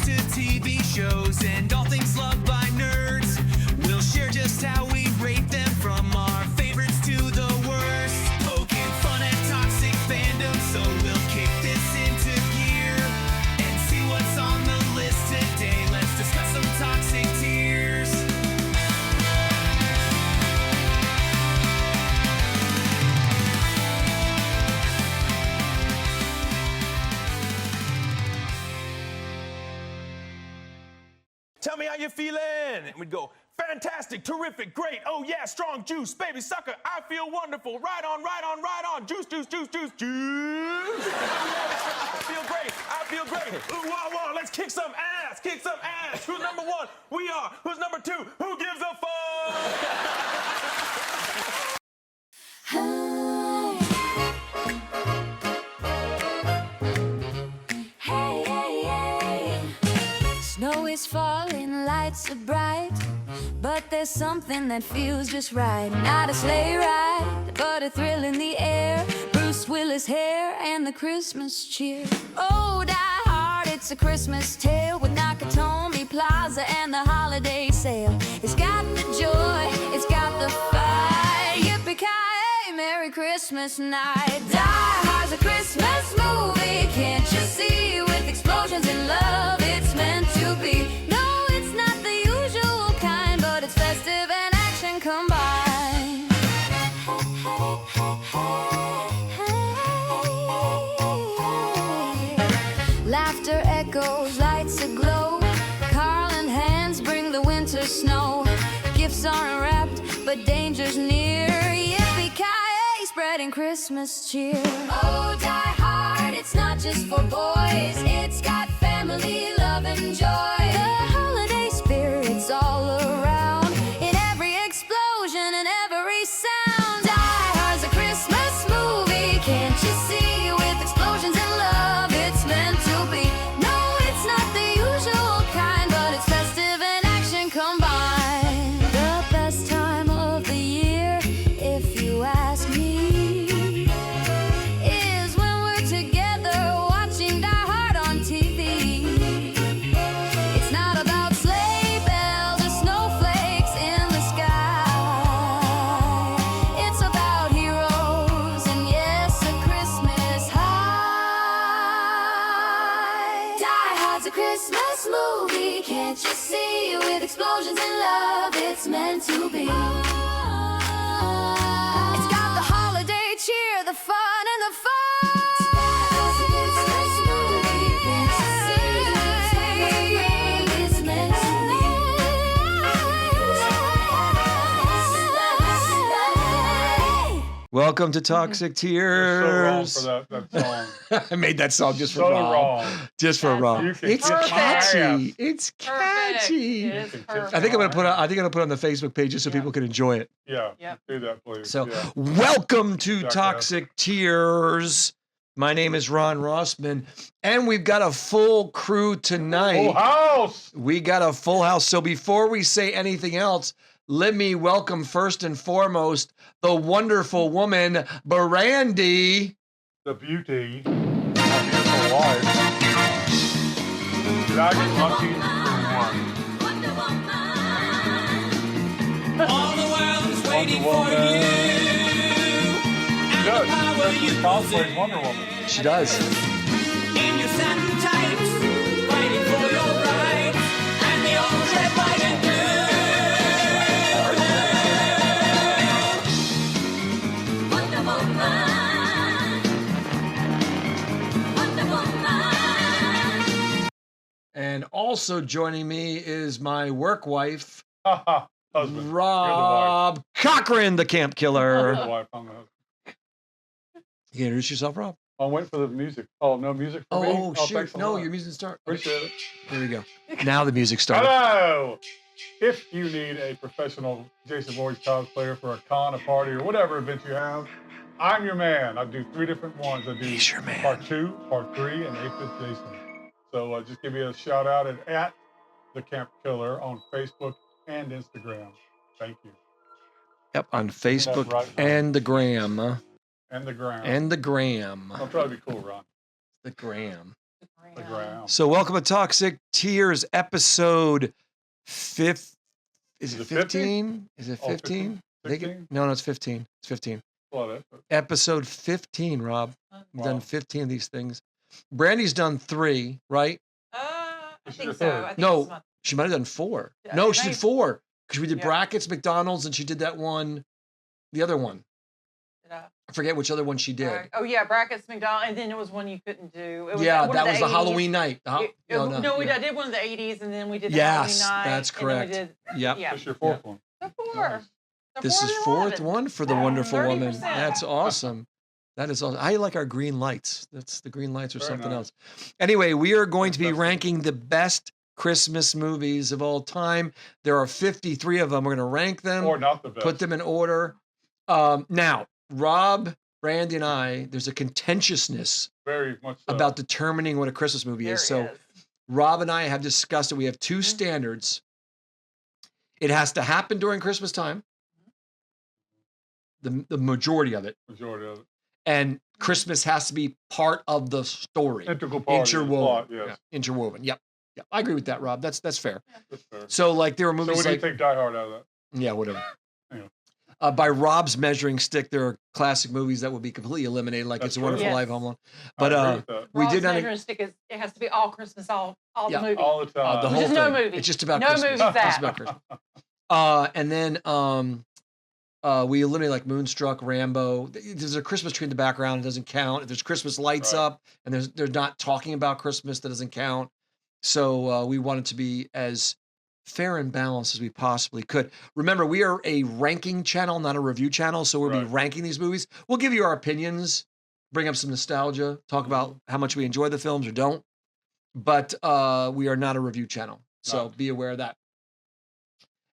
to TV shows and all things loved by nerds. We'll share just how we rate them from our favorites to the worst. Poking fun at toxic fandom, so we'll kick this into gear and see what's on the list today. Let's discuss some toxic tiers. Tell me how you're feeling. And we'd go, fantastic, terrific, great, oh yeah, strong juice, baby sucker, I feel wonderful, right on, right on, right on, juice, juice, juice, juice, juice. I feel great. Ooh, wah, wah, let's kick some ass, kick some ass. Who's number one? We are. Who's number two? Who gives a fuck? Snow is falling, lights are bright, but there's something that feels just right. Not a sleigh ride, but a thrill in the air. Bruce Willis hair and the Christmas cheer. Oh, die hard, it's a Christmas tale with Nakatomi Plaza and the holiday sale. It's got the joy, it's got the fight. Yippee-ki-yay, Merry Christmas night. Die Hard's a Christmas movie, can't you see? With explosions and love, it's meant to be. No, it's not the usual kind, but it's festive and action combined. Laughter echoes, lights aglow. Carl and hands bring the winter snow. Gifts aren't wrapped, but danger's near. Yippee-ki-yay, spreading Christmas cheer. Oh, die hard, it's not just for boys. It's got family, love, and joy. The holiday spirit's all around, in every explosion and every sound. Die Hard's a Christmas movie, can't you see? With explosions and love, it's meant to be. No, it's not the usual kind, but it's festive and action combined. The best time of the year, if you ask me, is when we're together watching Die Hard on TV. It's not about sleigh bells or snowflakes in the sky. It's about heroes and yes, a Christmas high. Die Hard's a Christmas movie, can't you see? With explosions and love, it's meant to be. It's got the holiday cheer, the fun and the fun. It's meant to be. Welcome to Toxic Tears. So wrong for that song. I made that song just for So Rob. wrong. Just for Rob. You can It's kiss my catchy. ass. It's Perfect. catchy. It is perfect. I think I'm gonna put it on the Facebook page just so Yeah. people can enjoy it. Yeah, Yep. do that, please. So, yeah. welcome to Jackass. Toxic Tears. My name is Ron Rossman, and we've got a full crew tonight. Full house. We got a full house. So before we say anything else, let me welcome first and foremost the wonderful woman, Brandy. The beauty. My beautiful wife. Did I get lucky? All the world is waiting Wonder for you. Woman. And the Good. power you She cosplays possess. Wonder Woman. She does. In your satin tights, fighting for your rights, and the old red, white, and blue. Wonder Woman. Wonder Woman. And also joining me is my work wife, Husband. You're the wife. Rob Cochran, the camp You're killer. the wife. I'm the husband. You can introduce yourself, Rob. I'm waiting for the music. Oh, no music for me? Oh, thanks shoot. a No, lot. your music start. Appreciate it. Here we go. Now the music started. Hello! If you need a professional Jason Voorhees cosplayer for a con, a party, or whatever event you have, I'm your man. I do 3 different ones. I do He's your man. part 2, part 3, and 8th Jason. So just give me a shout out at the Camp Killer on Facebook and Instagram. Thank you. Yep, on Facebook right, Ron. and the gram. And the ground. And the gram. I'll try to be cool, Ron. The gram. The ground. So welcome to Toxic Tears episode 5. Is it 15? Is it 15? 16? No, it's 15. It's 15. Well, that's Episode 15, Rob. We've done 15 of these things. Brandy's done 3, right? I This is think the so. third. I think No, it's my- she might have done 4. Yeah, No, she did maybe. 4. Because we did Yeah. brackets, McDonald's, and she did that one, the other one. did I- I forget which other one she did. Oh yeah, brackets, McDonald's, and then it was one you couldn't do. It was Yeah, one of that was the 80s. Halloween night. No, we yeah. did one of the 80s, and then we did the Yes, Halloween night. that's and then we correct. did- Yep. Yeah. This your fourth one. The 4. Nice. The This is 4th one for the wonderful woman. 30%. That's awesome. That is awesome. I like our green lights. That's the green lights or Very something nice. else. Anyway, we are going to be Fantastic. ranking the best Christmas movies of all time. There are 53 of them. We're going to rank them, Or not the best. put them in order. Now, Rob, Brandy, and I, there's a contentiousness Very much so. about determining what a Christmas movie There is. it So is. Rob and I have discussed it. We have 2 Mhm. standards. It has to happen during Christmas time, the majority of it, majority of it. and Christmas has to be part of the story. Integral part of the Interwoven. plot, yes. Yeah, interwoven. Yep. Yep. I agree with that, Rob. That's fair. That's fair. So like there were So movies what do you like take Die Hard out of that? yeah, whatever. Anyway. By Rob's measuring stick, there are classic movies that would be completely eliminated, like That's It's a true. Wonderful Yes. Life, Home Alone. I But agree with that. we Rob's did not. measuring stick is it has to be all Christmas, all Yeah. the movie. All the time. The Which whole is no thing. movie. It's just about No Christmas. movie's It's that. about Christmas. And then we eliminate like Moonstruck, Rambo. There's a Christmas tree in the background. It doesn't count. If there's Christmas lights Right. up and they're not talking about Christmas, that doesn't count. So we wanted to be as fair and balanced as we possibly could. Remember, we are a ranking channel, not a review channel. So we'll be Right. ranking these movies. We'll give you our opinions, bring up some nostalgia, talk about how much we enjoy the films or don't. But we are not a review channel. So No. be aware of that.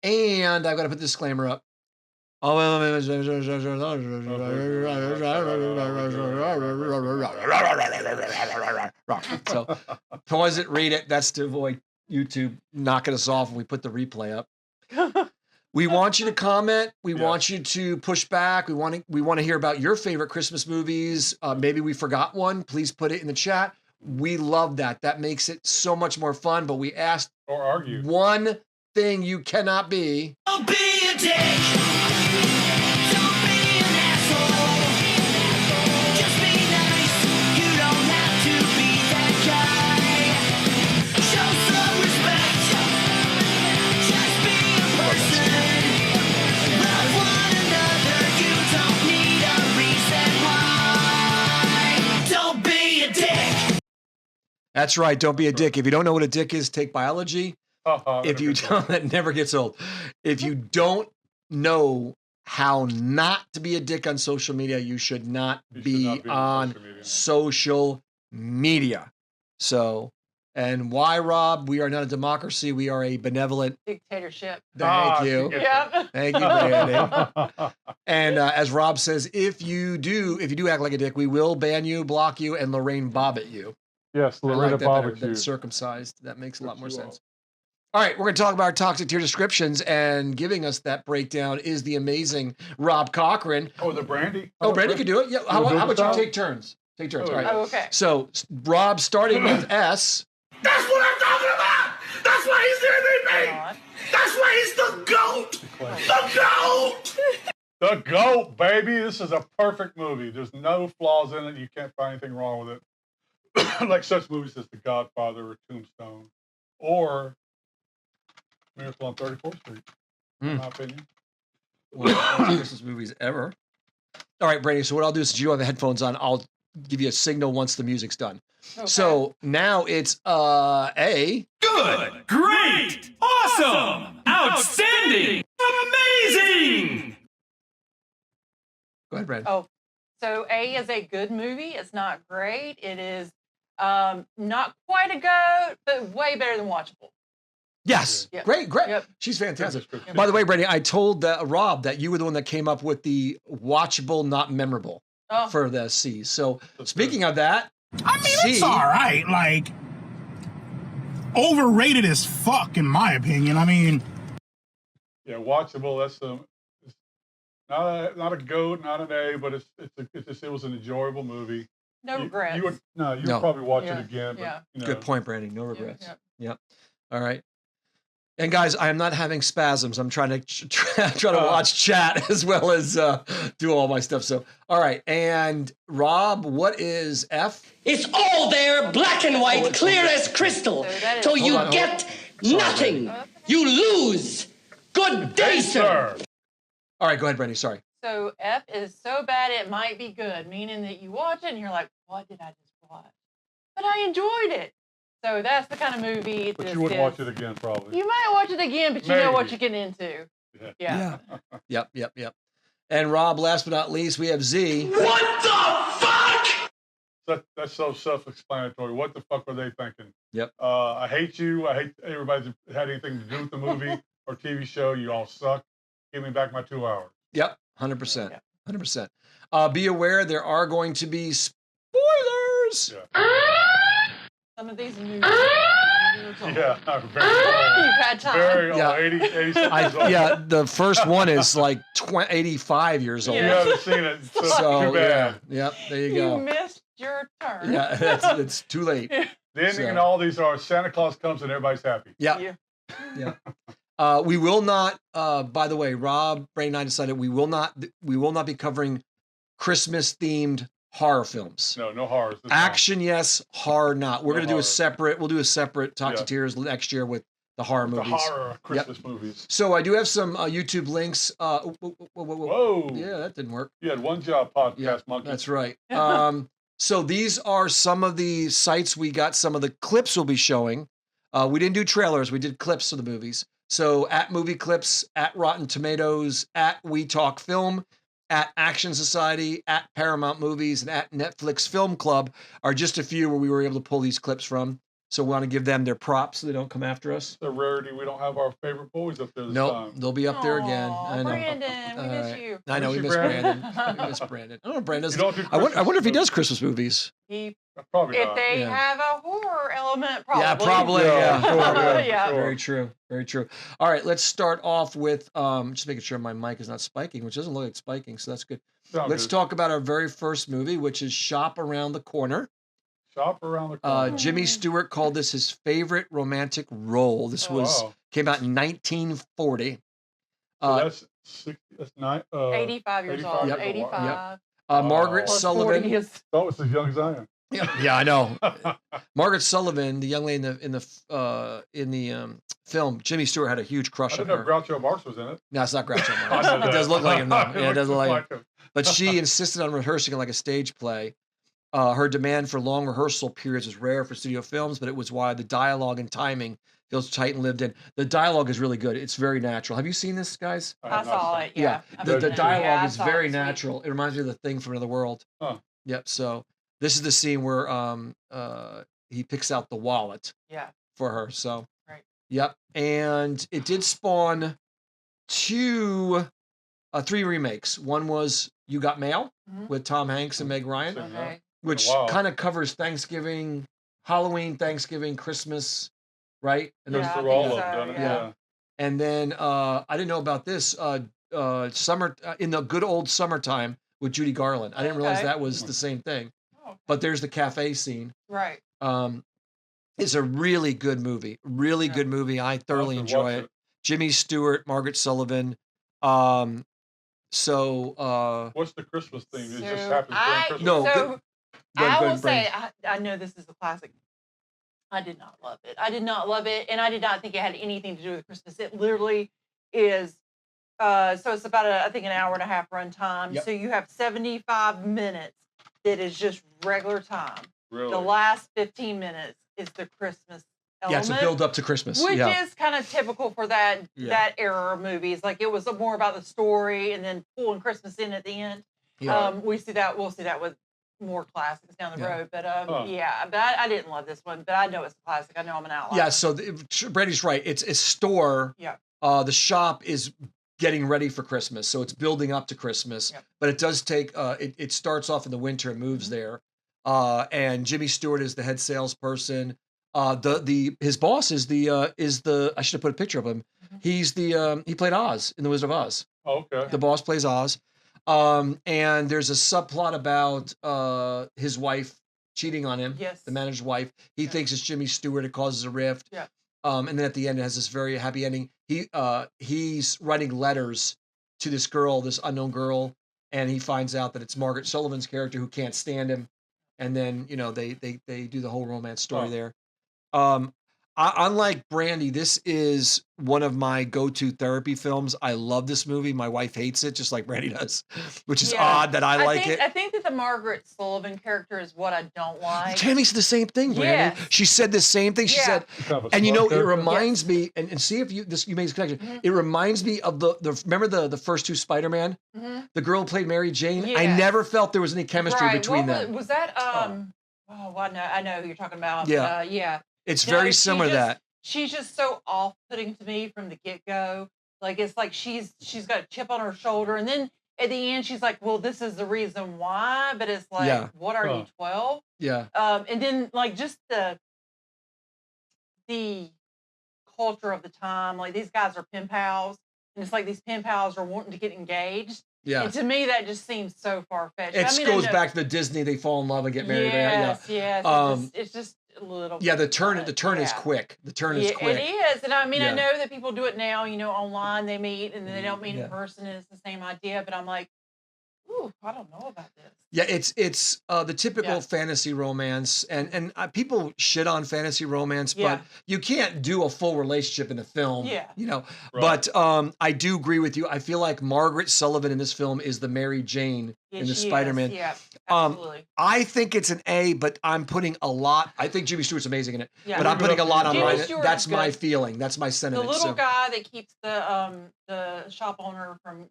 And I've got to put the disclaimer up. So pause it, read it. That's to avoid YouTube knocking us off when we put the replay up. We want you to comment. We Yes. want you to push back. We want to hear about your favorite Christmas movies. Maybe we forgot one. Please put it in the chat. We love that. That makes it so much more fun. But we asked Or argue. one thing you cannot be. Don't be a dick. Don't be an asshole. Just be nice. You don't have to be that guy. Show some respect. Just be a person. Love one another. You don't need a reason why. Don't be a dick. That's right. Don't be a dick. If you don't know what a dick is, take biology. If you don't, that never gets old. If you don't know how not to be a dick on social media, you should not You should be not be on social media. So, and why, Rob? We are not a democracy. We are a benevolent. Dictatorship. Thank you. Yep. Thank you, Brandy. And as Rob says, if you do act like a dick, we will ban you, block you, and Lorraine Bobbitt you. Yes, I Loretta like that better Bobbitt than you. circumcised. That makes a lot Which more you sense. All right, we're going to talk about our toxic tier descriptions, and giving us that breakdown is the amazing Rob Cochran. Oh, the Brandy? Oh, Brandy can do it. Yeah. How Do about you style? take turns? Take turns. Oh, All right. Oh, okay. So, Rob, starting with S. That's what I'm talking about. That's why he's the Hang MVP. on. That's why he's the GOAT. The GOAT. The GOAT, baby. This is a perfect movie. There's no flaws in it. You can't find anything wrong with it. Like such movies as The Godfather or Tombstone or Miracle on 34th Street, in my opinion. One of the best Christmas movies ever. All right, Brady. So what I'll do is, since you don't have the headphones on, I'll give you a signal once the music's done. Okay. So now it's A. Good, great, awesome, outstanding, amazing. Go ahead, Brad. Oh, so A is a good movie. It's not great. It is not quite a goat, but way better than watchable. Yes. Yep. Great. Yep. She's fantastic. Description. By the way, Brady, I told Rob that you were the one that came up with the watchable, not memorable Oh, for the C. So That's speaking of that, I mean, C, it's all right. Like, overrated as fuck, in my opinion. I mean, Yeah, watchable. That's it's not a GOAT, not an A, but it was an enjoyable movie. No regrets. You would No. probably watch Yeah. it again. But, Yeah. you know, Good point, Brandy. No regrets. yeah. Yep. All right. And guys, I am not having spasms. I'm trying to try to watch chat as well as do all my stuff. So, all right. And Rob, what is F? It's all there, black and white, clear as crystal. So that is- So you Hold on, get Sorry, nothing. You lose. Good day, sir. All right, go ahead, Brandy. Sorry. So F is so bad it might be good, meaning that you watch it and you're like, what did I just watch? But I enjoyed it. So that's the kind of movie but this you wouldn't is. watch it again, probably. You might watch it again, but you know what Maybe. you're getting into. Yeah. Yeah. Yep. And Rob, last but not least, we have Z. What the fuck? That's so self-explanatory. What the fuck were they thinking? Yep. I hate you. I hate everybody that had anything to do with the movie or TV show. You all suck. Give me back my 2 hours. Yep. 100%. Yeah. 100%. Be aware there are going to be spoilers. Yeah. Some of these movies. Yeah. Very You've old. had time. Very old. Yeah. 80 years old. Yeah, the first one is like 85 years old. You Yeah. haven't seen it. So, So too bad. Yep. There you You go. missed your turn. Yeah, it's too late. The ending So- in all these are Santa Claus comes and everybody's happy. Yeah. Yeah. We will not. By the way, Rob, Brain, and I decided we will not be covering Christmas themed horror films. No horrors. This time. Action, yes. Horror, not. We're No gonna do horror. a separate. We'll do a separate Talk to Yeah. Tears next year with the horror The movies. horror Christmas movies. So I do have some YouTube links. Whoa. Yeah, that didn't work. You had one job, podcast Yeah, monkey. that's right. So these are some of the sites we got. Some of the clips we'll be showing. We didn't do trailers. We did clips of the movies. So at Movie Clips, at Rotten Tomatoes, at We Talk Film, at Action Society, at Paramount Movies, and at Netflix Film Club are just a few where we were able to pull these clips from. So we want to give them their props so they don't come after us. It's a rarity. We don't have our favorite boys up there this Nope, time. they'll be up there again. Aw, I know. Brandon, we All miss right. you. I know we Miss you, miss Brandon. Brandon. We miss Brandon. I don't know if Brandon You does. don't do I Christmas wonder if he does movies. Christmas movies. He, Probably if not. they Yeah. have a horror element, probably. Yeah, probably. Yeah, Yeah. sure, Yeah. sure. Very true. Very true. All right, let's start off with just making sure my mic is not spiking, which doesn't look like spiking, so that's good. Sound Let's good. talk about our very first movie, which is Shop Around the Corner. Shop around the corner. Jimmy Stewart called this his favorite romantic role. This Oh, was wow. came out in 1940. So that's 60, that's 85 years 85 old. years old. 85. Margaret Plus Sullivan. 40 is. Oh, it's as young as I am. Yeah, I know. Margaret Sullivan, the young lady in the film, Jimmy Stewart had a huge I crush on didn't know her. Groucho Marx was in it. No, it's not Groucho I Marx. know It that. does look like him, though. Yeah, it does look like him. him. But she insisted on rehearsing it like a stage play. Her demand for long rehearsal periods was rare for studio films, but it was why the dialogue and timing feels tight and lived in. The dialogue is really good. It's very natural. Have you seen this, guys? I have not saw seen it. Yeah. I've The seen it. dialogue Yeah, I is saw very it. natural. It reminds me of The Thing from Another World. Huh. Yep. So this is the scene where he picks out the wallet Yeah. for her. So Right. Yep. And it did spawn three remakes. One was You Got Mail Mhm. with Tom Hanks and Meg Ryan, Seen that. Okay. which Wow. kind of covers Thanksgiving, Halloween, Thanksgiving, Christmas, right? And Goes Yeah, I through think all so, of them, doesn't it? yeah. And then I didn't know about this. Summer in the good old summertime with Judy Garland. I didn't realize Okay. that was the same thing. Oh, But there's the cafe scene. right. It's a really good movie. Really Yeah. good movie. I thoroughly I'll have to enjoy watch it. Jimmy Stewart, Margaret Sullivan. So What's the Christmas theme? It just So happens during I- Christmas. No, So go I ahead, will say, Brandon. I know this is a classic. I did not love it. I did not love it, and I did not think it had anything to do with Christmas. It literally is. So it's about I think an hour and a half run time. Yep. So you have 75 minutes that is just regular time. Really? The last 15 minutes is the Christmas yeah, element. it's a build up to Christmas. Which yeah. is kind of typical for that Yeah. that era of movies. Like it was more about the story and then pulling Christmas in at the end. Yeah. We'll see that with more classics down the Yeah. road. But Huh. yeah, but I didn't love this one. But I know it's a classic. I know I'm an outlier. Yeah, so Brady's right. It's a store. Yeah. The shop is getting ready for Christmas, so it's building up to Christmas. Yep. But it does take. It starts off in the winter and moves there. And Jimmy Stewart is the head salesperson. His boss is the I should have put a picture of him. He's he played Oz in The Wizard of Oz. Oh, okay. The boss plays Oz. And there's a subplot about his wife cheating on him. Yes. The manager's wife. He thinks it's Jimmy Stewart. It causes a rift. Yeah. And then at the end, it has this very happy ending. He's writing letters to this girl, this unknown girl, and he finds out that it's Margaret Sullivan's character who can't stand him. And then, they do the whole romance story there. Unlike Brandy, this is one of my go-to therapy films. I love this movie. My wife hates it, just like Brandy does, which is odd that I like it. I think that the Margaret Sullivan character is what I don't like. Tammy said the same thing, Brandy. Yes. She said the same thing. She said, Kind of a and smart it character. reminds me, and see if you made this connection. It reminds me of the remember the first two Spider-Man? The girl who played Mary Jane? I Yes. never felt there was any chemistry between them. Was that, I know who you're talking about. Yeah. Yeah. It's very similar to that. She's just so off-putting to me from the get-go. Like, it's like she's got a chip on her shoulder, and then at the end she's like, well, this is the reason why, but it's like, what are you, 12? Yeah. And then like just the culture of the time, like these guys are pen pals, and it's like these pen pals are wanting to get engaged. Yeah. And to me, that just seems so far-fetched. It goes back to the Disney, they fall in love and get married. Yes. It's just a little. The turn is quick. The turn is quick. It is. And I mean, I know that people do it now, online they meet and then they don't meet in person and it's the same idea, but I'm like, ooh, I don't know about this. Yeah, it's the typical fantasy romance, and people shit on fantasy romance, but you can't do a full relationship in a film. Yeah. Right. But I do agree with you. I feel like Margaret Sullivan in this film is the Mary Jane in the Spider-Man. Yeah, absolutely. I think it's an A, but I'm putting a lot. I think Jimmy Stewart's amazing in it, Yeah. but I'm putting a lot on Jimmy mine. Stewart That's is my good. feeling. That's my The sentiment. little guy that keeps the shop owner from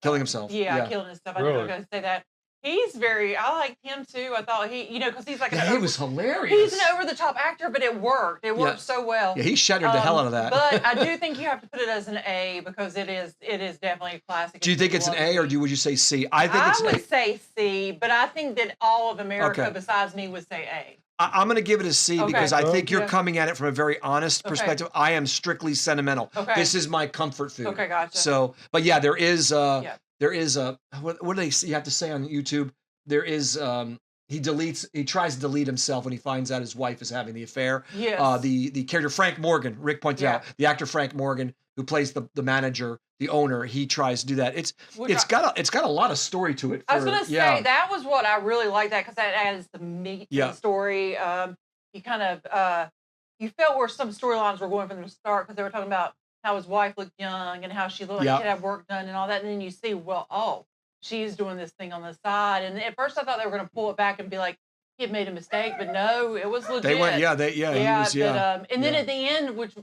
killing himself. killing himself. I was going to say that. I liked him too. I thought because he's like he was hilarious. He's an over-the-top actor, but it worked. It worked so well. Yeah, he shattered the hell out of that. But I do think you have to put it as an A because it is definitely a classic. Do you think it's an A or would you say C? I think it's I would say C, but I think that all of America besides me would say A. I'm going to give it a C because I think you're Yeah. coming at it from a very honest perspective. I am strictly sentimental. Okay. This is my comfort food. Okay, gotcha. So, but yeah, there is a what do they you have to say on YouTube? There is he tries to delete himself when he finds out his wife is having the affair. Yes. The character Frank Morgan, Rick pointed out, the actor Frank Morgan who plays the manager, the owner, he tries to do that. It's got a lot of story to it. I was going to say that was what I really liked because that adds the meat to the story. You kind of you felt where some storylines were going from the start because they were talking about how his wife looked young and how she looked like she'd have work done and all that, and then you see, she's doing this thing on the side. And at first I thought they were going to pull it back and be like, he had made a mistake, but no, it was legit. They went, he was, and then at the end, which, we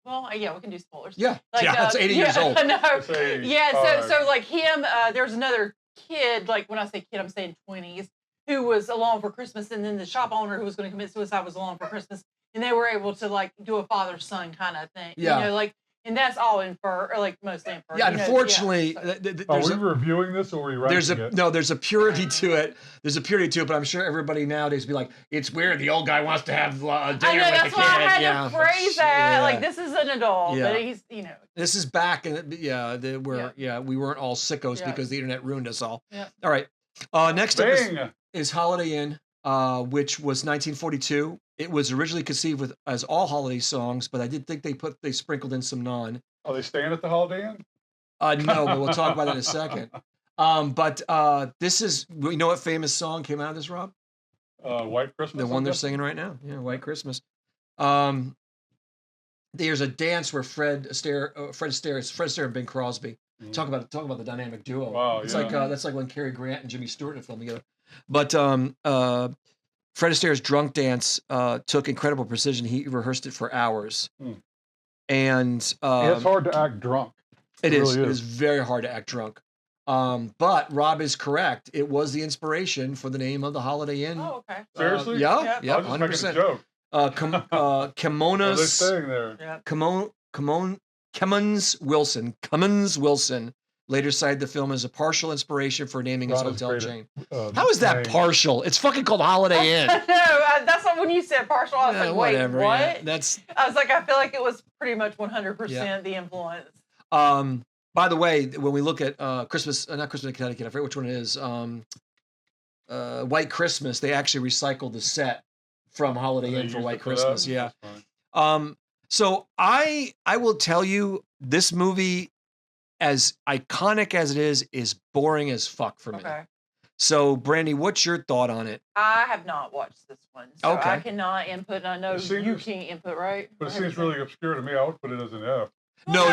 can do spoilers. Yeah, it's 80 years old. No. So like him, there's another kid, like when I say kid, I'm saying 20s, who was alone for Christmas. And then the shop owner who was going to commit suicide was alone for Christmas. And they were able to like do a father-son kind of thing. Yeah. And that's all inferred, or like mostly inferred. Yeah, unfortunately, are we reviewing this or are we writing it? No, there's a purity to it. There's a purity to it, but I'm sure everybody nowadays be like, it's weird. The old guy wants to have dinner with the kid. I know, that's why I had to phrase that. Yeah. Like, this is an adult, Yeah. but he's, This is back, and we weren't all sickos because the internet ruined us all. Yeah. All right. Next up is Holiday Inn, which was 1942. It was originally conceived as all holiday songs, but I did think they sprinkled in some non. Are they staying at the Holiday Inn? No, but we'll talk about that in a second. But this is, you know what famous song came out of this, Rob? White Christmas. The one they're singing right now. Yeah, White Christmas. There's a dance where Fred Astaire and Bing Crosby talk about the dynamic duo. Wow, it's like that's like when Cary Grant and Jimmy Stewart in a film together. But Fred Astaire's drunk dance took incredible precision. He rehearsed it for hours. And it's hard to act drunk. It is. Really It is very hard to act drunk. But Rob is correct. It was the inspiration for the name of the Holiday Inn. Oh, okay. Seriously? Yeah, I was just making a joke. Kimonos. Are they staying there? Yeah. Cummins Wilson later cited the film as a partial inspiration for naming his hotel chain. How is that name. partial? It's fucking called Holiday Inn. No, that's not when you said partial. I was like, wait, whatever, what? yeah. That's I was like, I feel like it was pretty much 100% the influence. By the way, when we look at Christmas, not Christmas in Connecticut, I forget which one it is. White Christmas, they actually recycled the set from Holiday Inn for White Christmas. Yeah. So I will tell you, this movie, as iconic as it is boring as fuck for me. Okay. So, Brandy, what's your thought on it? I have not watched this one, so Okay. I cannot input, and I know you can't input, right? But it seems really obscure to me. I would put it as an F. No.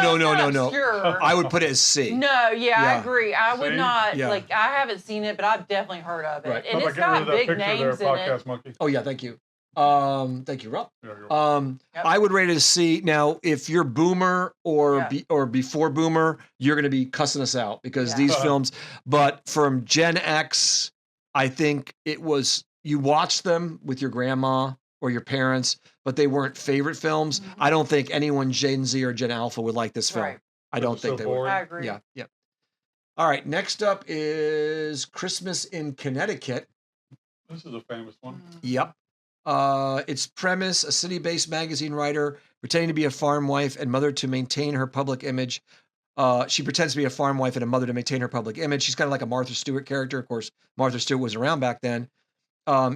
Sure. I would put it as C. No, yeah, I Yeah. agree. I would See? not, Yeah. like, I haven't seen it, but I've definitely heard of it. Right. And How it's about got getting rid of that big picture names there, in Podcast it. Monkey? Oh yeah, thank you. Thank you, Rob. Yeah, you're welcome. Yep. I would rate it a C. Now, if you're boomer or Yeah. before boomer, you're going to be cussing us out because Yeah. these films. But from Gen X, I think it was, you watched them with your grandma or your parents, but they weren't favorite films. Mhm. I don't think anyone Gen Z or Gen Alpha would like this film. Right. I don't think so they boring. would. I agree. Yeah. All right. Next up is Christmas in Connecticut. This is a famous one. Yep. Its premise: a city-based magazine writer pretending to be a farm wife and mother to maintain her public image. She pretends to be a farm wife and a mother to maintain her public image. She's kind of like a Martha Stewart character. Of course, Martha Stewart was around back then.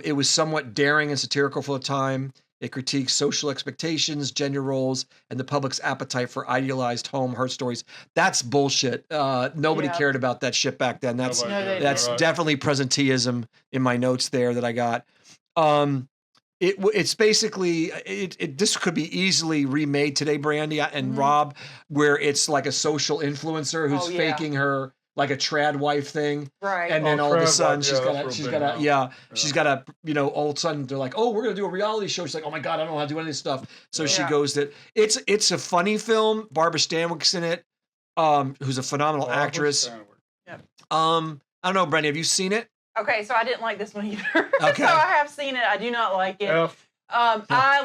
It was somewhat daring and satirical for the time. It critiques social expectations, gender roles, and the public's appetite for idealized home heart stories. That's bullshit. Nobody Yeah. cared about that shit back then. That's Nobody No, did, they that's right. definitely presenteeism in my notes there that I got. It's basically this could be easily remade today, Brandy and Mhm. Rob, where it's like a social influencer who's Oh, yeah. faking her like a trad wife thing, Right. and then Oh, all of a trad sudden wife, she's yeah, got that's she's real got big now. she's got a all of a sudden they're like, oh, we're gonna do a reality show. She's like, oh my god, I don't know how to do any of this stuff. So she Yeah. goes that it's a funny film. Barbara Stanwyck's in it, who's a phenomenal Barbara actress. Stanwyck. I don't know, Brandy, have you seen it? Okay, so I didn't like this one either. Okay. So I have seen it. I do not like it. F. I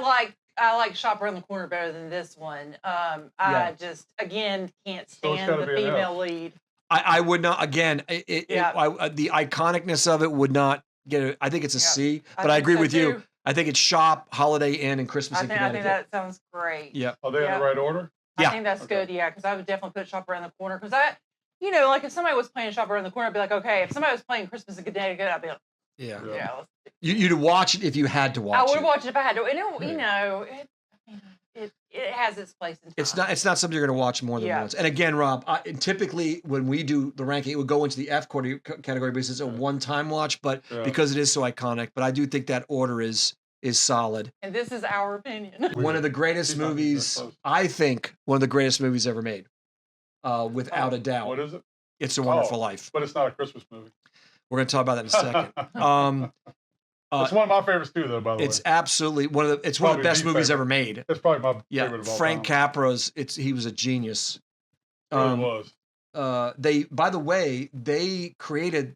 like Shop Around the Corner better than this one. I just again can't So it's stand gotta the be an F. female lead. I would not. Again, Yeah. the iconicness of it would not get it. I think it's a Yeah. C, I but I think agree so with you. too. I think it's Shop, Holiday Inn, and Christmas I in think Connecticut. that sounds great. Yeah. Are they in Yeah. the right order? Yeah. I think that's Okay. good. Yeah, because I would definitely put Shop Around the Corner because like if somebody was playing Shop Around the Corner, I'd be like, okay. If somebody was playing Christmas in Connecticut, I'd be like, Yeah. Yeah. yeah. You'd watch it if you had to watch I would it. watch it if I had to. And Yeah. it has its place in time. It's not something you're going to watch more than Yeah. once. And again, Rob, typically when we do the ranking, it would go into the F category because it's a one-time watch, but Yeah. because it is so iconic. But I do think that order is solid. And this is our opinion. One of the greatest Keep on these movies, that close. I think, one of the greatest movies ever made, without a doubt. What is it? It's a Wonderful Oh. Life. But it's not a Christmas movie. We're going to talk about that in a second. It's one of my favorites too, though. By the It's way, absolutely one of the Probably best the movies favorite. ever made. it's probably my Yeah, favorite of all Frank time. Capra's. He was a genius. It really was. By the way, they created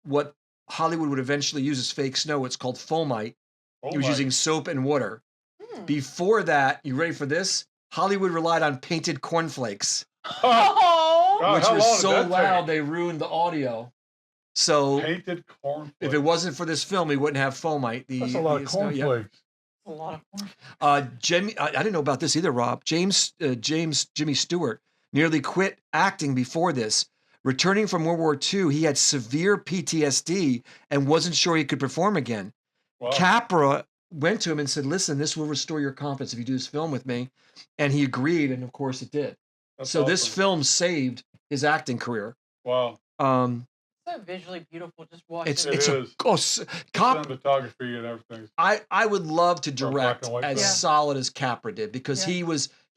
what Hollywood would eventually use as fake snow. It's called fomite. Oh He was my- using soap and water. Hmm. Before that, you ready for this? Hollywood relied on painted cornflakes, Oh, God, which how was long did so that take? loud they ruined the audio. So Painted cornflakes. if it wasn't for this film, we wouldn't have fomite. That's a lot of snow- yeah. cornflakes. a lot of corn. Jimmy, I didn't know about this either, Rob. Jimmy Stewart nearly quit acting before this. Returning from World War II, he had severe PTSD and wasn't sure he could perform again. Wow. Capra went to him and said, listen, this will restore your confidence if you do this film with me. And he agreed, and of course it did. That's So this awesome. film saved his acting career. Wow. So visually beautiful. Just watch It's it. it's a is. Cop. Cinematography and everything. I would love to black direct and white as film. Yeah. solid as Capra did because Yeah.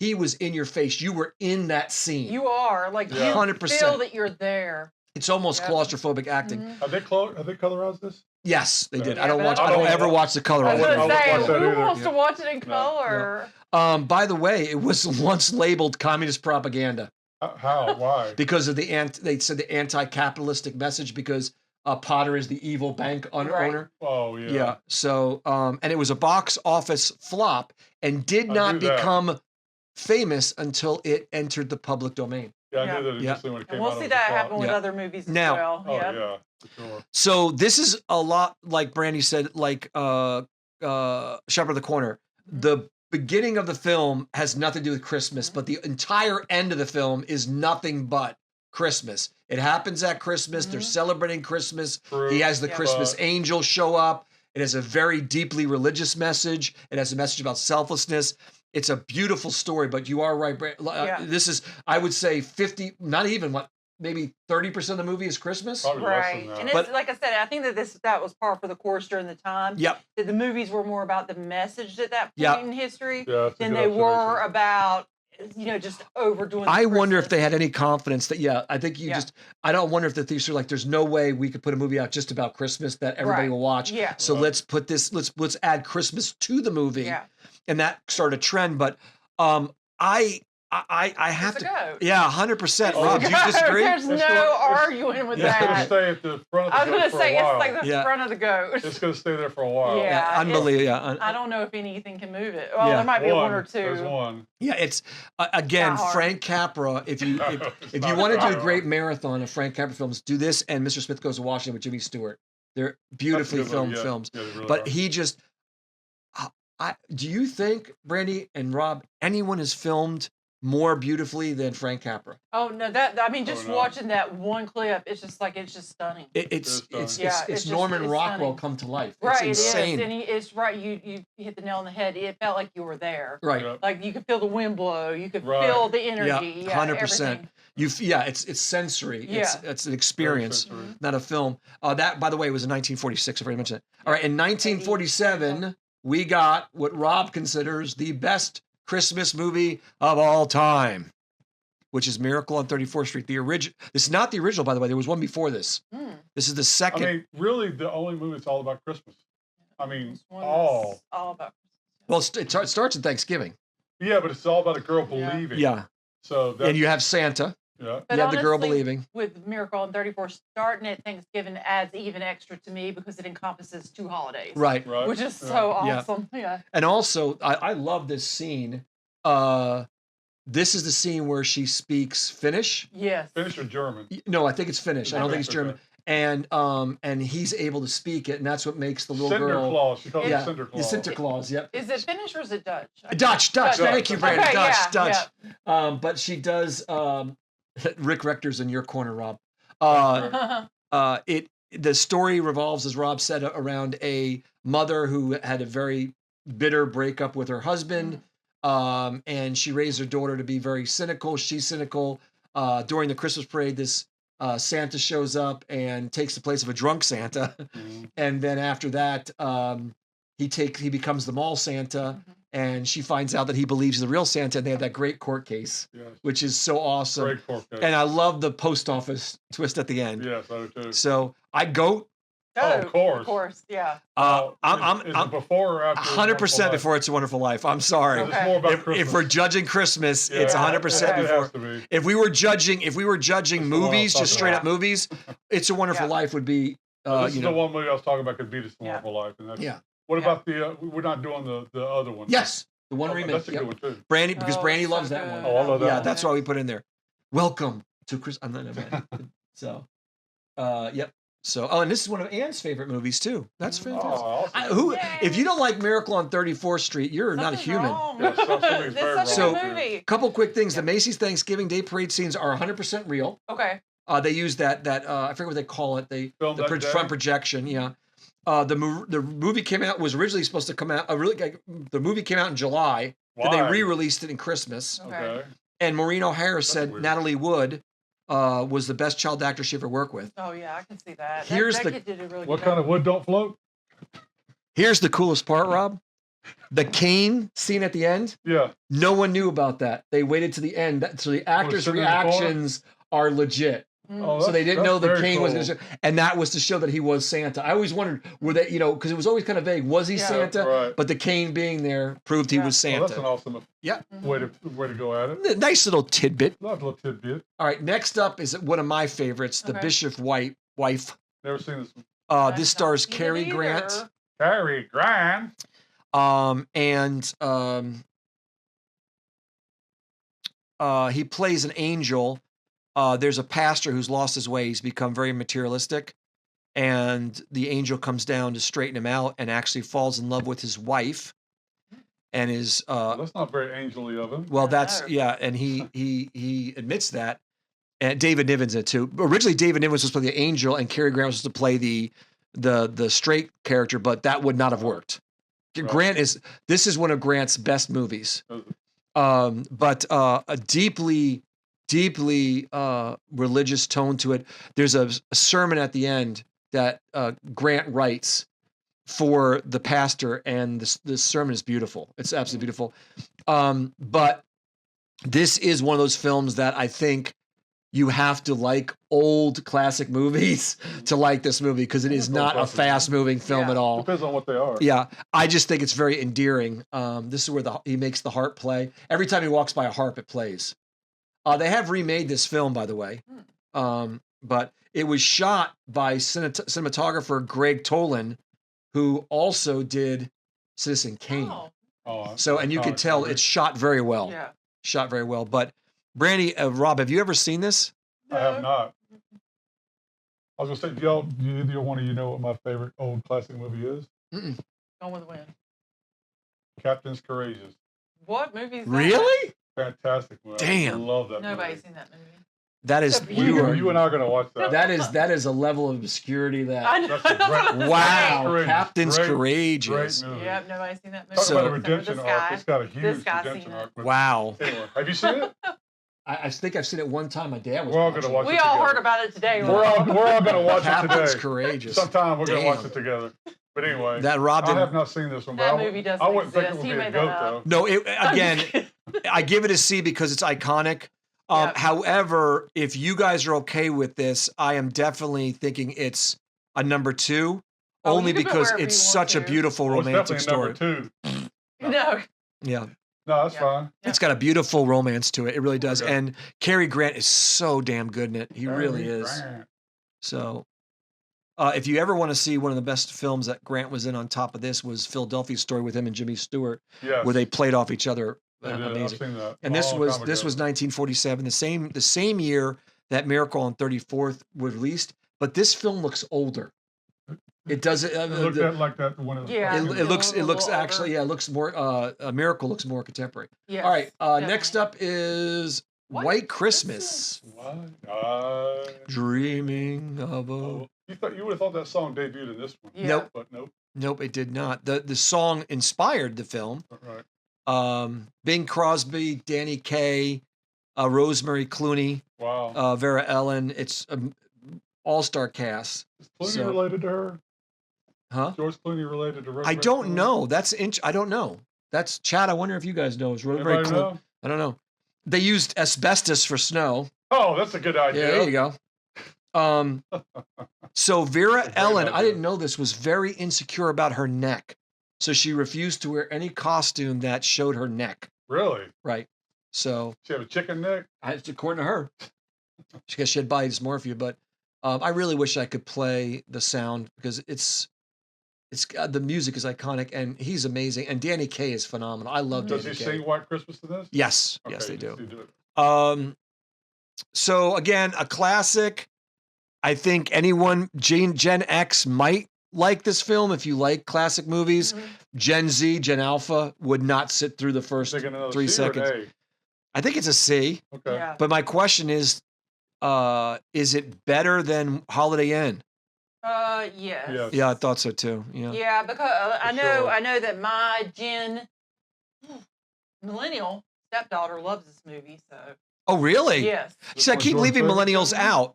he was in your face. You were in that scene. You are like Yeah. you 100%. feel that you're there. It's almost Yep. claustrophobic acting. Mhm. Have they colorized this? Yes, they did. Yeah, I don't but watch. I I don't don't ever know. watch the color I of was it. I gonna wouldn't say, watch that who either. wants to watch it in No. color? By the way, it was once labeled communist propaganda How? Why? because of they said the anti-capitalistic message because Potter is the evil bank Right. owner. Oh yeah. Yeah. So, and it was a box office flop and did I not knew that. become famous until it entered the public domain. Yeah, I Yeah. knew that Yeah. initially when it came And we'll out. see it was that a flop. happen with Yeah. other movies as Now- well. Oh Yep. yeah, for sure. So this is a lot like Brandy said, like Shop of the Corner. The beginning of the film has nothing to do with Christmas, but the entire end of the film is nothing but Christmas. It happens at Christmas. They're celebrating Christmas. True. He has the Christmas angel show up. It has a very deeply religious message. It has a message about selflessness. It's a beautiful story, but you are right. This is, I would say 50, not even what, maybe 30% of the movie is Christmas. Probably less than that. And it's, like I said, I think that was par for the course during the time. Yep. That the movies were more about the message at that point in history than they observation. were about, just overdoing. I wonder if they had any confidence that, I think I don't wonder if the thesis are like, there's no way we could put a movie out just about Christmas that everybody will watch. Yeah. So let's put this, let's add Christmas to the movie. Yeah. And that started a trend. But I have to go. 100%. Rob, do you disagree? There's no arguing with It's going to that. stay at the front of the I was goat going to for say a while. it's like the front of the goat. It's going to stay there for a while. Yeah, unbelievable. I don't know if anything can move it. Well, there might be one or two. There's one. Yeah, it's again Not hard. Frank Capra. If you want to do a great marathon of Frank Capra films, do this and Mr. Smith Goes to Washington with Jimmy Stewart. They're beautifully filmed films. Yeah, they really But are. he just, do you think, Brandy and Rob, anyone has filmed more beautifully than Frank Capra? Oh no, just watching that one clip, it's just stunning. It's Norman Rockwell stunning. come to life. Right, it's insane. it is. And it's right. You hit the nail on the head. It felt like you were there. Right. Yep. Like you could feel the wind blow. You could feel the energy. Yeah, 100%. It's sensory. It's an experience, not a film. That, by the way, was in 1946. I've already mentioned it. All right, in 1947, we got what Rob considers the best Christmas movie of all time, which is Miracle on 34th Street. The original. This is not the original, by the way. There was one before this. This is the second. I mean, really, the only movie that's all about Christmas. I mean, all about Christmas. Well, it starts at Thanksgiving. Yeah, but it's all about a girl believing. Yeah. So that's, and you have Santa. Yeah. But you have the girl honestly, believing. With Miracle on 34th, starting at Thanksgiving adds even extra to me because it encompasses 2 holidays. Right. Which is so awesome. Yeah. And also, I love this scene. This is the scene where she speaks Finnish. Yes. Finnish or German? No, I think it's Finnish. I don't think it's German. And he's able to speak it, and that's what makes the little Cinder girl. Claus. She calls it Cinder Claus. The Cinder Claus. Yep. Is it Finnish or is it Dutch? Dutch. Thank you, Brandon. Okay, Dutch. But she does. Rick Rector's in your corner, Rob. The story revolves, as Rob said, around a mother who had a very bitter breakup with her husband, and she raised her daughter to be very cynical. She's cynical. During the Christmas parade, this Santa shows up and takes the place of a drunk Santa, and then after that, he becomes the mall Santa. And she finds out that he believes he's the real Santa, and they have that great court case, which is so awesome. Great court case. And I love the post office twist at the end. Yes, I do too. So I goat. Oh, of course. Of course, yeah. I'm before or after? 100% before It's a Wonderful Life. I'm sorry. It's more about If we're judging Christmas, it's 100% before. If we were judging movies, just straight up movies, It's a Wonderful Life would be. This is the one movie I was talking about could beat It's a Wonderful Life, and that's What about the? We're not doing the other one. Yes, the one remake. That's a good one too. Brandy, because Brandy loves that one. Oh, I love that. Yeah, that's why we put in there. Welcome to Chris. I'm not so. Yep. So, and this is one of Anne's favorite movies too. That's fantastic. Awesome. If you don't like Miracle on 34th Street, you're not a human. Movie. Couple quick things. The Macy's Thanksgiving Day Parade scenes are 100% real. Okay. They use that I forget what they call it. The front projection. Yeah. The movie was originally supposed to come out. The movie came out in July. Then they re-released it in Christmas. Okay. And Maureen O'Hara said Natalie Wood was the best child actor she ever worked with. Oh yeah, I can see that. What kind of wood don't float? Here's the coolest part, Rob. The cane scene at the end. Yeah. No one knew about that. They waited to the end, so the actors' reactions are legit. Oh, so they didn't know the king was going to show, and that was to show that he was Santa. I always wondered, were they, because it was always kind of vague. Was he Santa? Right. But the cane being there proved he was Santa. Well, that's an awesome way to go at it. Nice little tidbit. Love a little tidbit. All right, next up is one of my favorites, The Bishop Wife. Never seen this one. This stars Cary Grant. Cary Grant. He plays an angel. There's a pastor who's lost his way. He's become very materialistic. And the angel comes down to straighten him out and actually falls in love with his wife. and is That's not very angelly of him. well, that's No. yeah, and he admits that. And David Niven's in it too. Originally, David Niven was supposed to play the angel, and Cary Grant was supposed to play the straight character, but that would not have worked. Right. This is one of Grant's best movies, but a deeply religious tone to it. There's a sermon at the end that Grant writes for the pastor, and this sermon is beautiful. It's absolutely beautiful. But this is one of those films that I think you have to like old classic movies to like this movie, because it is not a fast-moving film at all. Depends on what they are. Yeah, I just think it's very endearing. This is where he makes the harp play. Every time he walks by a harp, it plays. They have remade this film, by the way, but it was shot by cinematographer Greg Tolan, who also did Citizen Kane. So, and you can tell it's shot very well. Yeah. Shot very well. But Brandy, Rob, have you ever seen this? I have not. I was gonna say, do either one of you know what my favorite old classic movie is? Gone with the Wind. Captain's Courageous. What movie is that? Really? Fantastic movie. Damn. I love that Nobody's movie. seen that movie. That is You and I are gonna watch that. that is a level of obscurity that. I know. That's a great, Wow, Courageous. Captain's Great Courageous. movie. Yep, nobody's seen that movie. Talk So- about a Except for redemption this arc. guy. It's got a huge This guy's redemption seen arc. But Wow. anyway, have you seen it? I think I've seen it one time. My dad was. We're all watching gonna it. watch We it all together. heard about it today. We're all gonna watch it Captain's today. Courageous. Sometime we're gonna watch Damn. it together. But anyway, That Rob I didn't. have not seen this one. That but movie doesn't I wouldn't think it exist. would He be a made goat that though. up. No, again, I give it a C because it's iconic. Yep. However, if you guys are okay with this, I am definitely thinking it's a number 2, Oh, only you can put because wherever it's you want such a to. beautiful Well, it's romantic definitely story. number 2. No. Yeah, No, that's Yeah. fine. it's got a beautiful romance to it. It really does. Okay. And Cary Grant is so damn good in it. He really Cary is. Grant. So, if you ever want to see one of the best films that Grant was in on top of this was Philadelphia Story with him and Jimmy Stewart, Yes. where they played off each other. They did. I've Amazing. seen that. And a this long was time this ago. was 1947, the same year that Miracle on 34th was released. But this film looks older. It does it. It looked at like that when it was Yeah. first It released. looks. It looks older. actually. Yeah, it looks more. Miracle looks more contemporary. Yes, All right. definitely. Next up is White Christmas. What? Dreaming of a. Oh, you would have thought that song debuted in this one. Yeah. Nope. But nope. Nope, it did not. The song inspired the film. Right. Bing Crosby, Danny Kaye, Rosemary Clooney, Wow. Vera Ellen. It's an all-star cast. Is Clooney so- related to her? Huh? George Clooney related to Rosemary I don't Clooney? know. I don't know. That's Chad. I wonder if you guys know. Is Rosemary Anybody Clooney? know? I don't know. They used asbestos for snow. Oh, that's a good idea. Yeah, there you go. So Vera Ellen, I didn't know this, was very insecure about her neck. So she refused to wear any costume that showed her neck. Really? Right. So She have a chicken neck? according to her, she guess she had body dysmorphia, but I really wish I could play the sound because it's the music is iconic and he's amazing and Danny Kaye is phenomenal. I love Does Danny he Kaye. sing White Christmas to this? Yes, Okay, yes they yes, do. you do it. So again, a classic. I think anyone Gen X might like this film if you like classic movies. Gen Z, Gen Alpha would not sit through the first Thinking another 3 C or an seconds. A? I think it's a C. Okay. Yeah. But my question is it better than Holiday Inn? Yes. Yes. Yeah, I thought so too. Yeah. Yeah, because I For know sure. I know that my millennial stepdaughter loves this movie. So Oh, really? yes. See, I one keep George leaving Clooney millennials film? out.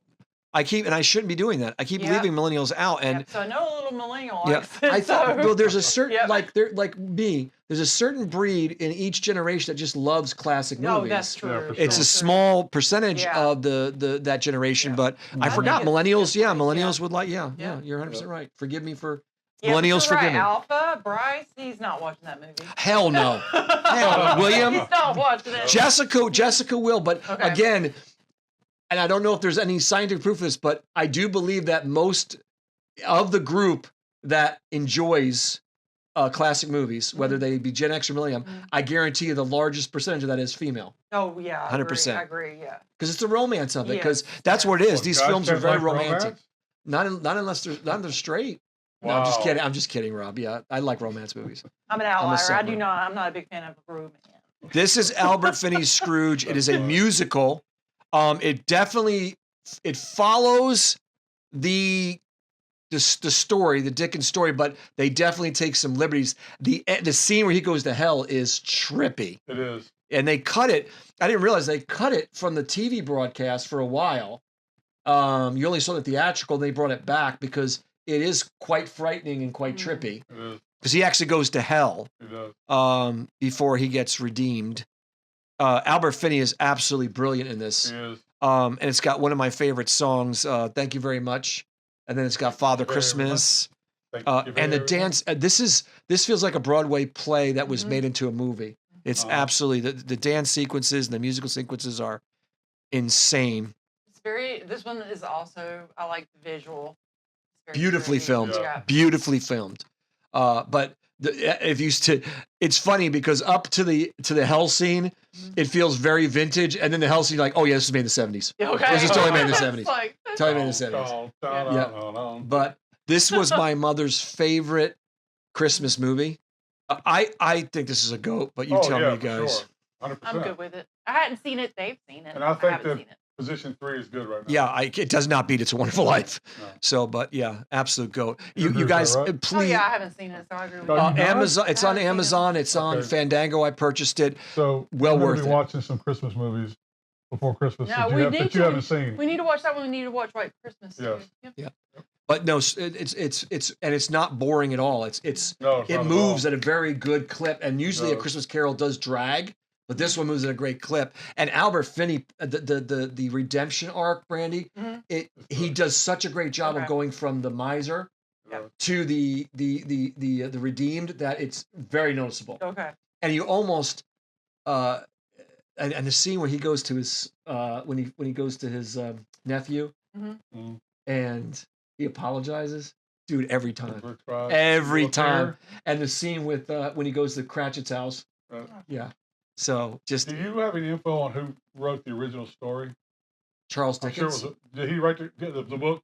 And I shouldn't be doing that. I keep Yeah. leaving millennials out, and Yep, so I know a little millennial. yeah, likes it, I thought. so- Well, there's a certain Yep. like me. There's a certain breed in each generation that just loves classic movies. No, that's true. Yeah, for It's a That's true. small percentage Yeah. of that generation, Yeah. but I think forgot it's millennials. Yeah, different, yeah. millennials would like. Yeah, Yeah. you're 100% right. Forgive me for Yeah, millennials. but you're Forgive right, me. Alpha, Bryce, he's not watching that movie. Hell no. Hell, William. He's not watching it. Jessica will, but Okay. again, and I don't know if there's any scientific proof of this, but I do believe that most of the group that enjoys classic movies, whether they be Gen X or Millennium, I guarantee you the largest percentage of that is female. Oh yeah, 100%. I agree. Yeah. Because it's the romance of it. Yes. Because that's what it is. What, These guys films are can't very like romantic. romance? Not unless they're straight. No, I'm just Wow. kidding. I'm just kidding, Rob. Yeah, I like romance movies. I'm an outlier. sucker. I'm not a big fan of romance. This is Albert Finney's Scrooge. It is a musical. It definitely follows the story, the Dickens story, but they definitely take some liberties. The scene where he goes to hell is trippy. It is. And they cut it. I didn't realize they cut it from the TV broadcast for a while. You only saw the theatrical. They brought it back because it is quite frightening and quite trippy. It is. Because he actually goes to hell It does. before he gets redeemed. Albert Finney is absolutely brilliant in this. He is. And it's got one of my favorite songs, Thank You Very Much. And then it's got Father Very Christmas. Thank you And the very dance, this feels like a Broadway play that was made into a movie. It's absolutely, the dance sequences and the musical sequences are insane. This one is also, I like the visual. It's very Beautifully pretty. filmed. Yeah. Beautifully filmed. But it's funny because up to the hell scene, it feels very vintage, and then the hell scene, like, oh yeah, this was made in the 70s. Okay. This is totally made in the It's 70s. like, Totally made in the 70s. Yeah. But this was my mother's favorite Christmas movie. I think this is a GOAT, but you tell me, guys. Sure. 100%. I'm good with it. I hadn't seen it. They've seen it. And I think haven't that seen it. position 3 is good right now. Yeah, it does not beat It's a Wonderful Life. No. So, but yeah, absolute GOAT. You You agree with guys, that, right? please. Oh yeah, I haven't seen it, so I agree with Oh, you. you not? Amazon. It's on I haven't seen it. Amazon. It's on Okay. Fandango. I purchased it. So Well we're worth gonna be it. watching some Christmas movies before Christmas No, that we you, need that you to. haven't seen. We need to watch that one. We need to watch White Christmas. Yes. Yep. Yeah. But no, it's not boring at all. No, it's it not at moves all. at a very good clip, and usually a does. Christmas Carol does drag, but this one moves at a great clip. And Albert Finney, the redemption arc, Brandy, he does such a great job of Okay. going from the miser to the redeemed that it's very noticeable. Okay. And you almost and the scene where he goes to his when he goes to his nephew Mhm. and he apologizes, dude, every time. Rick Fry, Every Little time. Peter. And the scene with when he goes to Cratchit's house. Right. Yeah. So just Do you have any info on who wrote the original story? Charles I'm sure it Dickens. was. Did he write the book?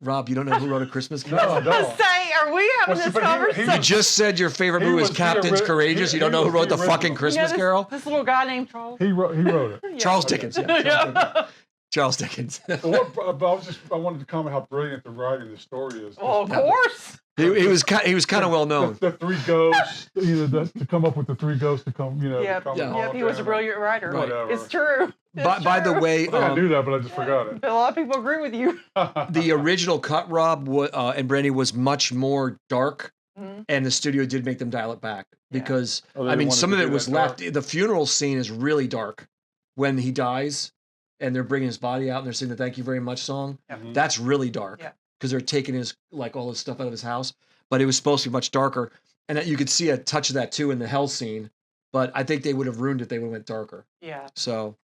Rob, you don't know who wrote A Christmas No, Carol? I don't. Say, are we having Well, this but he- conversation? You just said your favorite He movie was was the Captain's ori- Courageous. he- You don't he know who was wrote the the fucking original. Christmas this, Carol? This little guy named Charles. He wrote it. Yeah. Charles Okay. Dickens. Yeah. Yeah. Charles Dickens. But I wanted to comment how brilliant the writing of the story is. Well, of course. he was kind of well known. The 3 ghosts, to come up with the 3 ghosts to come, Yep. come Yeah. and Yep. talk He to was a him. brilliant writer. Whatever. It's true. It's By the true. way, I think I knew that, but I just forgot it. But a lot of people agree with you. the original cut, Rob and Brandy, was much more dark, Mhm. and the studio did make them dial it back because Oh, they I mean wanted some to of it do was that left. dark? The funeral scene is really dark when he dies, and they're bringing his body out and they're singing the "Thank You Very Much" song. Mhm. That's really dark Yeah. because they're taking his all his stuff out of his house. But it was supposed to be much darker, and that you could see a touch of that too in the hell scene. But I think they would have ruined it if they would have went darker. Yeah. So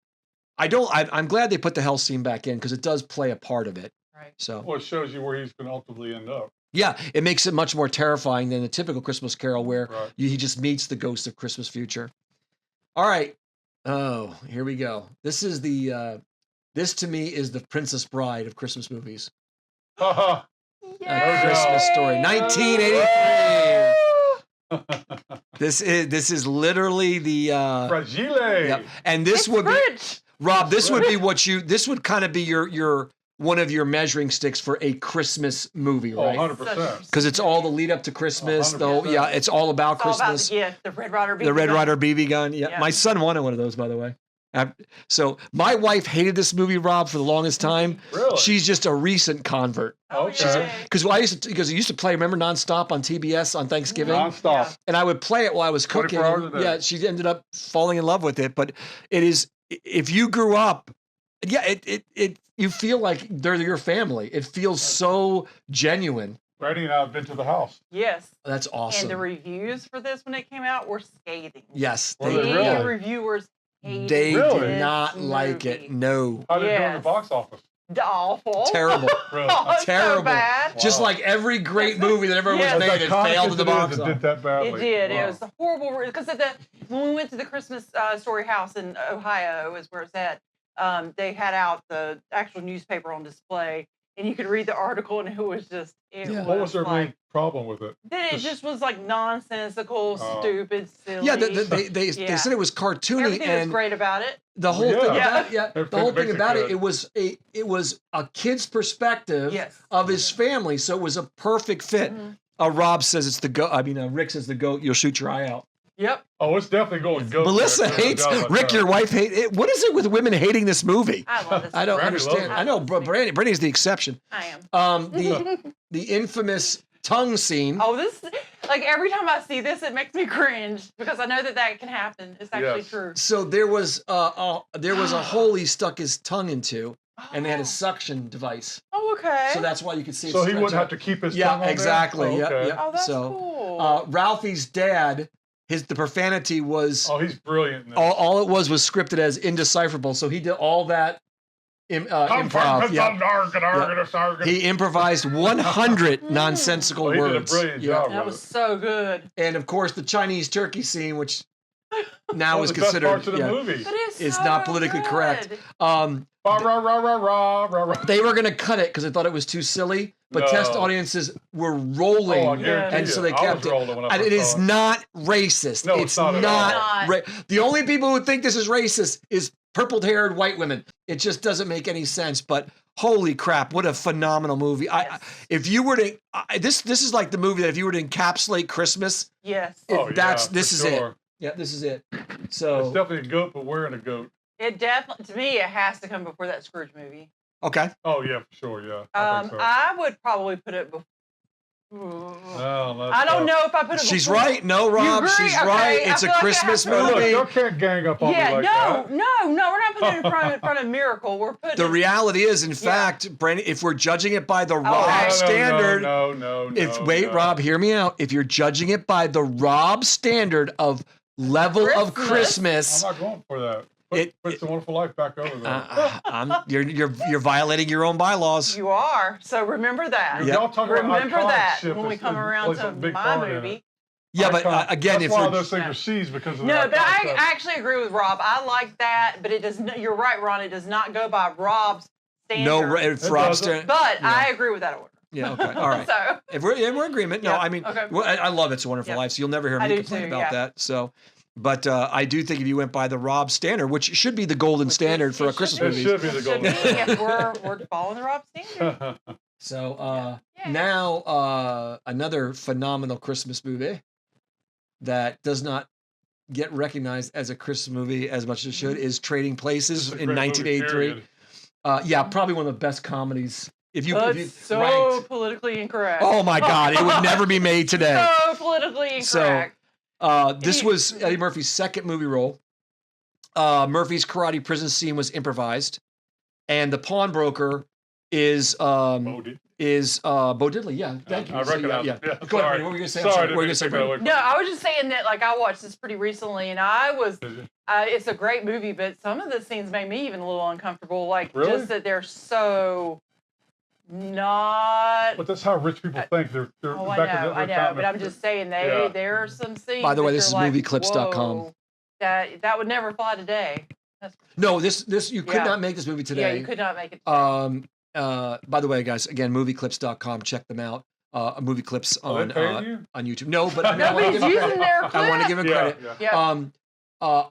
I'm glad they put the hell scene back in because it does play a part of it. Right. So Well, it shows you where he's going to ultimately end up. yeah, it makes it much more terrifying than a typical Christmas Carol where Right. he just meets the ghost of Christmas future. All right. Oh, here we go. This is this to me is the Princess Bride of Christmas movies. Haha. A Christmas Story, 1983. This is literally the Fragile. yep. And this It's would be Grinch. Rob, this would be this would kind of be your one of your measuring sticks for a Christmas movie, Oh, right? 100%. Because it's all the lead up to Christmas, though. 100%. Yeah, it's all about It's all about Christmas. the gift, the Red Ryder. The Red Ryder BB gun. Yeah. Yeah. My son wanted one of those, by the way. So my wife hated this movie, Rob, for the longest time. Really? She's just a recent convert. Okay. Because it used to play, remember, nonstop on TBS on Thanksgiving, Non-stop. and I would play it while I was 24 cooking. hours a day. Yeah, she ended up falling in love with it. But it is, if you grew up, yeah, it you feel like they're your family. It feels so genuine. Brady and I have been to the house. Yes. That's awesome. And the reviews for this when it came out were scathing. Yes, Were they, they The really? yeah, reviewers hated they Really? did this not like it. movie. No, How did it do in the Yes. box office? Awful. terrible. Really? Oh, it's Terrible. So bad. Just Wow. like every great movie that ever was Yes. made, it iconic failed as in the it is, box it office. did that badly. It did. Wow. It was a horrible because when we went to the Christmas Story House in Ohio, is where it's at. They had out the actual newspaper on display, and you could read the article, and it was just What was their main problem with it? Then it just was like nonsensical, stupid, silly. Yeah, they said it was cartoony. Everything was great about it. The whole thing about the whole thing about it was a kid's perspective of his family, so it was a perfect fit. Rob says it's the goat. I mean, Rick says the goat. You'll shoot your eye out. Yep. Oh, it's definitely going goat. Melissa hates Rick. Your wife hate it. What is it with women hating this movie? I love this. I don't understand. I know, Brandy's the exception. I am. The infamous tongue scene. Oh, this like every time I see this, it makes me cringe because I know that can happen. It's actually true. So there was a hole he stuck his tongue into, and they had a suction device. Oh, okay. So that's why you could see. So he wouldn't have to keep his tongue on exactly. there? Yeah. Oh, that's so, cool. Ralphie's dad. The profanity was. Oh, he's brilliant. All it was scripted as indecipherable. So he did all that improv. He improvised 100 nonsensical words. He did a brilliant job. That was so good. And of course, the Chinese turkey scene, which now is the considered best parts of the movie. Is not politically correct. They were going to cut it because they thought it was too silly, but test audiences were rolling, and so they kept it. And it is not racist. No, it's not. The only people who think this is racist is purple-haired white women. It just doesn't make any sense. But holy crap, what a phenomenal movie! If you were to, this is like the movie that if you were to encapsulate Christmas, yes, this is it. Yeah, this is it. So it's definitely a goat, but wearing a goat. It definitely, to me, it has to come before that Scrooge movie. Okay. Oh yeah, for sure. Yeah. I think so. I would probably put it before. I don't know if I put it. She's before. right. No, Rob, she's right. It's a Christmas movie. Look, you can't gang up on me like that. No, we're not putting it in front of Miracle. We're putting. The reality is, in fact, Brandon, if we're judging it by the Rob standard, Rob, hear me out. If you're judging it by the Rob standard of level of Christmas, I'm not going for that. Put It's a Wonderful Life back over there. You're violating your own bylaws. You are. So remember that. Y'all talk about remember that ship when we come around to my movie. Yeah, but again, that's why those things are C's because of but I actually agree with Rob. I like that, but it does. You're right, Ron. It does not go by Rob's standard. No, it's Rob's standard. But I agree with that order. Yeah. Okay. All right. So if we're in agreement, no, I mean, I love It's a Wonderful Life, so you'll never hear me complain about that. So. But I do think if you went by the Rob standard, which should be the golden standard for a Christmas movie. It should be the golden standard. If we're following the Rob standard. So now another phenomenal Christmas movie that does not get recognized as a Christmas movie as much as it should is Trading Places in 1983. Probably one of the best comedies. If you so ranked, politically incorrect. Oh my God, it would never be made today. So politically incorrect. This was Eddie Murphy's second movie role. Murphy's karate prison scene was improvised, and the pawnbroker is Bo Diddley. Yeah, thank you. I recognize. Yeah. Go ahead. What were you gonna say? Sorry, what were you gonna say? No, I was just saying that like I watched this pretty recently, and I was. It's a great movie, but some of the scenes made me even a little uncomfortable. Like just that they're so. Not. But that's how rich people think. They're I know, but I'm just saying there are some scenes. By the way, this is movieclips.com. That would never fly today. No, this you could not make this movie today. Yeah, you could not make it today. By the way, guys, again, movieclips.com. Check them out. Movie clips on YouTube. No, but I mean, I want to give him credit.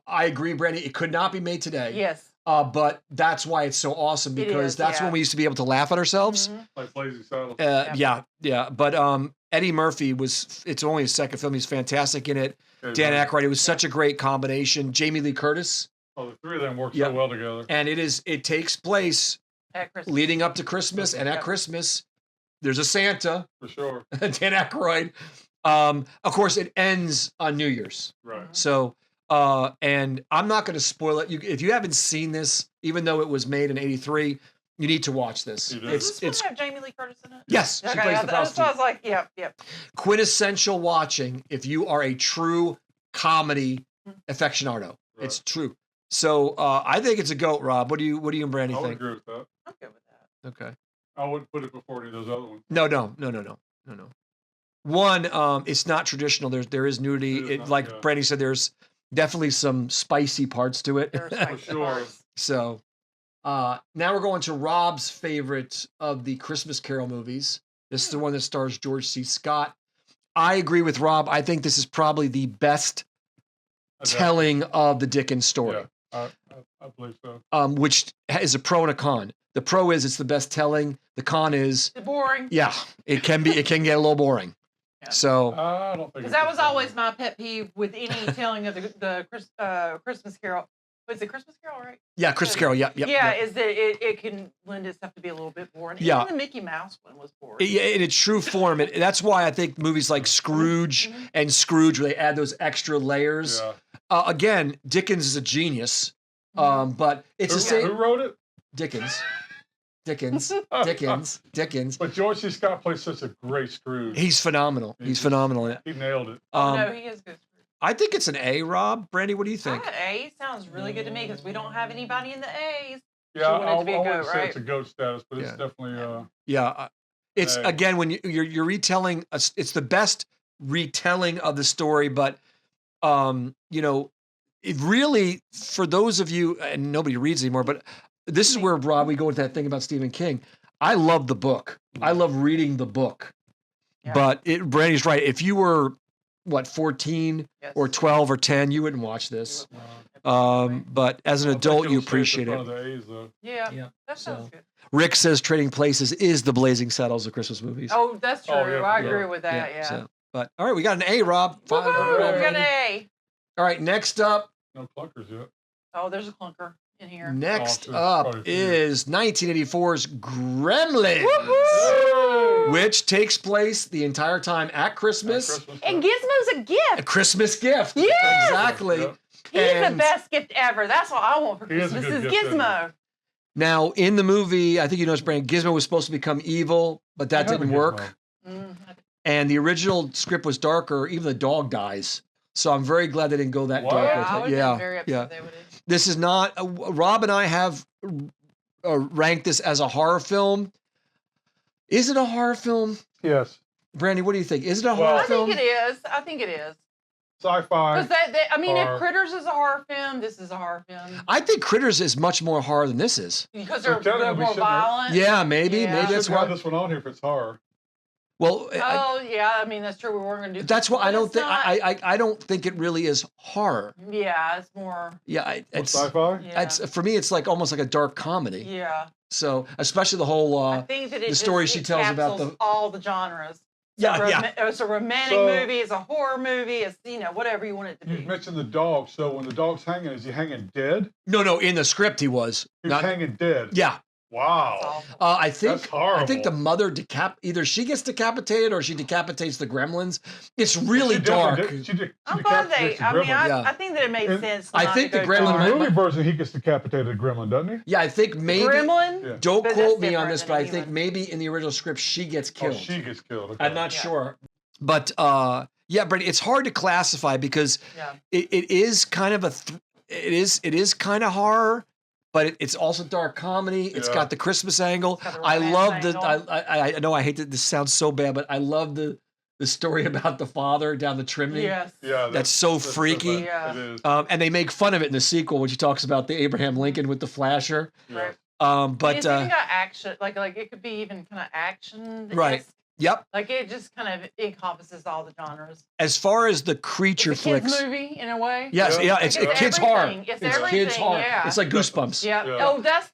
I agree, Brandy. It could not be made today. Yes. But that's why it's so awesome because that's when we used to be able to laugh at ourselves. Like Lazy Saddles. Yeah. But Eddie Murphy it's only his second film. He's fantastic in it. Dan Aykroyd. It was such a great combination. Jamie Lee Curtis. Oh, the three of them work so well together. And it takes place leading up to Christmas, and at Christmas, there's a Santa. For sure. Dan Aykroyd. Of course, it ends on New Year's. Right. So. And I'm not going to spoil it. If you haven't seen this, even though it was made in '83, you need to watch this. Does this one have Jamie Lee Curtis in it? Yes, she plays the prostitute. So I was like, yep. Quintessential watching if you are a true comedy aficionado. Right. It's true. So I think it's a GOAT, Rob. What do you and Brandy think? I would agree with that. I'm good with that. Okay. I wouldn't put it before any of those other ones. No. One, it's not traditional. There is nudity. Like Brandy said, there's definitely some spicy parts to it. For sure. So, Now we're going to Rob's favorite of the Christmas Carol movies. This is the one that stars George C. Scott. I agree with Rob. I think this is probably the best telling of the Dickens story. Yeah, I believe so. Which is a pro and a con. The pro is it's the best telling. The con is It's boring. yeah, it can get a little boring. Yeah. So I don't think Because that was always my pet peeve with any telling of the Christmas Carol. Was it Christmas Carol, right? yeah, Christmas Carol. Yeah, Is that it can lend itself to be a little bit boring. Yeah. Even the Mickey Mouse one was boring. In its true form. That's why I think movies like Scrooge and Scrooge, where they add those extra layers. Yeah. Again, Dickens is a genius, but it's the same. Who wrote it? Dickens. But George C. Scott plays such a great Scrooge. He's phenomenal. He's phenomenal in it. He nailed it. No, he is good. I think it's an A, Rob. Brandy, what do you think? A sounds really good to me because we don't have anybody in the A's. Yeah, want it I to be a wouldn't goat, say right? it's a goat status, but it's definitely Yeah, it's A. again when you're retelling. It's the best retelling of the story, but it really, for those of you, and nobody reads anymore, but this is where, Rob, we go with that thing about Stephen King. I love the book. I love reading the book. Yeah. But Brandy's right. If you were, 14 or 12 or 10, you wouldn't watch this. But as an adult, you appreciate it. Yeah, that sounds good. Rick says Trading Places is the Blazing Saddles of Christmas movies. Oh, that's true. yeah, I yeah. agree with that. Yeah. So, but all right, we got an A, Rob. Woo-hoo, we got an A. All right, next up. No clunkers yet. Oh, there's a clunker in here. Next Oh, up probably is 1984's Gremlins, Woohoo! which takes place the entire time at Christmas. And Gizmo's a A gift. Christmas gift. Yes! Exactly. Yep. He's the And best gift ever. That's what I want for He is a Christmas good is gift, isn't Gizmo. Now, in the movie, I think you noticed, Brandon, Gizmo was supposed to become evil, but that I have a didn't Gizmo. work. And the original script was darker. Even the dog dies. So I'm very glad they didn't go that What? dark I with would it. have been very upset yeah. if they would have. This is not. Rob and I have ranked this as a horror film. Is it a horror film? Yes. Brandy, what do you think? Is it a Well, horror I film? think it is. I think it is. Sci-fi. Because I mean, horror. if Critters is a horror film, this is a horror film. I think Critters is much more horror than this is. Because So they're technically we more shouldn't have- violent. Yeah, maybe. Yeah. Maybe that's Should have why. this one on here if it's horror. Well, Oh yeah, I mean that's true. We weren't going to do. that's why I but don't it's think. not- I don't think it really is horror. Yeah, it's more. Yeah, it's Sci-fi. Yeah. it's for me. It's like almost like a dark comedy. Yeah. So especially the whole. I think that it the story just she tells about encapsulates the- all the genres. Yeah. It's a romantic So- movie. It's a horror movie. It's whatever you want it to You be. mentioned the dog. So when the dog's hanging, is he hanging dead? No. In the script, he was. He's Not, hanging dead. yeah. Wow. It's awful. I think That's horrible. I think the mother either she gets decapitated or she decapitates the gremlins. It's really She dark. definitely did- she I'm glad they. decapitates the I mean, gremlin. Yeah. I think that it made And sense. I not think to the go In gremlin the dark. movie version, he gets decapitated a gremlin, doesn't he? Yeah, I think maybe. Gremlin. Don't But quote that's me on different this, than but I a think human. maybe in the original script she gets Oh, killed. she gets killed. Okay. I'm not Yeah. sure, but yeah, Brady, it's hard to classify because Yeah. it is kind of it is kind of horror. But it's also dark comedy. It's Yeah. got the Christmas angle. got the I romance love the. angle. I know I hate that this sounds so bad, but I love the story about the father down the chimney. Yes. Yeah. That's so freaky. Yeah. It is. And they make fun of it in the sequel when she talks about the Abraham Lincoln with the flasher. Yeah. Right. But It's even got action. Like it could be even kind of action. Right. Yep. Like it just kind of encompasses all the genres. As far as the creature It's a kids flicks, movie in a way. yes, Yeah. it's It's kids horror. everything. It's kids everything, horror. yeah. It's like Goosebumps. Yeah. Yeah. Oh, that's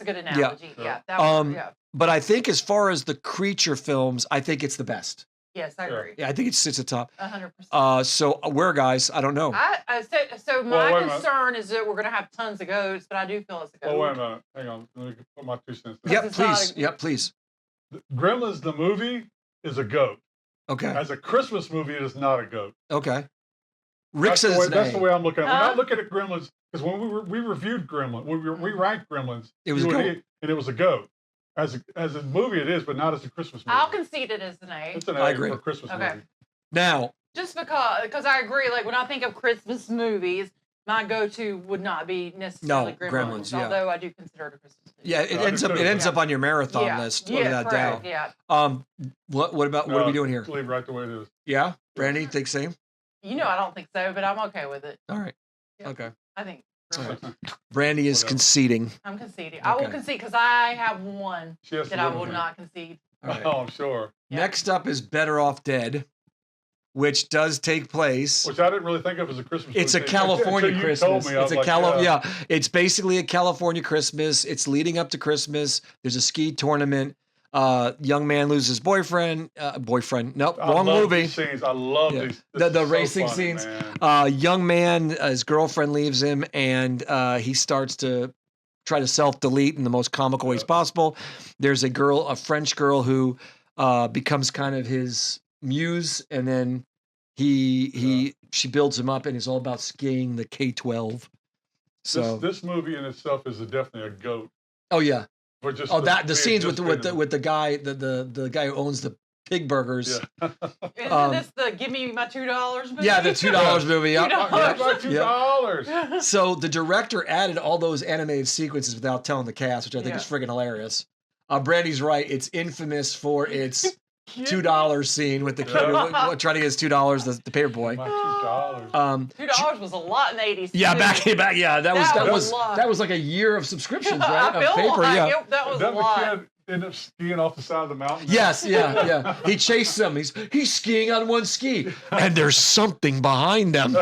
a good analogy. Yeah. That one, yeah. But I think as far as the creature films, I think it's the best. Yes, I agree. Yeah, I think it sits at top. 100%. So where, guys? I don't know. So Well, my wait a minute. concern is that we're going to have tons of goats, but I do feel it's a goat. Oh, wait a minute. Hang on. Let me put my 2 cents in. Yep, it's not please. a- Yep, please. Gremlins, the movie, is a goat. Okay. As a Christmas movie, it is not a goat. Okay. Rick That's says the way, it's that's an the A. way I'm looking at it. We're Huh? not looking at Gremlins, because when we reviewed Gremlins, we ranked Gremlins. It was a you would goat. eat- and it was a goat. As a movie, it is, but not as a Christmas movie. I'll concede it as an A. It's an I A agree. for a Christmas Okay. movie. Now, Just because I agree. Like when I think of Christmas movies, my go-to would not be necessarily No, Gremlins, Gremlins, yeah. although I do consider it a Christmas movie. yeah, it I ends do up too. it ends Yeah. up on your marathon Yeah. list Yeah, without correct. doubt. Yeah. What about what are we doing here? Just leave right the way it is. Yeah, Brandy, think same. I don't think so, but I'm okay with it. All right. Yeah. Okay. I think Brandy is Whatever. conceding. I'm conceding. I will Okay. concede because I have one She has to that I live will with me. not concede. All right. Oh, I'm sure. Yeah. Next up is Better Off Dead, which does take place. Which I didn't really think of as a Christmas It's a movie. California Until you Christmas. told me, I It's was a like, yeah. It's basically a California Christmas. It's leading up to Christmas. There's a ski tournament. Young man loses his boyfriend. Nope, I wrong love movie. These scenes. I love Yeah. these. The This is so racing funny, scenes. man. Young man, his girlfriend leaves him, and he starts to try to self-delete in the most comical ways possible. There's a French girl who becomes kind of his muse, and then she builds him up, and it's all about skiing the K-12. So This movie in itself is definitely a goat. oh yeah. For just The being scenes just with being- the guy the guy who owns the pig burgers. Yeah. Isn't this the Give Me My $2 movie? Yeah, the $2 movie. Yep. $2. About $2. So the director added all those animated sequences without telling the cast, which I think is friggin' hilarious. Brandy's right. It's infamous for its $2 scene with the kid who, trying to get his $2, the paper boy. My $2. $2 was a lot in the 80s. Yeah, too. back. Yeah, that was a lot. that was like a year of subscriptions, right? I feel Of paper. like Yeah. that was a Doesn't the lot. kid end up skiing off the side of the mountain? Yes, yeah. He chases them. He's skiing on one ski, and there's something behind them.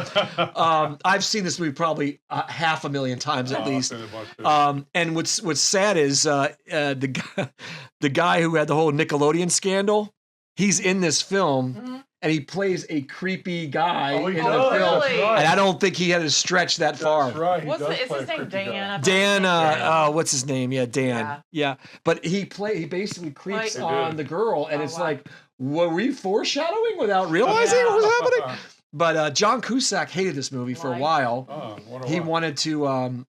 I've seen this movie probably 500,000 times at I've least. seen it a bunch, too. And what's sad is the guy who had the whole Nickelodeon scandal. He's in this film, and he plays a creepy guy Oh, he in does. the film. Really? And I don't think he had to stretch that far. That's right. He Is does his play a name creepy Dan? guy. I thought Dan, his name Dan. what's his name? Yeah, Dan. Yeah. But he basically creeps Like- on the girl, and Oh, it's wow. like, were we foreshadowing without realizing what was happening? But John Cusack hated this movie for a Why? while. Oh, wonder He why. wanted to.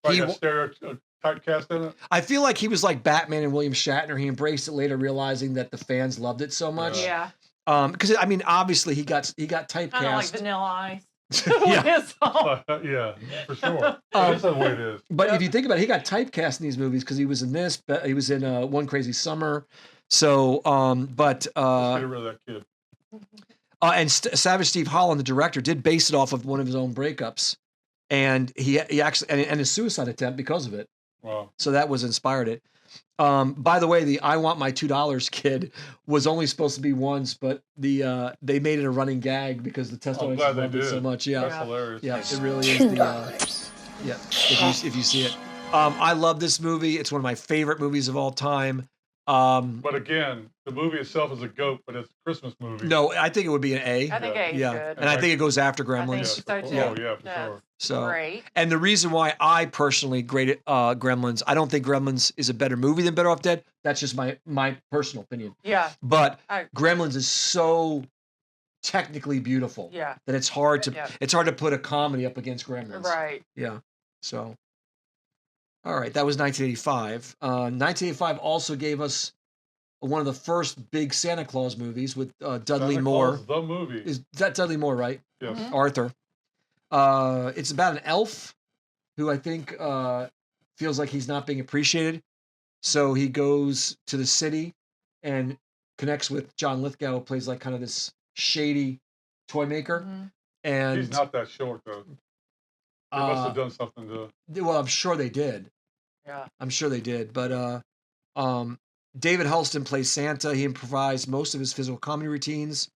Probably he got stereotype cast in it. I feel like he was like Batman and William Shatner. He embraced it later, realizing that the fans loved it so much. Yeah. Because I mean, obviously he got Kind of like typecast. Vanilla Ice. Yeah. His song. Yeah, for sure. That's the way it is. But if you think about it, he got typecast in these movies because he was in this. But he was in One Crazy Summer. So, Let's get rid of that kid. and Savage Steve Holland, the director, did base it off of one of his own breakups, and he actually and his suicide attempt because of it. Wow. So that was inspired it. By the way, the "I Want My $2" kid was only supposed to be once, but they made it a running gag because the test I'm audience glad they loved it so did. much. Yeah, That's hilarious. yeah, it really is. Yeah, if you see it, I love this movie. It's one of my favorite movies of all time. But again, the movie itself is a goat, but it's a Christmas movie. No, I think it would be an A. I think A is yeah, good. and I think it goes after I think Gremlins. so too. Oh, yeah, for That's sure. So, great. and the reason why I personally graded Gremlins, I don't think Gremlins is a better movie than Better Off Dead. That's just my personal opinion. Yeah. But I- Gremlins is so technically beautiful Yeah. that it's hard to Yeah. put a comedy up against Gremlins. Right. Yeah. So, all right, that was 1985. 1985 also gave us one of the first big Santa Claus movies with Dudley Santa Moore. Claus, the movie. Is that Dudley Moore, right? Yes. Mhm. Arthur. It's about an elf who I think feels like he's not being appreciated. So he goes to the city and connects with John Lithgow, who plays like kind of this shady toy maker. Mhm. And He's not that short, though. They must have done something to. well, I'm sure they did. Yeah. I'm sure they did. But David Hulston plays Santa. He improvised most of his physical comedy routines.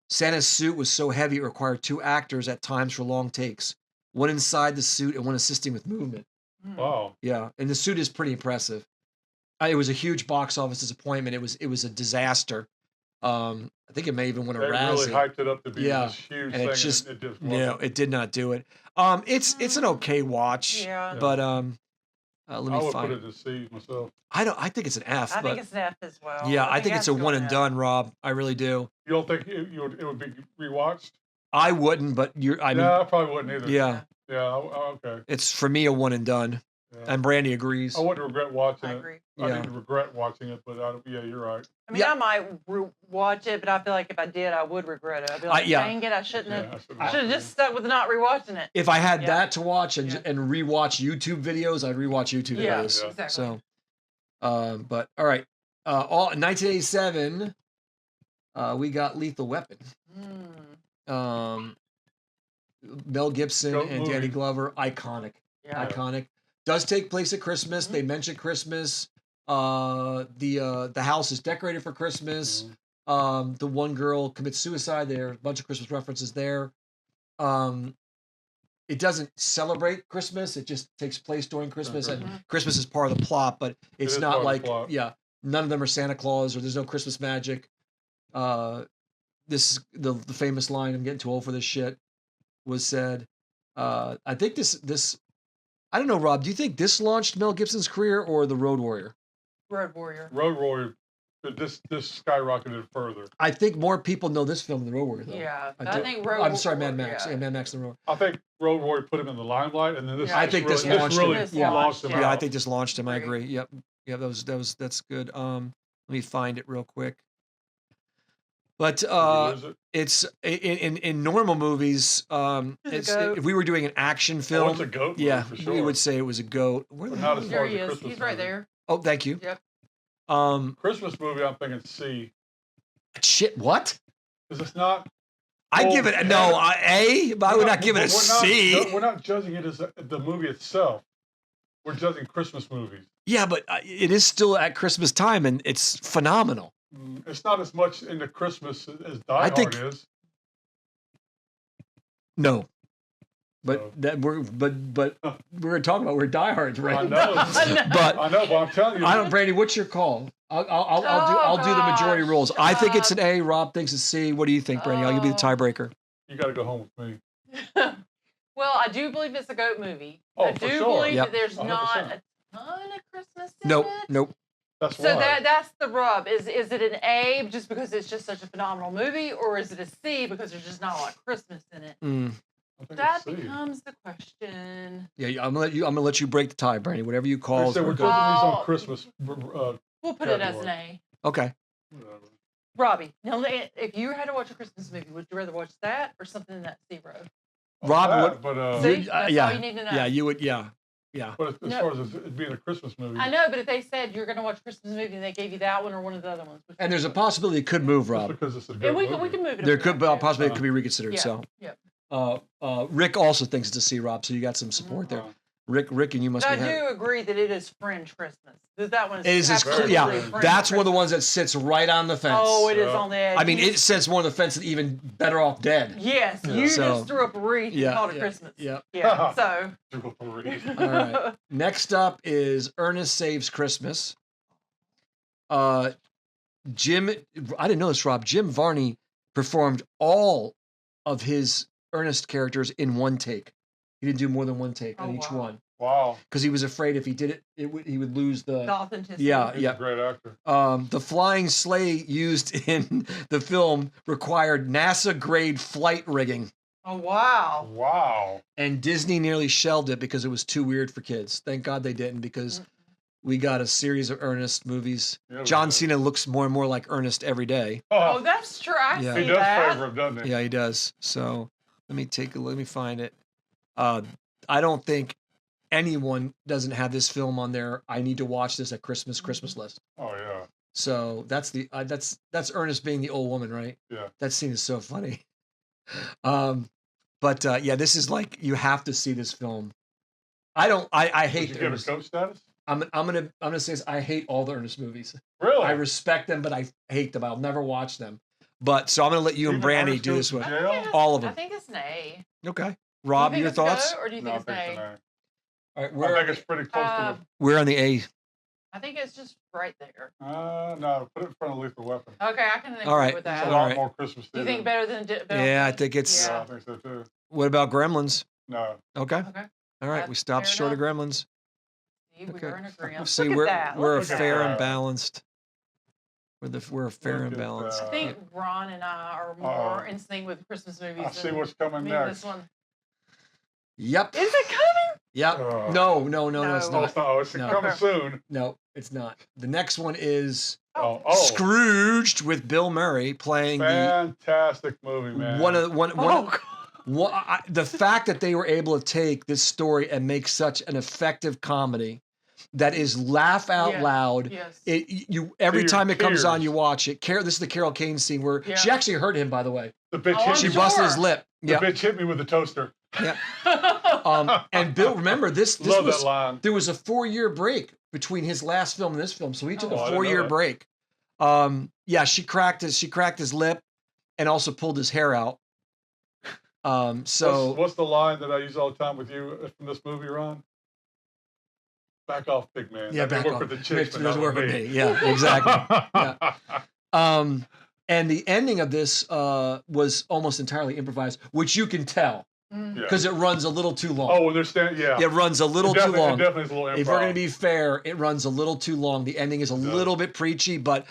Santa's suit was so heavy it required 2 actors at times for long takes. One inside the suit and one assisting with movement. Wow. Yeah, and the suit is pretty impressive. It was a huge box office disappointment. It was a disaster. I think it may even win a They really Razzie. hyped it up to be Yeah, this huge and thing. it just it just no, wasn't. it did not do it. It's an okay watch. Yeah. But let I me would find. put it in C myself. I think it's an F. I but think it's an F as well. yeah, I think it it's has a to go one in and F. done, Rob. I really do. You don't think it would be rewatched? I wouldn't, but I mean, Yeah, I probably wouldn't either. yeah, Yeah. Okay. it's for me a one and done. Yeah. And Brandy agrees. I wouldn't regret watching I it. agree. I Yeah. didn't regret watching it, but yeah, you're right. I mean, Yeah. I might watch it, but I feel like if I did, I would regret it. I'd be like, yeah. dang it, I shouldn't Yeah, I have. Should have just stuck with not rewatching it. If I had Yeah. that to watch and Yeah. and rewatch YouTube videos, I'd rewatch YouTube Yeah, videos. Yeah. exactly. So, but all right, in 1987, we got Lethal Weapon. Mm. Mel Gibson Goat and movie. Danny Glover, iconic. Yeah. Iconic. Does take place at Christmas. They mention Christmas. The house is decorated for Christmas. The one girl commits suicide. There are a bunch of Christmas references there. It doesn't celebrate Christmas. It just takes place during Christmas, and Christmas is part of the plot. But it's is not part of the like plot. none of them are Santa Claus or there's no Christmas magic. This is the famous line. I'm getting too old for this shit. Was said. I think this. I don't know, Rob. Do you think this launched Mel Gibson's career or The Road Warrior? Road Warrior. Road Warrior. This skyrocketed further. I think more people know this film than The Road Warrior, though. Yeah, I think I'm sorry, Mad Warrior, Max. yeah. Yeah, Mad Max and The Road. I think Road Warrior put him in the limelight, and then this. Yeah. I think this really, launched really him. launched him. Yeah. Yeah, I out. think this launched him. I Agree. agree. Yep. That's good. Let me find it real quick. But Did you lose it? it's in normal movies. It's a goat. If we were doing an action Oh, film, it's a goat movie, yeah, for sure. we would say it was a goat. Where the But hell not as is far There it? he as a is. Christmas He's right movie. there. Oh, thank you. Yep. Christmas movie, I'm thinking C. Shit, what? Is this not? I Oh, give it yeah. A, but I would not give it a We're not C. We're not judging it as the movie itself. We're judging Christmas movies. Yeah, but it is still at Christmas time, and it's phenomenal. It's not as much into Christmas as Die I Hard think- is. No, but So- that we're talking about we're diehards, right? I know. But I know, but I'm telling you. I don't, Brandy. What's your call? I'll do the majority gosh. rules. I think it's an A. Rob thinks it's C. What do you think, Brandy? I'll give you the tiebreaker. You got to go home with me. Well, I do believe it's a goat movie. Oh, I for do sure. believe Yep. that there's 100%. not a ton of Christmas in Nope, it. nope. That's So why. that's the rub. Is it an A just because it's just such a phenomenal movie, or is it a C because there's just not a lot of Christmas in it? I think That it's C. becomes the question. Yeah, I'm gonna let you break the tie, Brandy. Whatever you They call. said we're it. judging these Oh. on Christmas. We'll put it as an A. Okay. Whatever. Robbie, now if you had to watch a Christmas movie, would you rather watch that or something in that C road? Rob, That, what? but See? you- That's yeah, all you need to know. yeah, you would. Yeah. but as No. far as it being a Christmas movie, I know, but if they said you're going to watch a Christmas movie and they gave you that one or one of the other ones, which And there's a would you possibility it could move, just Rob. because it's a pick? good And we movie. can move it. There if we could be want a to. possibility it could be reconsidered. Yeah. So, Yep. Rick also thinks it's a C, Rob. So you got some support there. Rick, and you must But I be. happy. do agree that it is fringe Christmas. That one is It is as absolutely yeah. fringe That's one of the Christmas. ones that sits right on the fence. Oh, it is Yeah. on the edge. I mean, it sits more on the fence than even Better Off Dead. Yes, you So- just threw up a wreath Yeah, and called it yeah, Christmas. yeah. Yeah. So. Jingle All the Way. All right. Next up is Ernest Saves Christmas. Jim, I didn't know this, Rob. Jim Varney performed all of his Ernest characters in one take. He didn't do more than one take on Oh, each wow. one Wow. because he was afraid if he did it, he would lose The the. authenticity. Yeah, He's a great actor. The flying sleigh used in the film required NASA-grade flight rigging, Oh wow. Wow. and Disney nearly shelved it because it was too weird for kids. Thank God they didn't, because we got a series of Ernest movies. Yeah, we John did. Cena looks more and more like Ernest every day. Oh, that's true. I Yeah. see He does that. favor him, doesn't he? Yeah, he does. So let me find it. I don't think anyone doesn't have this film on their I need to watch this at Christmas list. Oh yeah. So that's the that's Ernest being the old woman, right? Yeah. That scene is so funny. But yeah, this is like you have to see this film. I Did hate you the give it Ernest. coach status? I'm gonna say this. I hate all the Ernest movies. Really? I respect them, but I hate them. I'll never watch them. But so I'm gonna let you and Even Brandy Ernest do goes this to one. jail? I think All of I them. think it's an A. Okay. Do Rob, you think your it's a go, thoughts? or do you No, think I think it's it's an an A? All right, A. I think it's pretty close to we're on the A. I think it's just right there. the. No, put it in front of Lethal Weapon. Okay, I can agree All right. with It's that. a All lot right. more Christmas. Do you theater. think better than? Yeah, I think it's. Yeah, Yeah. I think so too. What about Gremlins? No. Okay. Okay. All right, That's we stopped fair short of enough. Gremlins. See, we Okay. were in agreement. See, Look we're at that. we're Look at fair that. and balanced. We're fair Look and at balanced. that. I think Ron and I are more in sync with Christmas movies. I see than what's coming me next. This one. Yep. Is it coming? Yep. Oh. No, it's No. not. Oh, it's No. coming Okay. soon. No, it's not. The next one is Oh, Scrooged with Bill Murray playing fantastic movie, man. the fact that they were able to take this story and make such an effective comedy that is laugh out Yes, loud. yes. Every your time it comes on, tears. you watch it. This is the Carol Kane scene where Yeah. she actually hurt him, by the way. the bitch Oh, hit She I'm you. busted his sure. lip. The bitch hit me with the toaster. Yeah. And Bill, remember this Love was that line. there was a 4-year break between his last film and this film, so he took a I didn't 4-year know that. break. Yeah, she cracked his lip, and also pulled his hair out. So what's the line that I use all the time with you from this movie, Ron? Back off, big man. yeah, That back work off. with the chicks, Rich but doesn't not work with with me. me. Yeah, exactly. Yeah. And the ending of this was almost entirely improvised, which you can tell because it runs a little too long. Oh, they're standing. Yeah, It runs a little too long. It definitely is a little improv. If we're going to be fair, it runs a little too long. The ending is a little bit preachy, but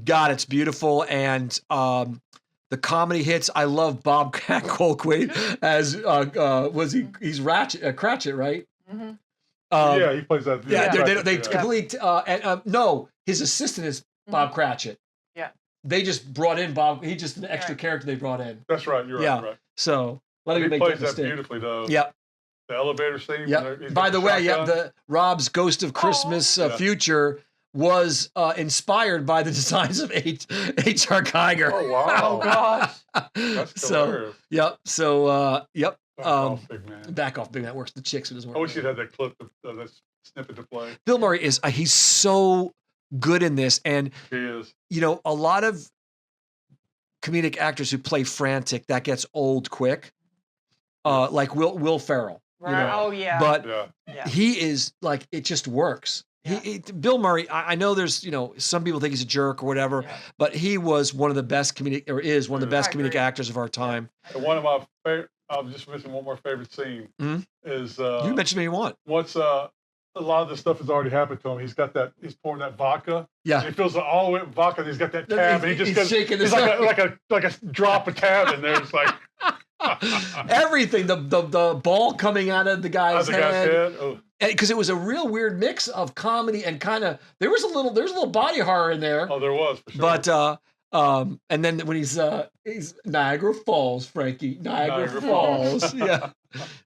God, it's beautiful. And the comedy hits. I love Bobcat Goldthwait as he's Cratchit, right? Mm-hmm. Yeah, he plays that. Yeah, they completely. No, his assistant is Bob Cratchit. Yeah. They just brought in Bob. He's just an extra character they brought in. That's right. You're right. Yeah. You're right. So let me He make plays that that mistake. beautifully, though. Yep. The elevator scene. Yep. By the way, the Rob's Ghost of Christmas Future was inspired by the designs of H.R. Geiger. Oh wow! Oh gosh. That's So, hilarious. yep. So, yep. Back off, big man. Back off, big man. That works. The chicks, it doesn't work. I wish you'd had that clip, that snippet to play. Bill Murray is he's so good in this, and He is. you know, a lot of comedic actors who play frantic, that gets old quick. Like Will Ferrell. Right. You know? Oh yeah. But Yeah. he is like, it just works. Bill Murray, I know there's, you know, some people think he's a jerk or whatever, but he was one of the best is one of the best comedic actors of our time. And one of my favorite, I'll just mention one more favorite scene is you can mention me you want. Once a lot of this stuff has already happened to him. He's pouring that vodka. Yeah. And he fills it all the way with vodka, and he's got that tab, and he just he's goes, shaking he's like a drop of tab in there. It's like everything, the ball coming out of the guy's head. Oh. Because it was a real weird mix of comedy and kind of there's a little body horror in there. Oh, there was for sure. But and then when he's Niagara Falls, Frankie, Niagara Falls, yeah.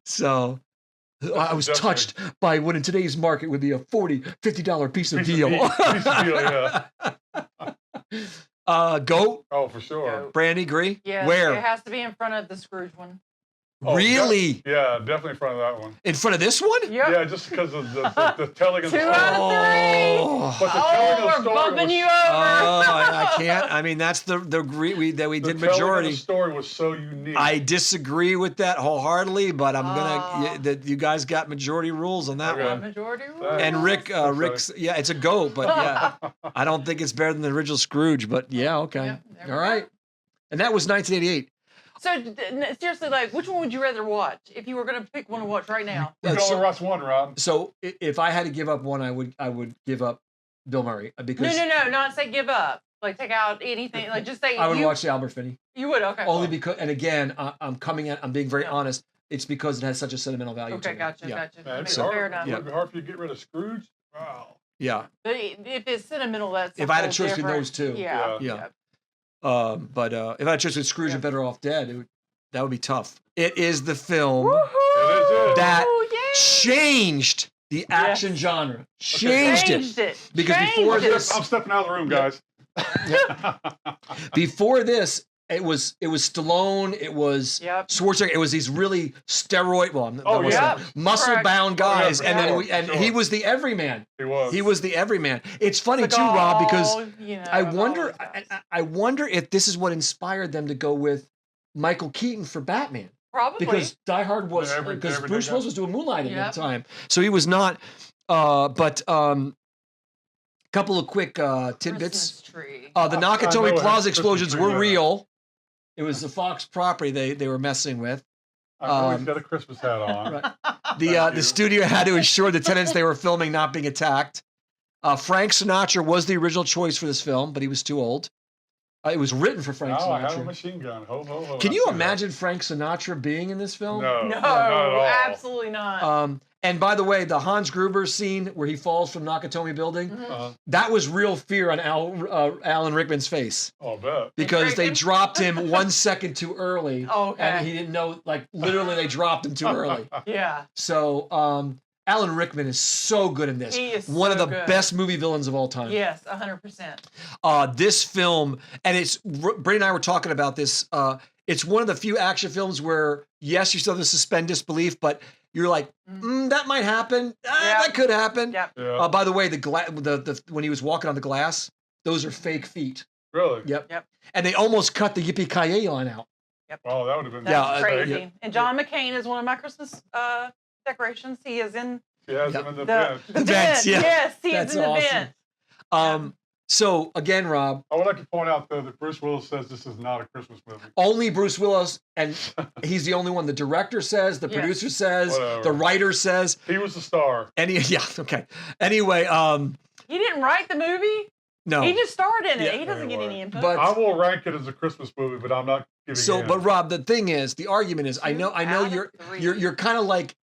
So I was touched by what in today's market would be a $40-$50 piece of deal. Goat. Oh, for sure. Brandy, agree? Yeah. Where? It has to be in front of the Scrooge one. Oh, really? Yeah, definitely in front of that one. In front of this one? Yep. Yeah, just because of the telling of the 2 story. out of 3. Oh, But the telling of the we're story bumping was, you over. I can't. I mean, that's the we did the majority. telling of the story was so unique. I disagree with that wholeheartedly, but I'm gonna. You guys got majority rules on that Okay. one. Majority rule. And Rick's, yeah, it's a go, but yeah, I don't think it's better than the original Scrooge, but yeah, okay, Yep, there we all right. go. And that was 1988. So seriously, like, which one would you rather watch if you were going to pick one to watch right now? We can only watch one, Rob. So if I had to give up one, I would give up Bill Murray because No, not say give up. Like take out anything. Like just say I would watch the Albert Finney. You would, okay. Only because, and again, I'm being very honest. It's because it has such a sentimental value. Okay, to me. gotcha. Man, it'd be Fair enough. It'd be hard for you to get rid of Scrooge. Wow. Yeah. But if it's sentimental, that's If I had a whole choice between different- those two. Yeah. But if I had a choice with Scrooge and Better Off Dead, that would be tough. It is the film that changed the action genre. Changed it. Because before this, I'm stepping out of the room, guys. Before this, it was Stallone, it was Schwarzenegger, it was these really steroid, muscle-bound guys, and then he was the everyman. He was the everyman. It's funny too, Rob, because I wonder if this is what inspired them to go with Michael Keaton for Batman. Probably. Because Die Hard was, because Bruce Willis was doing moonlighting at the time. So he was not, couple of quick tidbits. The Nakatomi Plaza explosions were real. It was the Fox property they were messing with. He's got a Christmas hat on. Right. The studio had to ensure the tenants they were filming not being attacked. Frank Sinatra was the original choice for this film, but he was too old. It was written for Frank Sinatra. I have a machine gun. Ho, ho, ho. Can you imagine Frank Sinatra being in this film? No, not at all. Absolutely not. And by the way, the Hans Gruber scene where he falls from Nakatomi Building, that was real fear on Alan Rickman's face. Oh, I bet. Because they dropped him 1 second too early. And he didn't know, like, literally they dropped him too early. Yeah. So, Alan Rickman is so good in this. He is one of the good. best movie villains of all time. Yes, 100%. This film, and Brady and I were talking about this, It's one of the few action films where, yes, you still have to suspend disbelief, but you're like, that might happen. That could happen. Yep. Yeah. By the way, the when he was walking on the glass, those are fake feet. Really? Yep. And they almost cut the Yippee-Ki-Yay line out. Oh, that would have been That's Yeah, crazy. yeah. And John McCain is one of my Christmas decorations. He is in He has them in the the bench. vent. vents, yeah. Yes, he That's is in the awesome. vent. So again, Rob, I would like to point out, though, that Bruce Willis says this is not a Christmas movie. only Bruce Willis, and he's the only one. The director says, the Yes. producer says, Whatever. the writer says. He was the star. Okay. Anyway, He didn't write the movie. no. He just starred in it. Yeah. He doesn't get Anyway. any input. But- I will rank it as a Christmas movie, but I'm not giving So, in. but Rob, the thing is, the argument is, I know out of you're three. you're kind of like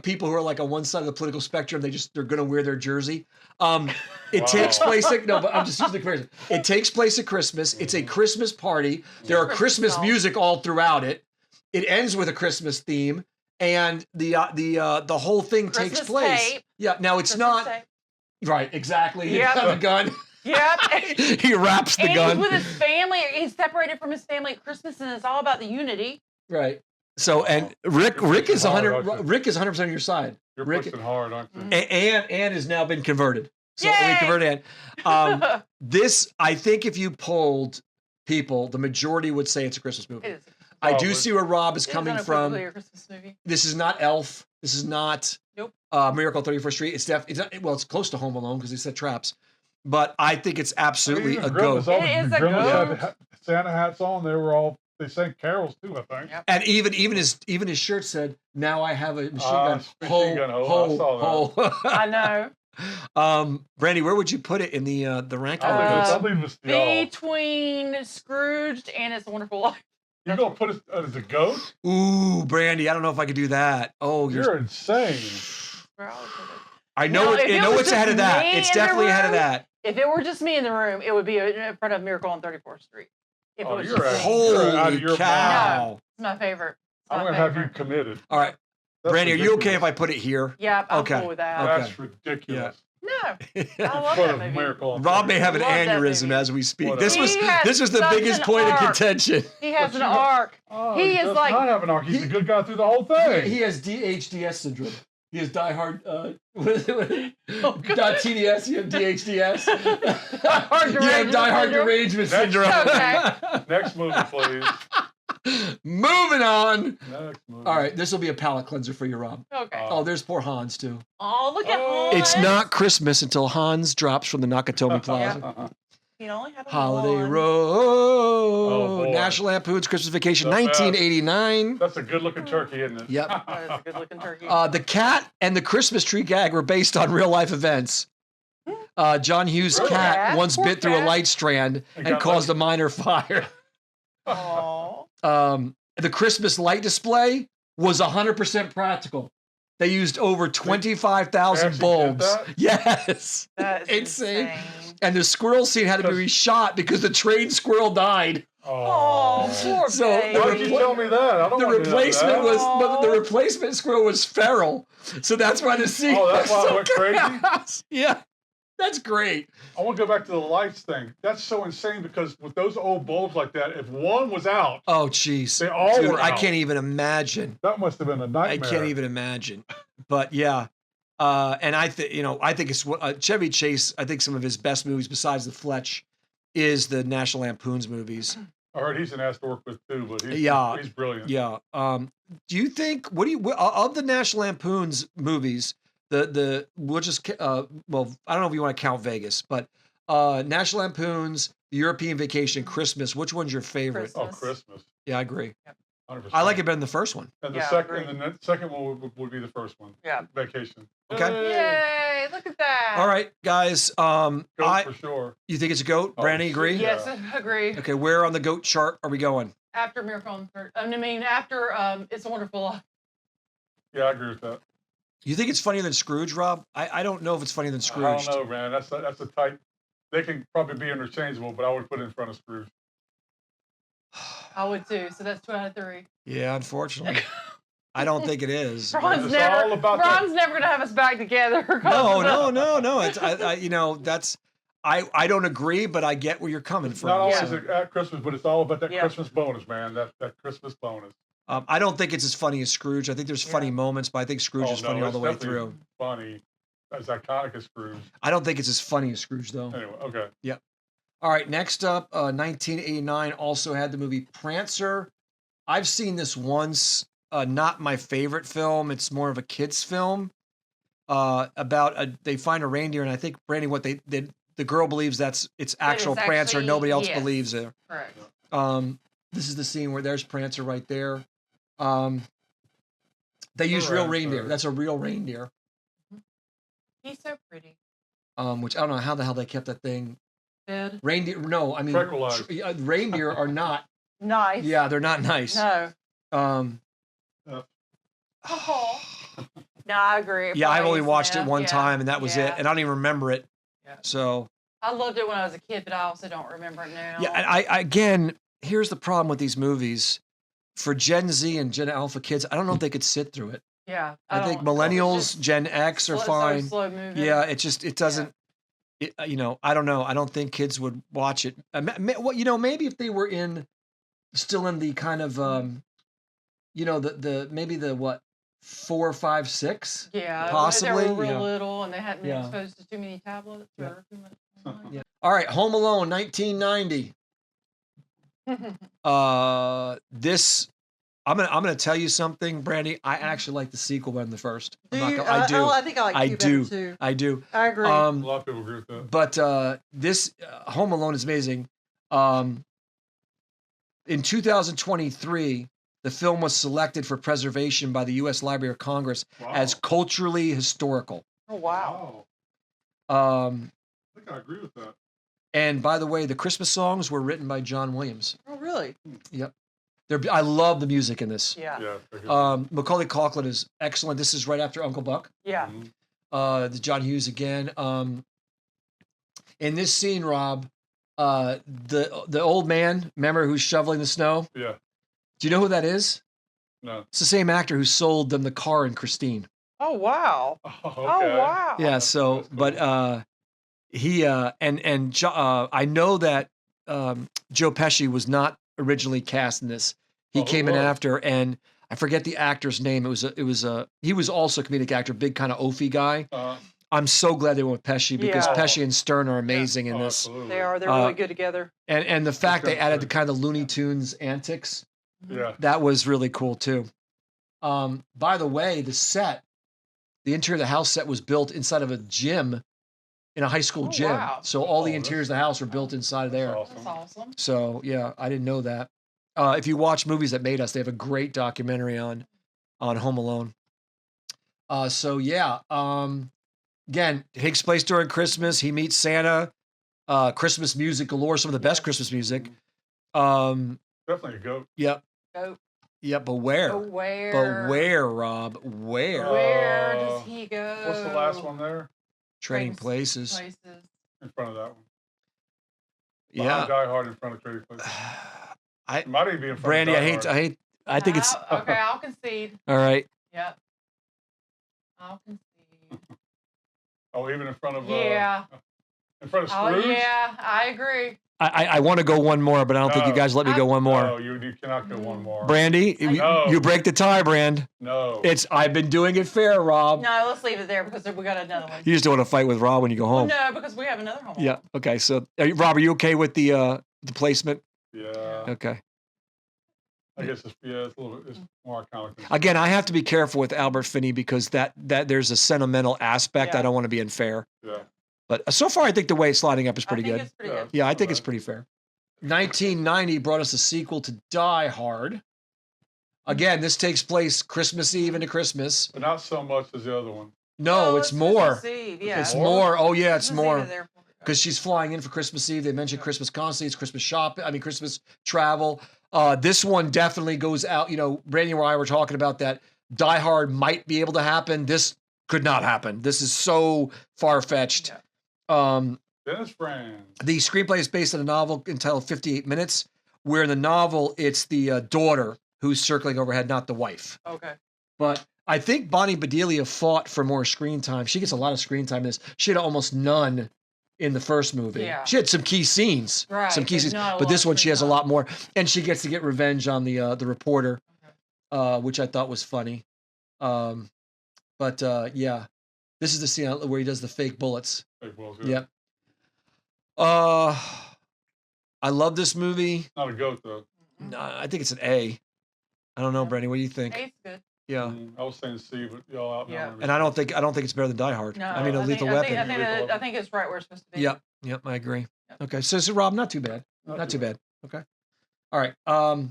people who are like on one side of the political spectrum. They're gonna wear their jersey. It takes place at but I'm just using the comparison. It takes place at Christmas. It's a Christmas party. There are Christmas Christmas songs. music all throughout it. It ends with a Christmas theme, and the whole thing takes Christmas place. tape. Yeah. Now it's Christmas not Day. right. Exactly. He Yep. got the gun. Yep. He wraps the And gun. he's with his family. He's separated from his family at Christmas, and it's all about the unity. Right. So and Rick is pushing hard, 100. aren't you? Rick is 100% on your side. You're Rick pushing hard, aren't you? and has now been converted. So Yay! we converted Ann. This, I think, if you polled people, the majority would say it's a Christmas movie. It is. I do Probably. see where Rob is It is coming from. unequivocally a Christmas movie. This is not Elf. This is not Nope. Miracle on 34th Street. It's it's close to Home Alone because they set traps. But I think it's absolutely Even a Gremlins, goat. all It is the a Gremlins goat. had Santa hats on. They sang carols too, I think. Yep. And even his shirt said, "Now I have a machine gun." Machine gun, I saw I know. Brandy, where would you put it in the ranking? I'll leave this to y'all. Between Scrooged and It's a Wonderful Life. You gonna put it as a goat? Ooh, Brandy, I don't know if I could do that. Oh, You're insane. Where I would put it. I know No, it. if I it know was it's ahead of just that. me It's in the definitely ahead of room, that. If it were just me in the room, it would be in front of Miracle on 34th Street. If it Oh, was you're just out. me. You're out of Holy your cow! No, it's my favorite. It's I'm my gonna have you favorite. committed. All right, That's Brandy, are you okay if ridiculous. I put it here? Yeah, I'm Okay. cool with that. Okay. That's ridiculous. No, I love In that front of movie. Miracle on Rob may have an Love that aneurysm movie. as we speak. Whatever. This was the such biggest an point of arc. contention. He has But an you know- arc. Oh, He is does like- not have an arc. He's a good guy through the whole thing. He has DHDS syndrome. He has diehard. What is it? Oh, God. .TDS. You have DHDS. Diehard You have derangement diehard syndrome. derangement Next. syndrome. Okay. Next movie, please. Moving on. Next movie. All right, this will be a palate cleanser for you, Rob. Okay. Oh, there's poor Hans too. Oh, look at Oh. Hans. It's not Christmas until Hans drops from the Nakatomi Plaza. He only had a Holiday one. Road, Oh, boy. National Lampoon's Christmas Vacation, The best. 1989. That's a good-looking turkey, isn't it? Yep. That is a good looking turkey. The cat and the Christmas tree gag were based on real life events. John Hughes' Really? cat Cat? once Poor bit through a cat. light strand and got caused a minor fire. Aw. The Christmas light display was 100% practical. They used over 25,000 actually did bulbs. that? Yes. That is Insane. insane. And the squirrel scene had to be reshot because the trained squirrel died. Oh, poor So, baby. Why did you tell me that? I don't The want to know replacement that. was, but the replacement squirrel was feral. So that's why the scene Oh, that's was why it so went crazy? chaos. Yeah. That's great. I want to go back to the lights thing. That's so insane because with those old bulbs like that, if one was out, Oh, jeez. They all Dude, were I out. can't even imagine. that must have been a I nightmare. can't even imagine. But yeah. And I think, I think it's Chevy Chase, I think some of his best movies besides The Fletch is the National Lampoon's movies. I heard he's an ass to work with too, but he's, Yeah. he's brilliant. Yeah. Do you think, of the National Lampoon's movies, we'll just, well, I don't know if you want to count Vegas, but National Lampoon's, The European Vacation, Christmas, which one's your favorite? Christmas. Oh, Christmas. Yeah, I agree. 100%. I like it better than the first one. And the Yeah, second, agree. and the second one would be the first one. Yeah. Vacation. Okay. Yay, look at that. All right, guys. Goat for sure. You think it's a goat? Oh, Brandy, agree? yeah. Yes, I agree. Okay, where on the goat chart are we going? After Miracle on Third, after It's a Wonderful Life. Yeah, I agree with that. You think it's funnier than Scrooge, Rob? I don't know if it's funnier than I Scrooge. don't know, man. That's a tight. They can probably be interchangeable, but I would put it in front of Scrooge. I would too. So that's 2 out of 3. Yeah, unfortunately. I don't think it is. Ron's It's never. all about that- Ron's never gonna have us back together. No. It's that's. I don't agree, but I get where you're coming It's from. not always so. at Christmas, but it's all about that Yeah. Christmas bonus, man. That Christmas bonus. I don't think it's as funny as Scrooge. I think there's funny moments, but I think Scrooge is funny all it's the way definitely through. Funny, as iconic as Scrooge. I don't think it's as funny as Scrooge, though. Anyway, okay. Yep. All right, next up, 1989 also had the movie Prancer. I've seen this once. Not my favorite film. It's more of a kid's film about they find a reindeer, and I think, Brandy, what the girl believes it's actual Prancer. Nobody else believes it. Correct. This is the scene where there's Prancer right there. They use real reindeer. That's a real reindeer. He's so pretty. Which I don't know how the hell they kept that thing. Dead. Reindeer? No, I mean, reindeer are not. Nice. Yeah, they're not nice. No. Uh, No, I agree. Yeah, I've only Probably watched it Santa. one Yeah. time, and that was it. And I don't even remember it. Yeah. So. I loved it when I was a kid, but I also don't remember it now. Yeah, and I again, here's the problem with these movies. For Gen Z and Gen Alpha kids, I don't know if they could sit through it. Yeah. I think don't- millennials, it's just Gen X are so fine. slow moving. Yeah, it doesn't. I don't know. I don't think kids would watch it. Maybe if they were still in the kind of, maybe the what, 4, 5, 6. Yeah. possibly. They were real Yeah. little and they hadn't been Yeah. exposed to too many tablets or too much. Yeah. All right, Home Alone, 1990. This. I'm gonna tell you something, Brandy. I actually like the sequel better than the first. Do I'm you? not gonna- I do. I think I like I two do. better too. I do. I agree. a lot of people agree with that. But this Home Alone is amazing. In 2023, the film was selected for preservation by the U.S. Library of Congress as culturally historical. Oh, wow. I think I agree with that. And by the way, the Christmas songs were written by John Williams. Oh, really? Yep. I love the music in this. Yeah. Macaulay Culkin is excellent. This is right after Uncle Buck. Yeah. The John Hughes again. In this scene, Rob, the old man, remember, who's shoveling the snow? Yeah. Do you know who that is? No. It's the same actor who sold them the car in Christine. Oh, wow. Oh, Oh, wow. Yeah. So, but he I know that Joe Pesci was not originally cast in this. He came in after, and I forget the actor's name. He was also a comedic actor, big kind of oafy guy. I'm so glad they went with Pesci because Yeah. Pesci and Stern are amazing in this. Absolutely. They are. They're really good together. And the fact they added the kind of Looney Tunes antics, Yeah. that was really cool too. By the way, the interior of the house set was built inside of a gym, in a high school Oh, gym. wow. So all the Oh, interiors of the house were built inside of there. Awesome. That's awesome. So yeah, I didn't know that. If you watch Movies That Made Us, they have a great documentary on Home Alone. So yeah, again, it takes place during Christmas. He meets Santa. Christmas music galore, some of the best Christmas music. Definitely a goat. Yep. Goat. Yep, but where? But where? But where, Rob? Where? Where does he go? What's the last one there? Trading Places. Places. In front of that one. Yeah. Behind Die Hard in front of Trading Places. I Might even be in front Brandy, of I Die hate Hard. I think it's Okay, I'll concede. all right. Yep. I'll concede. Oh, even in front of Yeah. in front of Oh, Scrooge? yeah. I agree. I want to go one more, but I don't think you No. guys let me go one more. No, you cannot go one more. Brandy, No. you break the tie, Brand. No. I've been doing it fair, Rob. No, let's leave it there because we got another one. You just don't want to fight with Rob when you go Well, home. no, because we have another home. Yeah. Okay. So, Rob, are you okay with the placement? Yeah. Okay. I guess it's a little bit, it's more iconic. than- Again, I have to be careful with Albert Finney because that there's a sentimental aspect. Yeah. I don't want to be unfair. Yeah. But so far, I think the way it's sliding up is pretty I think good. It's pretty Yeah. good. Yeah, I think it's pretty fair. 1990 brought us a sequel to Die Hard. Again, this takes place Christmas Eve into Christmas. But not so much as the other one. No, it's more. Christmas Eve, yeah. It's more. Oh yeah, it's Christmas Eve more. is there. Because she's flying in for Christmas Eve. They mentioned Christmas constantly. It's Christmas shopping. I mean, Christmas travel. This one definitely goes out. You know, Brandy and I were talking about that. Die Hard might be able to happen. This could not happen. This is so far-fetched. Dennis Franz. The screenplay is based on a novel entitled 58 Minutes, where in the novel, it's the daughter who's circling overhead, not the wife. Okay. But I think Bonnie Bedelia fought for more screen time. She gets a lot of screen time in this. She had almost none in the first movie. Yeah. She had some key scenes, Right, some key but scenes, not a but lot this of one she screen has a time. lot more, and she gets to get revenge on the reporter, which I thought was funny. But yeah, this is the scene where he does the fake bullets. Fake bullets, yeah. Yep. I love this movie. Not a goat though. No, I think it's an A. I don't know, Brandy. What do you think? Eight's good. Yeah. I was saying C, but y'all out. Yeah. And I don't think it's better than Die Hard. No, I mean, a I Lethal think, Weapon. I think it's right where it's supposed to be. Yep. Yep. I agree. Yep. Okay. So Rob, not too bad. Not too bad. Okay. All right. I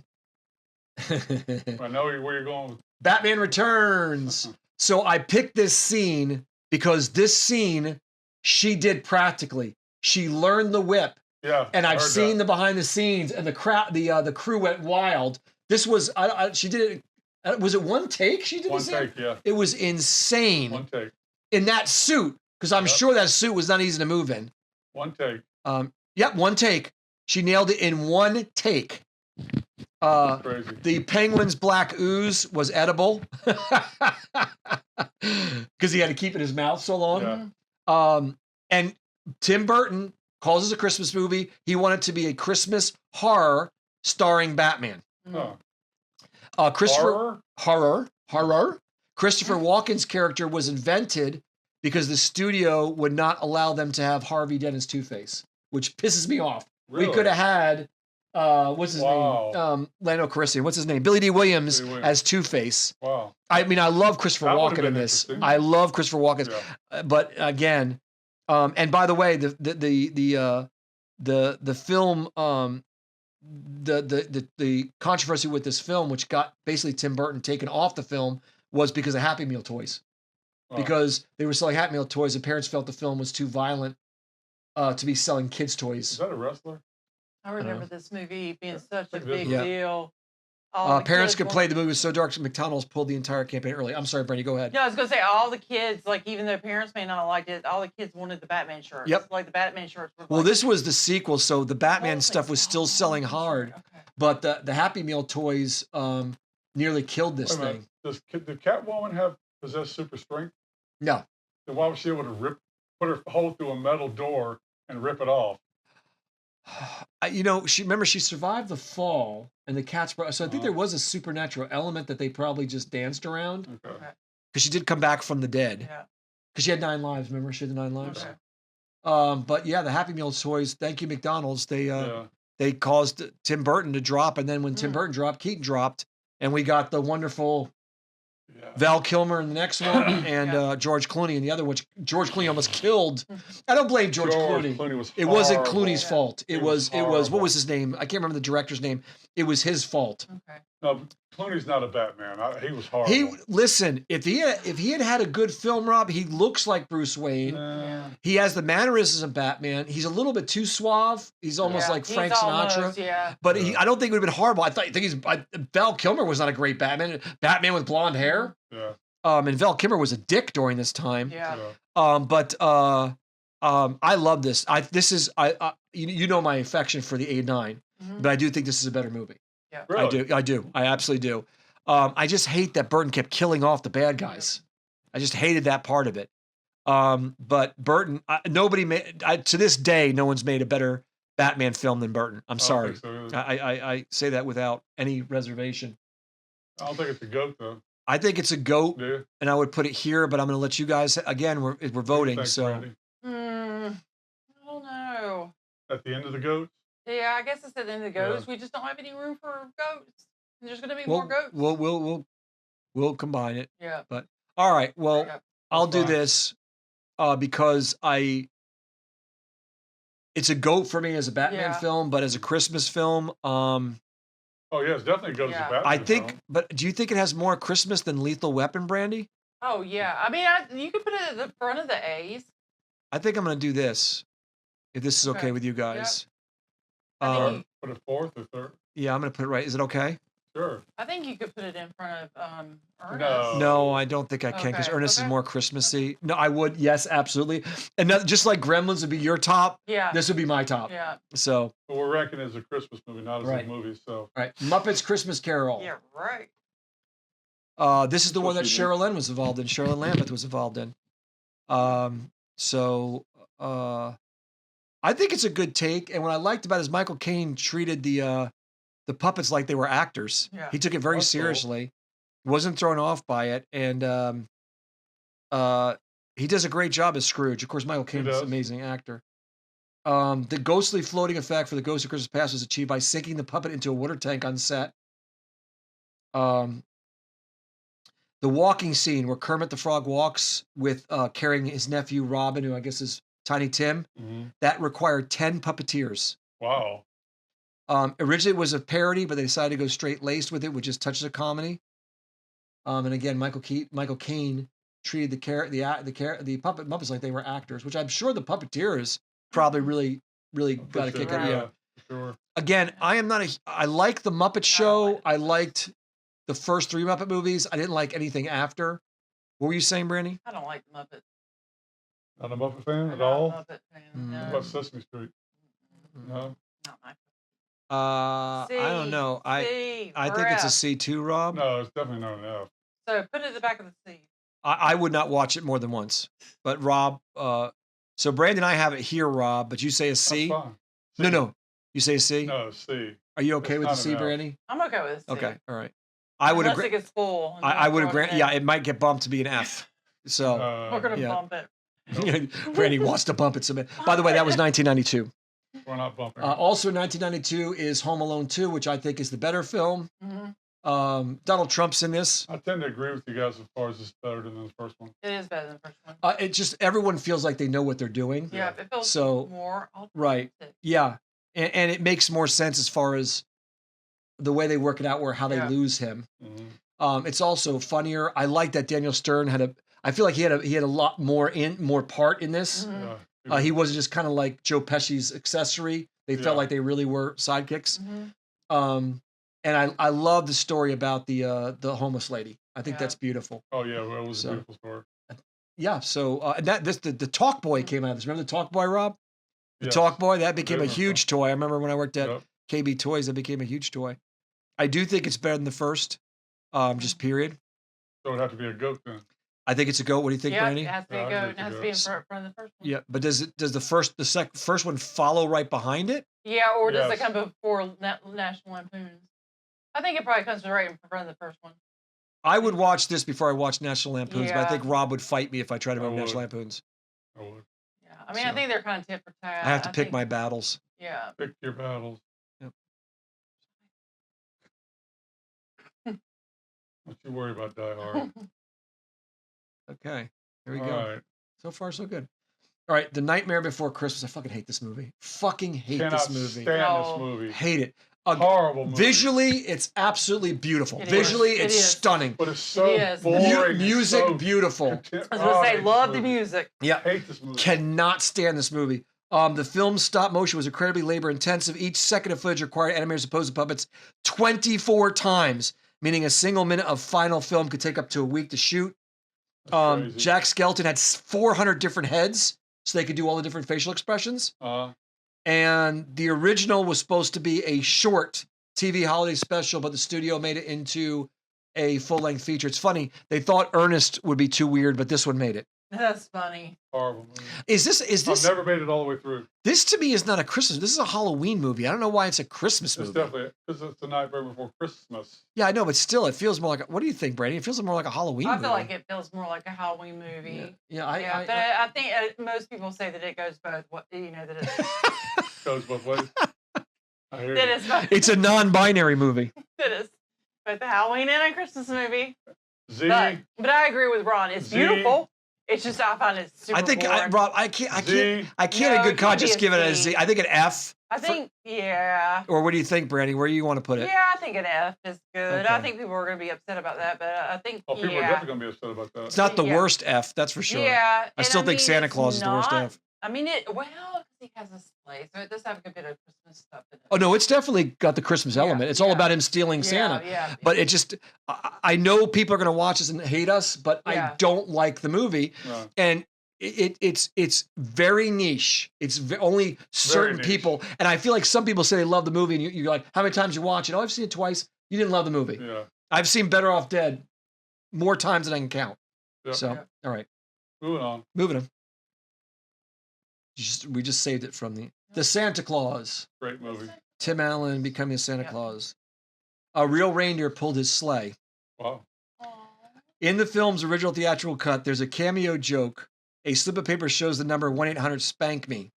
know where you're going with. Batman Returns. So I picked this scene because this scene she did practically. She learned the whip. Yeah. And I've seen the behind the scenes, and the crowd, the crew went wild. This was she did it. Was it one take? She did One this take, yeah. It was insane. One take. In that suit, because I'm sure that suit was not easy to move in. One take. Yep, one take. She nailed it in one take. Crazy. The Penguin's black ooze was edible because he had to keep it in his mouth so long. Yeah. And Tim Burton calls this a Christmas movie. He wanted to be a Christmas horror starring Batman. Huh. Christopher Christopher Walken's character was invented because the studio would not allow them to have Harvey Dent as Two-Face, which pisses me off. Really? We could have had what's his name? Lando Calrissian. What's his name? Billy D. Williams as Two-Face. Wow. I mean, I love Christopher Walken in this. I love Christopher Walken. Yeah. But again, and by the way, the film, the controversy with this film, which got basically Tim Burton taken off the film, was because of Happy Meal toys. Wow. Because they were selling Happy Meal toys, and parents felt the film was too violent to be selling kids' Is toys. that a wrestler? I remember this movie being such a think this big is- deal. Parents complained the movie was so dark, McDonald's pulled the entire campaign early. I'm sorry, Brandy, go ahead. Yeah, I was gonna say all the kids, like even their parents may not have liked it, all the kids wanted the Batman shirts. Yep. Like the Batman shirts were Well, like, this was the sequel, so the Batman Holy stuff was still selling hard, Okay. but the Happy Meal toys nearly killed this Wait a minute. thing. Did Catwoman possess super strength? No. Then why was she able to put her hole through a metal door and rip it off? She survived the fall and the cats. So I think there was a supernatural element that they probably just danced around Okay. because she did come back from the dead. Yeah. Because she had 9 lives. Remember, she had the 9 lives. Okay. But yeah, the Happy Meal toys. Thank you, McDonald's. They Yeah. they caused Tim Burton to drop, and then when Tim Burton dropped, Keaton dropped, and we got the wonderful Yeah. Val Kilmer in the next one, and George Clooney in the other, which George Clooney almost killed. I don't blame George Clooney. Was It wasn't horrible. Clooney's fault. It was what horrible. was his name? I can't remember the director's name. It was his fault. Okay. No, Clooney's not a Batman. He was horrible. If he had a good film, Rob, he looks like Bruce Wayne. He has the mannerisms of Batman. He's a little bit too suave. He's almost like Frank Sinatra. But I don't think it would have been horrible. Val Kilmer was not a great Batman. Batman with blonde hair. Yeah. And Val Kilmer was a dick during this time. Yeah. I love this. You know my affection for the A9, but I do think this is a better movie. Yeah. Really? I do. I absolutely do. I just hate that Burton kept killing off the bad guys. I just hated that part of it. But Burton, to this day, no one's made a better Batman film than Burton. I'm sorry. I don't think so I say that without any reservation. I don't think it's a goat though. I think it's a GOAT, Yeah. and I would put it here, but I'm going to let you guys, again, we're voting. Thanks, So Brandy. I don't know. At the end of the goats. Yeah, I guess it's at the end of the goats. Yeah. We just don't have any room for goats. There's going to be more goats. we'll combine it. Yeah. But all right, well, Yeah. I'll do fine. this because it's a GOAT for me as a Batman film, but as a Christmas film, Oh yeah, it's definitely goes Yeah. to Batman. I think. film. But do you think it has more Christmas than Lethal Weapon, Brandy? Oh, yeah. I mean, you could put it at the front of the A's. I think I'm going to do this, if this is okay Okay. with you guys. I think Put it fourth or third. Yeah, I'm going to put it right. Is it okay? Sure. I think you could put it in front of Ernest. No. No, I don't think I can because Okay, Ernest is okay. more Christmassy. No, I would. Yes, absolutely. And just like Gremlins would be your top, Yeah. this would be my top. Yeah. So, But we're ranking it as a Christmas movie, not as Right. a movie. So all right, Muppets Christmas Carol. Yeah, right. This is the one that Supposed to be Cheryl Lynn was involved in. Cheryl Lynn Lambeth was involved in. I think it's a good take, and what I liked about it is Michael Caine treated the puppets like they were actors. Yeah. He took it very That's cool. seriously, wasn't thrown off by it, and he does a great job as Scrooge. Of course, Michael Caine is does. an amazing actor. The ghostly floating effect for the Ghost of Christmas Past was achieved by sinking the puppet into a water tank on set. The walking scene where Kermit the Frog walks with carrying his nephew Robin, who I guess is Tiny Tim, that required 10 puppeteers. Wow. Originally it was a parody, but they decided to go straight laced with it, which just touches of comedy. And again, Michael Caine treated the puppet Muppets like they were actors, which I'm sure the puppeteers probably really got a kick out of. Yeah. For sure. Again, I like the Muppet Show. I liked the first 3 Muppet movies. I didn't like anything after. What were you saying, Brandy? I don't like the Muppets. Not a Muppet fan I'm at not all? a Muppet fan. Mm. No. What about Sesame Street? No? Not my I don't know. I think it's a C too, Rob. No, it's definitely not an F. So put it at the back of the C. I would not watch it more than once. But Rob, so Brandon and I have it here, Rob, but you say a C? That's fine. No. You say a C? No, C. Are you okay It's with the not C, an F. Brandy? I'm okay with a C. Okay, all right. I would Unless agree. it gets full. and I then would throw agree. it in. Yeah, it might get bumped to be an F. So We're gonna yeah. bump it. Brandy wants to bump it some. By the way, that was 1992. We're not bumping. Also in 1992 is Home Alone 2, which I think is the better film. Donald Trump's in this. I tend to agree with you guys as far as it's better than the first one. It is better than the first one. It just everyone feels like they know what they're doing. Yeah, it feels So, more right. authentic. Yeah, and it makes more sense as far as the way they work it out, where how they lose him. It's also funnier. I like that Daniel Stern I feel like he had a lot more part in this. He wasn't just kind of like Joe Pesci's accessory. They felt like they really were sidekicks. And I love the story about the homeless lady. I think that's beautiful. Oh yeah, well, it was a beautiful story. Yeah. So and the Talk Boy came out of this. Remember the Talk Boy, Rob? The Yes. Talk Boy that became a Remember. huge toy. I remember when I worked at Yep. KB Toys, that became a huge toy. I do think it's better than the first. Just period. So it'd have to be a goat then. I think it's a goat. What do you think, Yeah, Brandy? it has to be a Yeah, I goat. agree It has to with be in you. front of the first one. Yeah, but does the first one follow right behind it? Yeah, or does it Yes. come before National Lampoons? I think it probably comes right in front of the first one. I would watch this before I watch National Lampoons, but I Yeah. think Rob would fight me if I tried to I remember would. National Lampoons. I would Yeah, I mean, So- I think they're kind of tit for tat. I have to pick think- my battles. Yeah. pick your battles. Yep. Don't you worry about Die Hard. Okay, here we All go. right. So far, so good. All right, The Nightmare Before Christmas. I fucking hate this movie. Fucking hate Cannot this movie. stand No. this movie. Hate it. Horrible movie. Visually, it's absolutely beautiful. It is. Visually, It it's is. stunning. But it's so It is. boring. and Music, so beautiful. I was going to say, love the music. Yeah, Hate this movie. cannot stand this movie. The film's stop motion was incredibly labor intensive. Each second of footage required animators to pose the puppets 24 times, meaning a single minute of final film could take up to a week to shoot. That's crazy. Jack Skellington had 400 different heads, so they could do all the different facial expressions. And the original was supposed to be a short TV holiday special, but the studio made it into a full-length feature. It's funny. They thought Ernest would be too weird, but this one made it. That's funny. Horrible movie. Is this I've never made it all the way through. this to me is not a Christmas. This is a Halloween movie. I don't know why it's a Christmas It's movie. definitely because it's the Nightmare Before Christmas. Yeah, I know, but still, it feels more like. What do you think, Brady? It feels more like a Halloween I movie. feel like it feels more like a Halloween movie. Yeah, But I think most people say that it goes both. That it Goes both ways. I hear that you. it's both. It's a non-binary movie. That is both a Halloween and a Christmas movie. Z. But I agree with Ron. It's Z. beautiful. It's just I find it super I think boring. Rob, I can't No, in good it could conscience be a give it a C. Z. I think an F. I think, yeah. Or what do you think, Brandy? Where do you want to put it? Yeah, I think an F is good. I Okay. think people are going to be upset about that, but I think, Oh, people are definitely going to be upset about that. It's not the Yeah. worst F, that's for sure. Yeah. I and still think mean, Santa it's Claus is the worst not- F. I mean, he has a sleigh, so it does have a good bit of Christmas stuff in it. Oh no, it's definitely got the Christmas element. It's all about him stealing Santa. Yeah. But it just, I know people are going to watch this and hate us, but I Yeah. don't like the movie. No. And it's very niche. It's only certain niche. people. And I feel like some people say they love the movie, and you're like, how many times you watch it? Oh, I've seen it twice. You didn't love the movie. Yeah. I've seen Better Off Dead more times than I can count. Yep. So, Yeah. all right, Moving on. moving on. We just saved it from the Santa Claus. Great movie. Tim Allen becoming a Santa Claus. A real reindeer pulled his sleigh. Wow. In the film's original theatrical cut, there's a cameo joke. A slip of paper shows the number 1-800-SPANK-ME.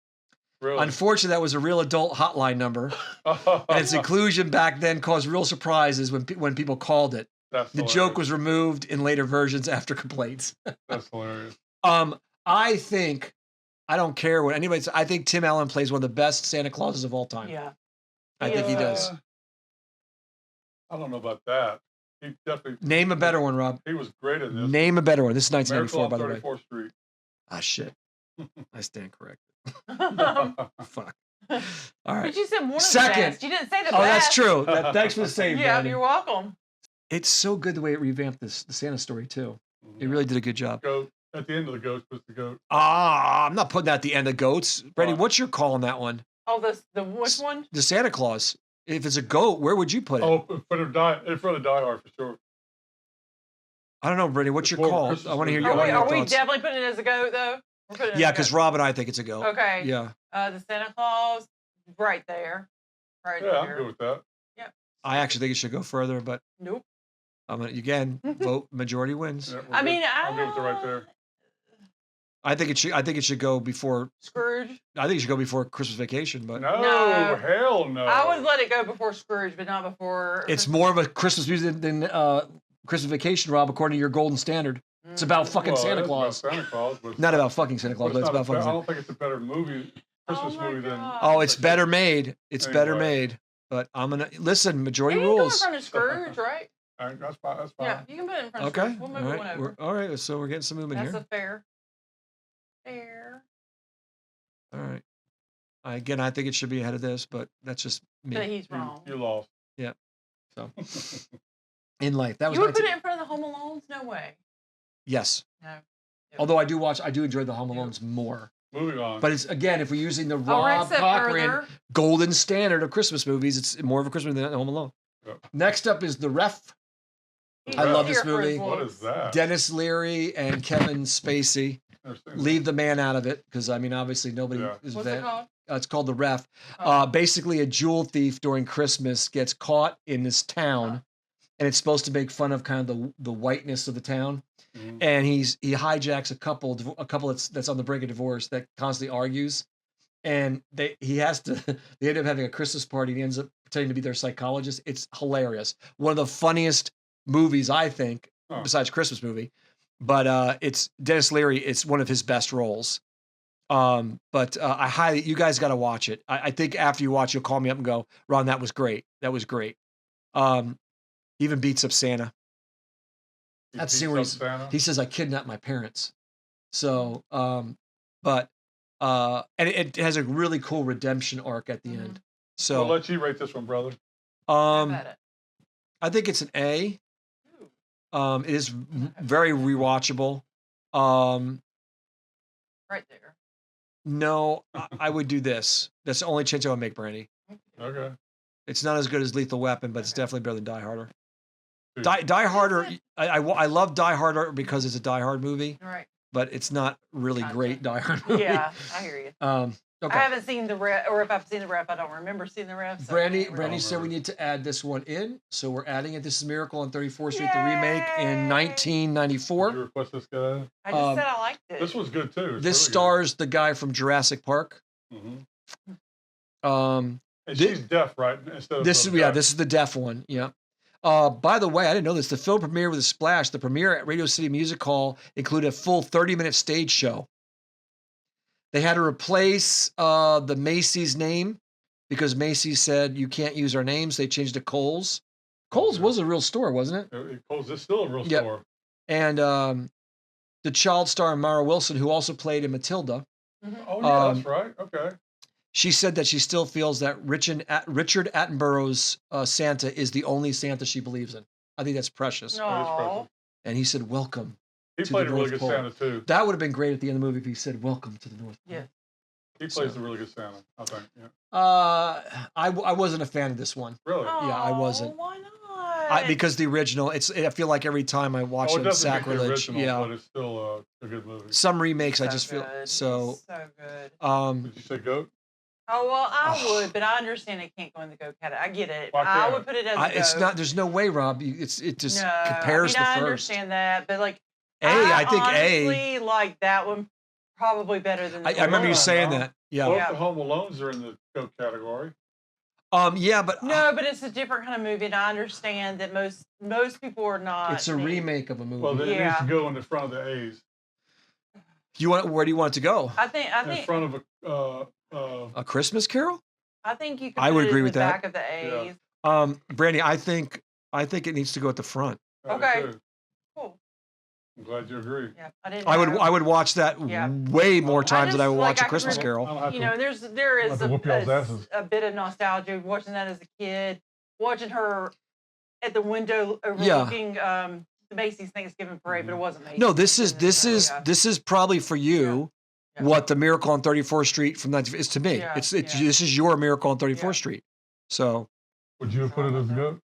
Really? Unfortunately, that was a real adult hotline number. And its inclusion back then caused real surprises when people called it. The joke was removed in later versions after complaints. That's hilarious. I think, I don't care what anybody says, I think Tim Allen plays one of the best Santa Clauses of all time. Yeah. I think he does. I don't know about that. He definitely. Name a better one, Rob. He was great in this. Name a better one. This is 1994, by the way. Miracle on 34th Street. Ah, shit. I stand corrected. Fuck. All right. But you said one of Second. the best. You didn't say the best. Oh, that's true. Thanks for the save, Yeah, Brandy. you're welcome. It's so good the way it revamped the Santa story, too. It really did a good job. Goat. At the end of the goat was the goat. I'm not putting that at the end of Goats. Brandy, what's your call on that one? Oh, the which one? The Santa Claus. If it's a goat, where would you put it? Oh, in front of Die Hard for sure. I don't know, Brandy. What's your call? Christmas I want to hear movie. your Are we thoughts. definitely putting it as a goat, though? We're putting it Yeah, as a because goat. Rob and I think it's a goat. Okay. Yeah. The Santa Claus, right there. Right Yeah, there. I'm good with that. Yep. I actually think it should go further, but Nope. I'm gonna again vote majority wins. Yeah, I mean, I'm good with it right there. I think it should go before. Scrooge. I think it should go before Christmas Vacation, but No, hell no. I would let it go before Scrooge, but not before. it's more of a Christmas movie than Christmas Vacation, Rob, according to your golden standard. It's about fucking Well, Santa it is Claus. about Santa Claus, but Not about fucking Santa Claus, but it's about fucking I Santa. don't think it's a better movie, Christmas my movie than. God. Oh, it's better made. It's better Anyway. made. But I'm gonna listen. Majority You can go in rules. front of Scrooge, right? All right, that's fine. That's fine. Yeah, you can put it in front of Okay. Scrooge. We'll move All one right. over. All right. So we're getting some movement That's here. a fair. Fair. All right. Again, I think it should be ahead of this, but that's just me. But he's wrong. You lost. Yeah. So in life, that was You would put 19 it in front of the Home Alones? No way. yes. No. Although I do enjoy the Home Alones more. Moving on. But it's again, if we're using the I'll Rob rinse it Cochran further. golden standard of Christmas movies, it's more of a Christmas movie than Home Alone. Yep. Next up is The Ref. He's I love this Clark movie. Griswold. What is that? Dennis Leary and Kevin Spacey. Never seen that. Leave the man out of it because I mean, obviously nobody Yeah. is What's it called? It's called The Ref. Oh. Basically, a jewel thief during Christmas gets caught in this town, and it's supposed to make fun of kind of the whiteness of the town. Mhm. And he hijacks a couple that's on the brink of divorce that constantly argues, and they end up having a Christmas party. And he ends up pretending to be their psychologist. It's hilarious. One of the funniest movies I think, Huh. besides Christmas movie. But it's Dennis Leary. It's one of his best roles. But you guys got to watch it. I think after you watch, you'll call me up and go, Ron, that was great. That was great. Even beats up Santa. He That's the beats scene where up Santa? he says, I kidnapped my parents. So, and it has a really cool redemption arc at the end. So, I'll let you rate this one, brother. Have at it. I think it's an A. It is very rewatchable. Right there. No, I would do this. That's the only change I would make, Brandy. Okay. It's not as good as Lethal Weapon, but it's definitely better than Die Harder. Dude. Die Harder, I love Die Harder because it's a Die Hard movie, All right. but it's not really Gotcha. great Die Hard movie. Yeah, I hear you. Okay. I haven't seen the ref, or if I've seen the ref, I don't remember seeing the ref. So Brandy I can't Brandy really- said we need to add this one in, so we're adding it. This is Miracle on 34th Street, the remake in Yay! 1994. Did you request this guy? I just said I liked it. This was good too. It's This really stars the guy from Jurassic Park. good. Um, And Thi- she's deaf, right? Instead of this is deaf. this is the deaf one. Yeah. By the way, I didn't know this. The film premiere with a splash. The premiere at Radio City Music Hall included a full 30-minute stage show. They had to replace the Macy's name because Macy's said you can't use our names. They changed to Kohl's. Kohl's was a real store, wasn't it? It's still a real Yep. store. And the child star Mara Wilson, who also played in Matilda, Oh yeah, that's right. Okay. she said that she still feels that Richard Attenborough's Santa is the only Santa she believes in. I think that's precious. That is Aw. precious. And he said, "Welcome." He to played the a really North good Pole. Santa too. That would have been great at the end of the movie if he said, "Welcome to the North Pole." Yeah. He plays a really good Santa, I think. Yeah. I wasn't a fan of this one. Really? Yeah, I wasn't. Why not? because the original, I feel like every time I watch it, doesn't sacrilege. beat the original, Yeah, but it's still a good movie. some remakes I So just feel good. so. So good. Did you say goat? Oh well, I would, but I understand it can't go in the goat category. I get it. Why I can't would put it as a goat. It's not. There's no way, Rob. It just No, compares I mean, I the first. understand that, but like I think honestly like that one probably better than. I remember you saying that. Yeah. Both the Home Alones are in the goat category. Yeah, but No, but it's a different kind of movie, and I understand that most people are not. it's a remake of a movie. Well, then it needs to go in the front of the A's. Where do you want it to go? I think In front of A Christmas Carol? I think you can. I would put it agree in with the that. back of the A's. Brandy, I think it needs to go at the front. Okay. Cool. I'm glad you agree. Yeah, I didn't. I would watch that way more times than I would watch A I Christmas can Carol. You know, there is to whoop y'all's asses. a bit of nostalgia watching that as a kid, watching her at the window overlooking the Macy's Thanksgiving parade, but it wasn't Macy's. No, this is probably for you what the Miracle on 34th Street from that is to me. Yeah, This is your Miracle on 34th Street. So would you have put it as a goat?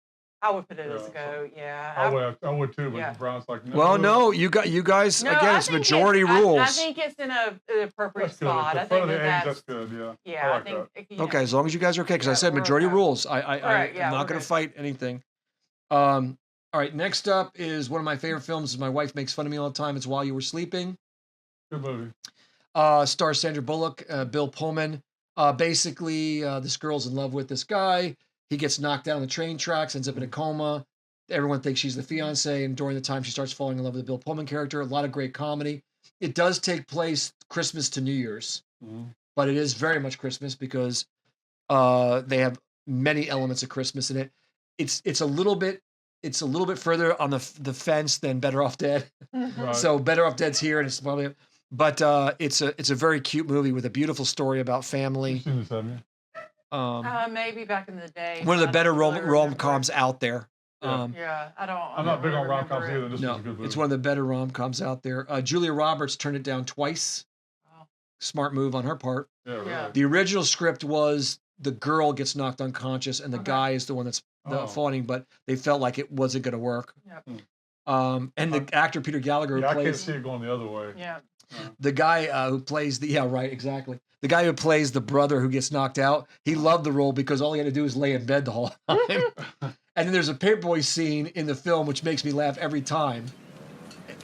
I would put it as a goat. Yeah, I would too, but Brown's like no. well, no, you guys No, again. I It's think majority rules. I think it's in an appropriate That's good. spot. The I front think of the A's, that's that's good. Yeah. Yeah, I I like think. that. You know, Okay, as long as you guys are okay, because I Yeah, said we're majority okay. rules. I'm yeah, not we're going to good. fight anything. All right, next up is one of my favorite films. My wife makes fun of me all the time. It's While You Were Sleeping. Good movie. Stars Sandra Bullock, Bill Pullman. Basically, this girl's in love with this guy. He gets knocked down the train tracks, ends up in a coma. Everyone thinks she's the fiance, and during the time she starts falling in love with the Bill Pullman character. A lot of great comedy. It does take place Christmas to New Year's, but it is very much Christmas because they have many elements of Christmas in it. It's a little bit further on the fence than Better Off Dead. Right. So Better Off Dead's here, and it's probably, but it's a very cute movie with a beautiful story about family. You've seen this, haven't you? Maybe back in the day. One of the I better don't really rom-coms out there. Yeah, I don't. I'm not big really on rom-coms remember either. it. This No, was a good movie. it's one of the better rom-coms out there. Julia Roberts turned it down twice. Wow. Smart move on her part. Yeah, really. Yeah. The original script was the girl gets knocked unconscious and the guy is the one that's fawning, but they felt like it wasn't going to work. Yep. And the actor Peter Gallagher who I can't plays see it going the other way. Yeah. the guy who plays the exactly. The guy who plays the brother who gets knocked out, he loved the role because all he had to do was lay in bed the whole time. And then there's a Paperboy scene in the film which makes me laugh every time.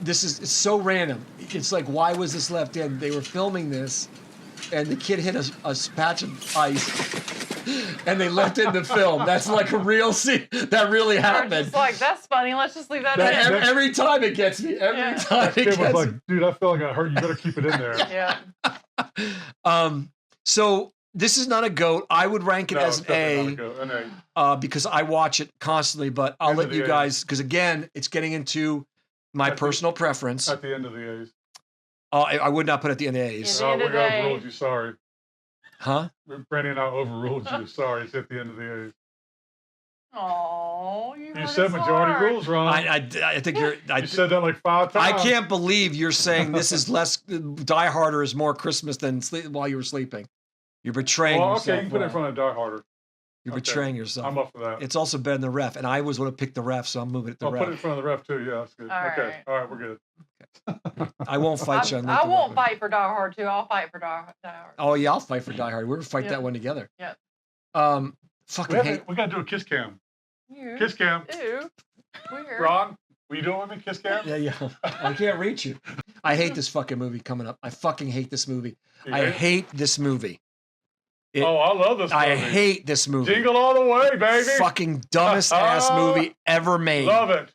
It's so random. It's like, why was this left in? They were filming this, and the kid hit a patch of ice, and they left it in the film. That's like a real scene. That really They're happened. just like, that's funny. Let's just leave that in. Every time it gets me. Every time it Kid gets was me. like, dude, I feel like I hurt. You better keep it in there. Yeah. So this is not a GOAT. I would rank it No, as it's an definitely not a goat. A, because I watch it constantly. But I'll End let of you the guys, because again, it's getting into my At the- personal preference. At the end of the A's. I would not put it at the end of A's. Yeah. Oh, end we of the day- overruled you. Sorry. Huh? Brandy and I overruled you. Sorry. It's at the end of the A's. Oh, You said majority rules, Ron. I think you're. You said that like 5 I times. can't believe you're saying this is less. Die Harder is more Christmas than While You Were Sleeping. You're betraying Well, yourself. okay, you can put it in Rob. front of Die Harder. You're Okay. betraying yourself. I'm up for that. It's also better than the ref, and I always want to pick the ref, so I'm moving it to I'll the put it in ref. front of the ref too. Yeah, that's good. All Okay. right. All right, we're good. I won't fight you on I the won't ref. fight for Die Hard too. I'll fight for Die Hard. Oh yeah, I'll fight for Die Hard. We're gonna fight Yeah. that one together. Yeah. Fucking hate. We got to do a kiss cam. Ew. Kiss cam. Ew. Weird. Ron, will you do it with me? Kiss cam. Yeah. I can't reach you. I hate this fucking movie coming up. I fucking hate this movie. You I hate it? hate this movie. Oh, I love this movie. I hate this movie. Jingle All the Way, baby. Fucking dumbest ass movie ever made. Love it.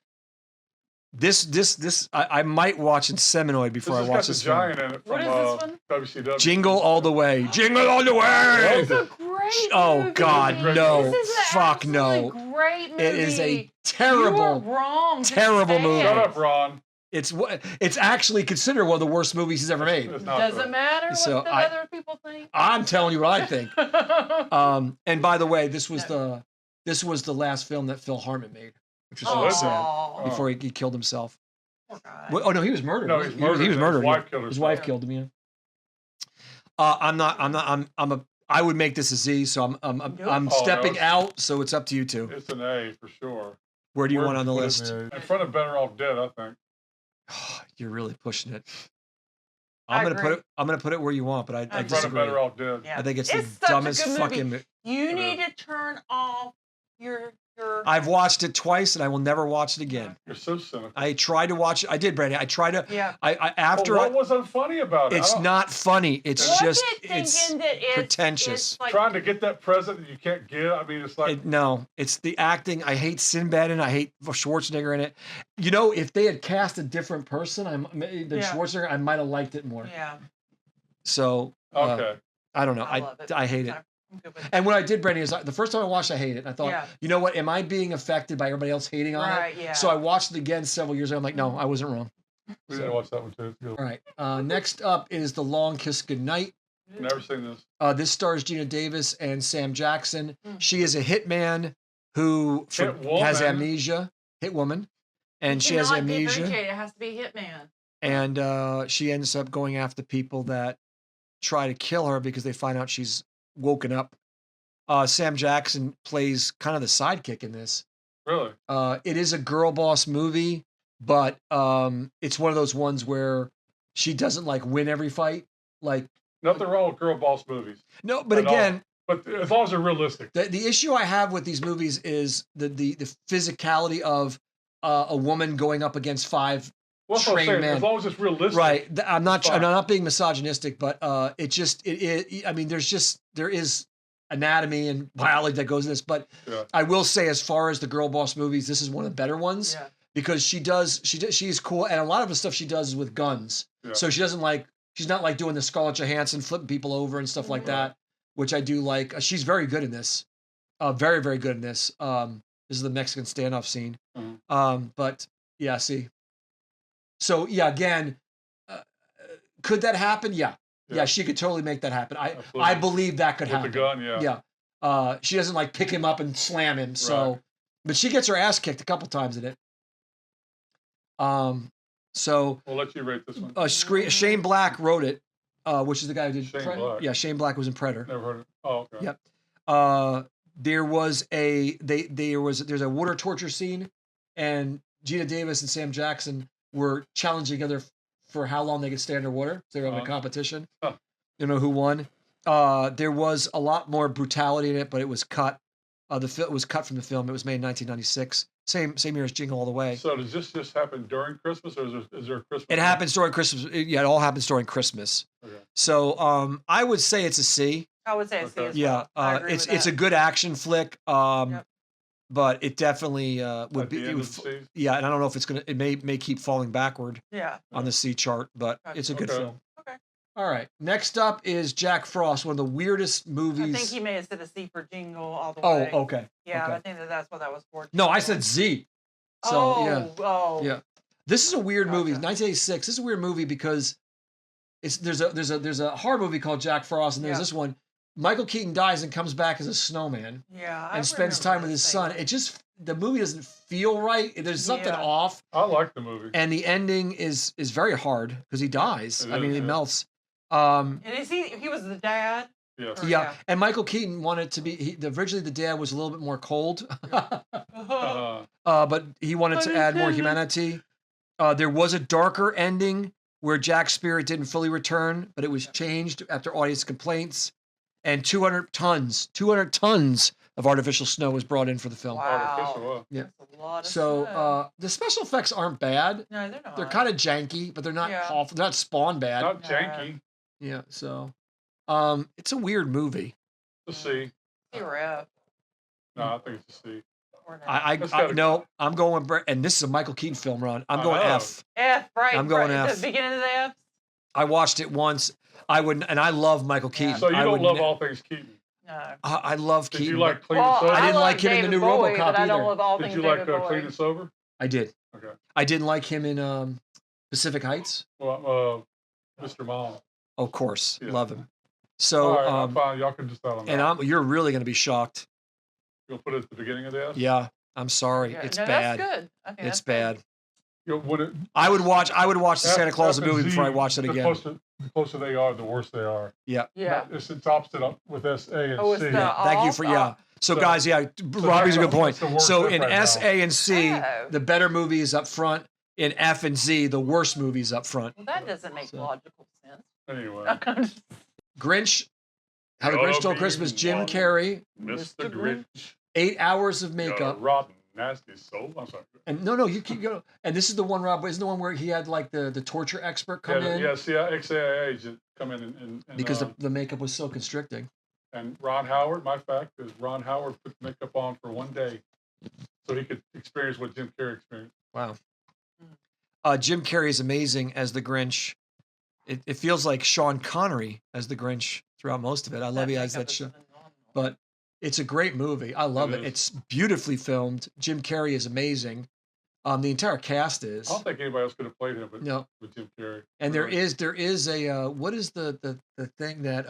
This I might watch Inseminoid before This I has watch got this the film. giant in it What from is this one? WCW. Jingle All the Way. Jingle All the Way. It's a great Oh movie. God, Great no. This is an Fuck absolutely no. great movie. It is a You are terrible. wrong. Just terrible say movie. it. Shut up, Ron. It's actually considered one of the worst movies he's ever made. It's not Doesn't so. matter what So the I- other people think. I'm telling you what I think. And by the way, this was the last film that Phil Hartman made, which was so sad. Aw. Before he killed himself. Poor guy. Well, oh no, he was murdered. No, he's murdered. He was murdered. His wife killed His herself. wife killed him. Yeah. I would make this a Z. So I'm Oh, stepping no, out. So it's up to you two. It's an A for sure. Where do you Where want on the would you list? put it in front of Better Off Dead, I think. You're really pushing it. I I'm gonna put agree. it. I'm gonna put it where you want, but I In front of disagree. Better Off Dead. Yeah. I think it's the such a dumbest good movie. fucking. You It need to turn off your. I've watched it twice, and I will never watch it again. You're so cynical. I tried to watch it. I did, Brandy. I tried to. Yeah. I after. Well, what was unfunny about it? It's not funny. It's Was just it thinking it's that it's pretentious. It's like, trying to get that present that you can't get. I mean, it's like No, it's the acting. I hate Sinbad and I hate Schwarzenegger in it. You know, if they had cast a different person than Schwarzenegger, I might have liked it more. yeah. So okay. I don't know. I love it. I hate it. I'm good with it. And what I did, Brandy, is the first time I watched it, I hated it. I thought, Yeah. you know what? Am I being affected by everybody else hating on Right, it? yeah. So I watched it again several years ago. I'm like, no, I wasn't wrong. We didn't watch that one too. All right. Next up is The Long Kiss Goodnight. Never seen this. This stars Gina Davis and Sam Jackson. Mm. She is a hitman who Hit woman. has amnesia. Hit woman. And she has cannot amnesia. differentiate. It has to be Hitman. And she ends up going after people that try to kill her because they find out she's woken up. Sam Jackson plays kind of the sidekick in this. Really? It is a girl boss movie, but it's one of those ones where she doesn't like win every fight. Like Nothing wrong with girl boss movies. no, but At all. again, But as long as they're realistic. the issue I have with these movies is the physicality of a woman going up against five Well, that's what I'm trained saying. men. As long as it's realistic. Right. I'm fine. not being misogynistic, but I mean, there is anatomy and biology that goes in this, but Yeah. I will say, as far as the girl boss movies, this is one of the better ones Yeah. because she's cool, and a lot of the stuff she does is with guns. Yeah. So she's not like doing the Scarlett Johansson flipping people over and stuff like that, which I do like. She's very good in this, very very good in this. This is the Mexican standoff scene, Mhm. but yeah, see. So yeah, again, could that happen? Yeah. Yeah, she could totally make that happen. Absolutely. I believe that could With happen. the gun, yeah. Yeah. She doesn't like pick him up and slam him. So, Right. but she gets her ass kicked a couple times in it. So We'll let you rate this one. Shane Black wrote it, which is the guy who did. Shane Black. Yeah, Shane Black was in Predator. Never heard of it. Oh, okay. Yep. There's a water torture scene, and Gina Davis and Sam Jackson were challenging each other for how long they could stay underwater. So they were having a competition. Huh. You know who won? There was a lot more brutality in it, but it was cut. It was cut from the film. It was made in 1996. Same year as Jingle All the Way. So does this just happen during Christmas, or is there a Christmas? It happens during Christmas. Yeah, it all happens during Christmas. Okay. So I would say it's a C. I would say a C Okay. as Yeah, well. I agree with it's a that. good action flick. Yep. But it definitely would At be. the It end would, of the season? yeah, and I don't know if it's gonna. It may keep falling backward Yeah. on the C chart, but Gotcha. it's a good Okay. film. Okay. All right. Next up is Jack Frost, one of the weirdest movies. I think he may have said a C for Jingle All the Oh, Way. okay. Yeah, okay. I think that's what that was for. No, I said Z. So yeah. Oh. Yeah. This is a weird movie. Gotcha. 1986. This is a weird movie because there's a horror movie called Jack Frost, and there's Yeah. this one. Michael Keaton dies and comes back as a snowman Yeah. I and spends remember time with this his thing. son. The movie doesn't feel right. There's something Yeah. off, I like the movie. and the ending is very hard because he dies. It I mean, is, he yeah. melts. And is he was the dad? Yes. Or- Yeah, and Michael Keaton wanted to be. Originally, the dad was a little bit more cold, but he wanted to add more humanity. There was a darker ending where Jack's spirit didn't fully return, but it was changed after audience complaints. And 200 tons of artificial snow was brought in for the film. Artificial, Wow. wow. Yeah. That's a lot of So snow. the special effects aren't bad. No, they're not. They're kind of janky, but they're not Yeah. awful. They're not Spawn bad. Not janky. Yeah. So it's a weird movie. Let's see. C or F. No, I think it's a C. Or an F. That's gotta- No, I'm going, and this is a Michael Keaton film, Ron. I'm I going know. F. F, right? I'm going right. F. The beginning of the F. I watched it once. I wouldn't, and I love Michael Keaton. So you I don't would love ne- all things Keaton. No. I love Did Keaton. you like Clean Well, and Sober? I didn't love like him in the David new Bowie, RoboCop but I don't either. love all Did things you like David Bowie. Clean and Sober? I did. Okay. I didn't like him in Pacific Heights. Well, Mr. Mom. Of course, Yeah. love him. So, All right, I'm fine. Y'all can decide on that. and you're really going to be shocked. You'll put it at the beginning of the F? Yeah, I'm sorry. Yeah, It's no, bad. That's good. I think It's that's good. bad. Would it, I would watch the Santa Claus F and movie Z, before I watch it the again. closer they are, the worse they are. Yeah. Yeah. It's opposite with S, A, and Oh, it's C. the Thank you for off. So guys, yeah, Robbie's a good point. That's the worst So stuff in right S, now. A, and C, Oh. the better movie is up front. In F and Z, the worst movie is up front. Well, that doesn't make So- logical sense. Anyway. Grinch, How the Grinch Stole Christmas, Jim Carrey, Mr. Grinch. 8 hours of Got makeup. a rotten, nasty soul. I'm sorry. And no, you keep going. And this is the one, Rob, isn't the one where he had like the torture expert come in? Yeah, CIA agent come in and Because the makeup was so constricting. and Ron Howard, my fact is Ron Howard put makeup on for one day so he could experience what Jim Carrey experienced. Wow. Jim Carrey is amazing as the Grinch. It feels like Sean Connery as the Grinch throughout most of it. I love he has that show. But it's a great movie. I love it. is. It's beautifully filmed. Jim Carrey is amazing. The entire cast is. I don't think anybody else could have played him but No. with Jim Carrey. And there Really. is a what is the thing that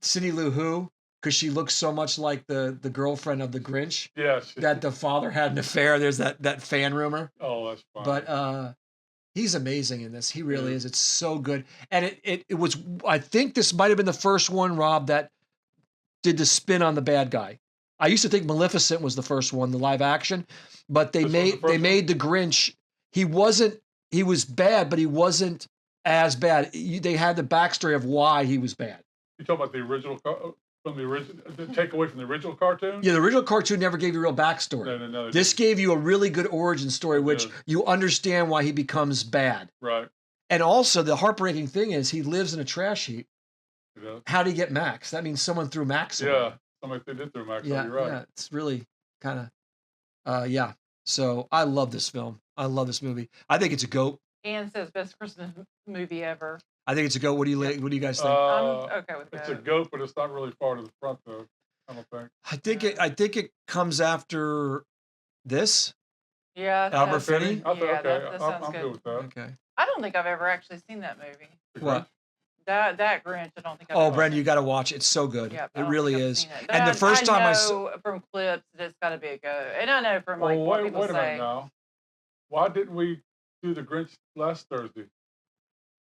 Cindy Lou Who, because she looks so much like the girlfriend of the Grinch Yes. that the father had an affair. There's that fan rumor. Oh, that's fine. But he's amazing in this. He really Yeah. is. It's so good. And it was, I think this might have been the first one, Rob, that did the spin on the bad guy. I used to think Maleficent was the first one, the live action, but they This was the made first the Grinch. He was bad, but he wasn't as bad. They had the backstory of why he was bad. You talking about the original from the original the takeaway from the original cartoon? Yeah, the original cartoon never gave you a real backstory. No. This gave you a really good origin story, which did. you understand why he becomes bad. Right. And also, the heartbreaking thing is he lives in a trash heap. Yeah. How did he get Max? That means someone threw Max away. Yeah. Somebody did through Max. Yeah, You're right. yeah. It's really kind of, yeah. So I love this film. I love this movie. I think it's a goat. Anne says best Christmas movie ever. I think it's a goat. What do you guys think? I'm okay with It's that. a goat, but it's not really far to the front though. I don't think. I think it comes after this. Yeah. Albert that's- Finney? I thought, Yeah, okay, that I'm sounds good good. with that. Okay. I don't think I've ever actually seen that movie. The What? Grinch? That Grinch, I don't think I've Oh, ever Brenda, seen. you got to watch it. It's so good. Yep, I It don't really think I've is. seen it. And the But first time I saw, know from clips that it's got to be a go. And I know from like Oh, what wait people a minute say. now. Why didn't we do the Grinch last Thursday?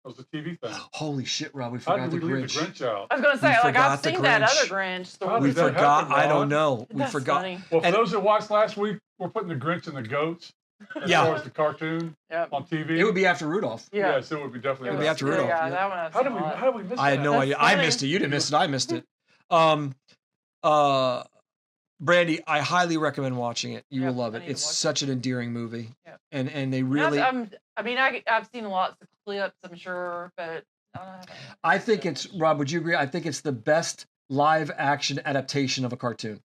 That was the TV thing. holy shit, Rob, we How forgot did the we leave Grinch. the Grinch out? I was going to say, like, forgot I've the seen that Grinch. other Grinch story. We did that forgot. happen, I don't Ron? know. We That's forgot. funny. Well, for And- those that watched last week, we're putting the Grinch and the goats as Yeah. far as the cartoon Yep. on TV. It would be after Rudolph. Yeah. Yes, it would be definitely. It would was- be after yeah, Rudolph, Yeah, yeah. that one I've How seen did a we? lot. How did we miss I had that? no That's idea. I funny. missed it. You didn't miss it. I missed it. Brandy, I highly recommend watching it. You Yep, will love I it. need to It's watch such an endearing movie. Yep. And they really, I've seen lots of clips, I'm sure, but I think it's, Rob, would you agree? I think it's the best live action adaptation of a cartoon.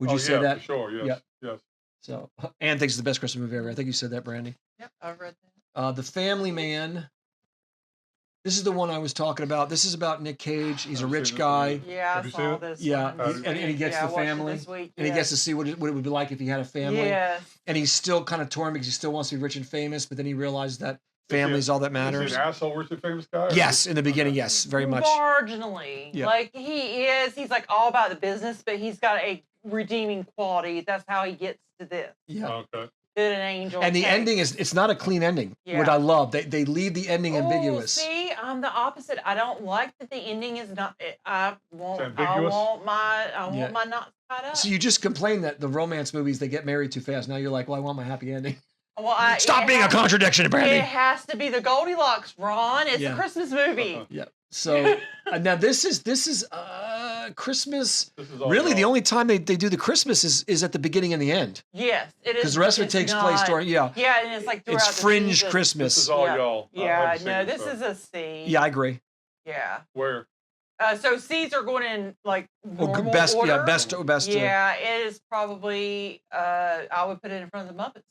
Would you Oh, say yeah, that? For sure. Yes. Yep. Yes. So, Anne thinks it's the best Christmas movie ever. I think you said that, Brandy. Yep, I've read that. The Family Man. This is the one I was talking about. This is about Nick Cage. He's a I've rich seen this guy. one. Yeah, Have I you saw seen it? this. Yeah, one this and he week. gets Yeah, the I watched it family, this week, and he yeah. gets to see what it would be like if he had a family. Yes. And he's still kind of torn because he still wants to be rich and famous, but then he realizes that family is all that Is matters. he an asshole, rich and famous guy? or- Yes, in the beginning, yes, very much. Marginally. Yeah. Like he's like all about the business, but he's got a redeeming quality. That's how he gets to this. Yeah. Okay. Good an angel. And the takes. ending it's not a clean ending. Yeah. What I love, they leave the ending Oh, ambiguous. See, I'm the opposite. I don't like that the ending is not. I want. It's I ambiguous? want my. I Yeah. want my knots tied up. So you just complain that the romance movies they get married too fast. Now you're like, well, I want my happy ending. well, Stop it being a has- contradiction, It Brandy. has to be the Goldilocks, Ron. It's Yeah. a Christmas movie. Yeah. So now this is Christmas. This is all Really, the y'all. only time they do the Christmas is at the beginning and the end. Yes, it is. Because the rest of it it's takes place not- during Yeah, and it's like throughout it's the fringe season. Christmas. This is all Yeah. y'all. I Yeah, haven't seen no, it, this so. is a C. Yeah, I agree. Yeah. Where? So C's are going in like normal best, order. yeah, best. Yeah, it is probably. I would put it in front of the Muppets.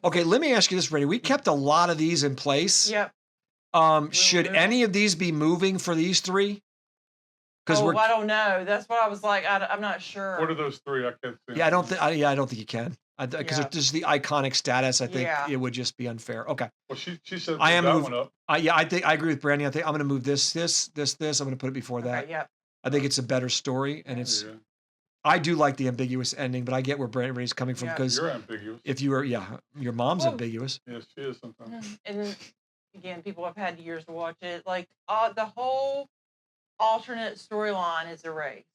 Okay, let me ask you this, Brandy. We kept a lot of these in place. Yep. Should move any of these be moving for these three? Because Oh, I don't know. That's what I was like. I'm not sure. What are those three? I can't see. yeah, I don't think. I don't think you can. Because Yeah. just the iconic status, I think Yeah. it would just be unfair. Okay. Well, she said I am that moved- one up. Yeah, I think I agree with Brandy. I think I'm going to move this. I'm going to put it before that. Okay, yep. I think it's a better story, and it's. Yeah, I do like the ambiguous ending, but I get where Brandy's coming from Yeah. because you're ambiguous. if you were, your mom's Well- ambiguous. Yes, she is sometimes. And again, people have had years to watch it. Like the whole alternate storyline is erased.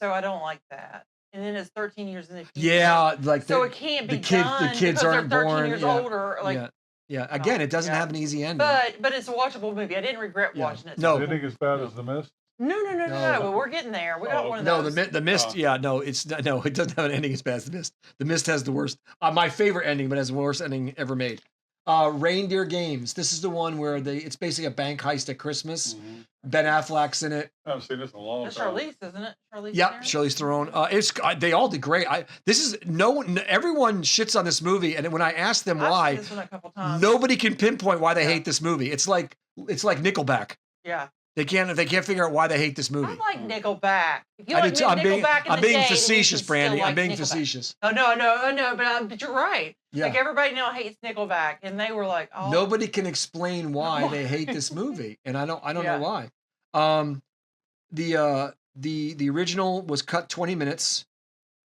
so I don't like that. And then it's 13 years in the future. Yeah, like so it can't be the done kids because aren't they're 13 born. years Yeah. older. Like, yeah. Again, it doesn't have an easy ending. but it's a watchable movie. I didn't regret watching it. No. Is it as bad as The Mist? No. But we're getting there. We got one of those. No, the Mist. Yeah, no, it's no. It doesn't have an ending as bad as The Mist. The Mist has the worst. My favorite ending, but has the worst ending ever made. Reindeer Games. This is the one where it's basically a bank heist at Christmas. Mm-hmm. Ben Affleck's in it. I haven't seen this in a long That's time. Charlize, isn't it? Charlize Theron. They all did great. Everyone shits on this movie, and when I ask them I've why, seen this one a couple times. nobody can pinpoint why they hate this movie. It's like Nickelback. Yeah. They can't figure out why they hate this movie. I like Nickelback. If you I like do too. I'm being Nickelback in the day, facetious, then you can Brandy. still I'm like being Nickelback. facetious. Oh no, but you're right. Yeah. Like everybody now hates Nickelback, and they were like, oh. Nobody can explain why they hate this movie, and I don't know why. The original was cut 20 minutes.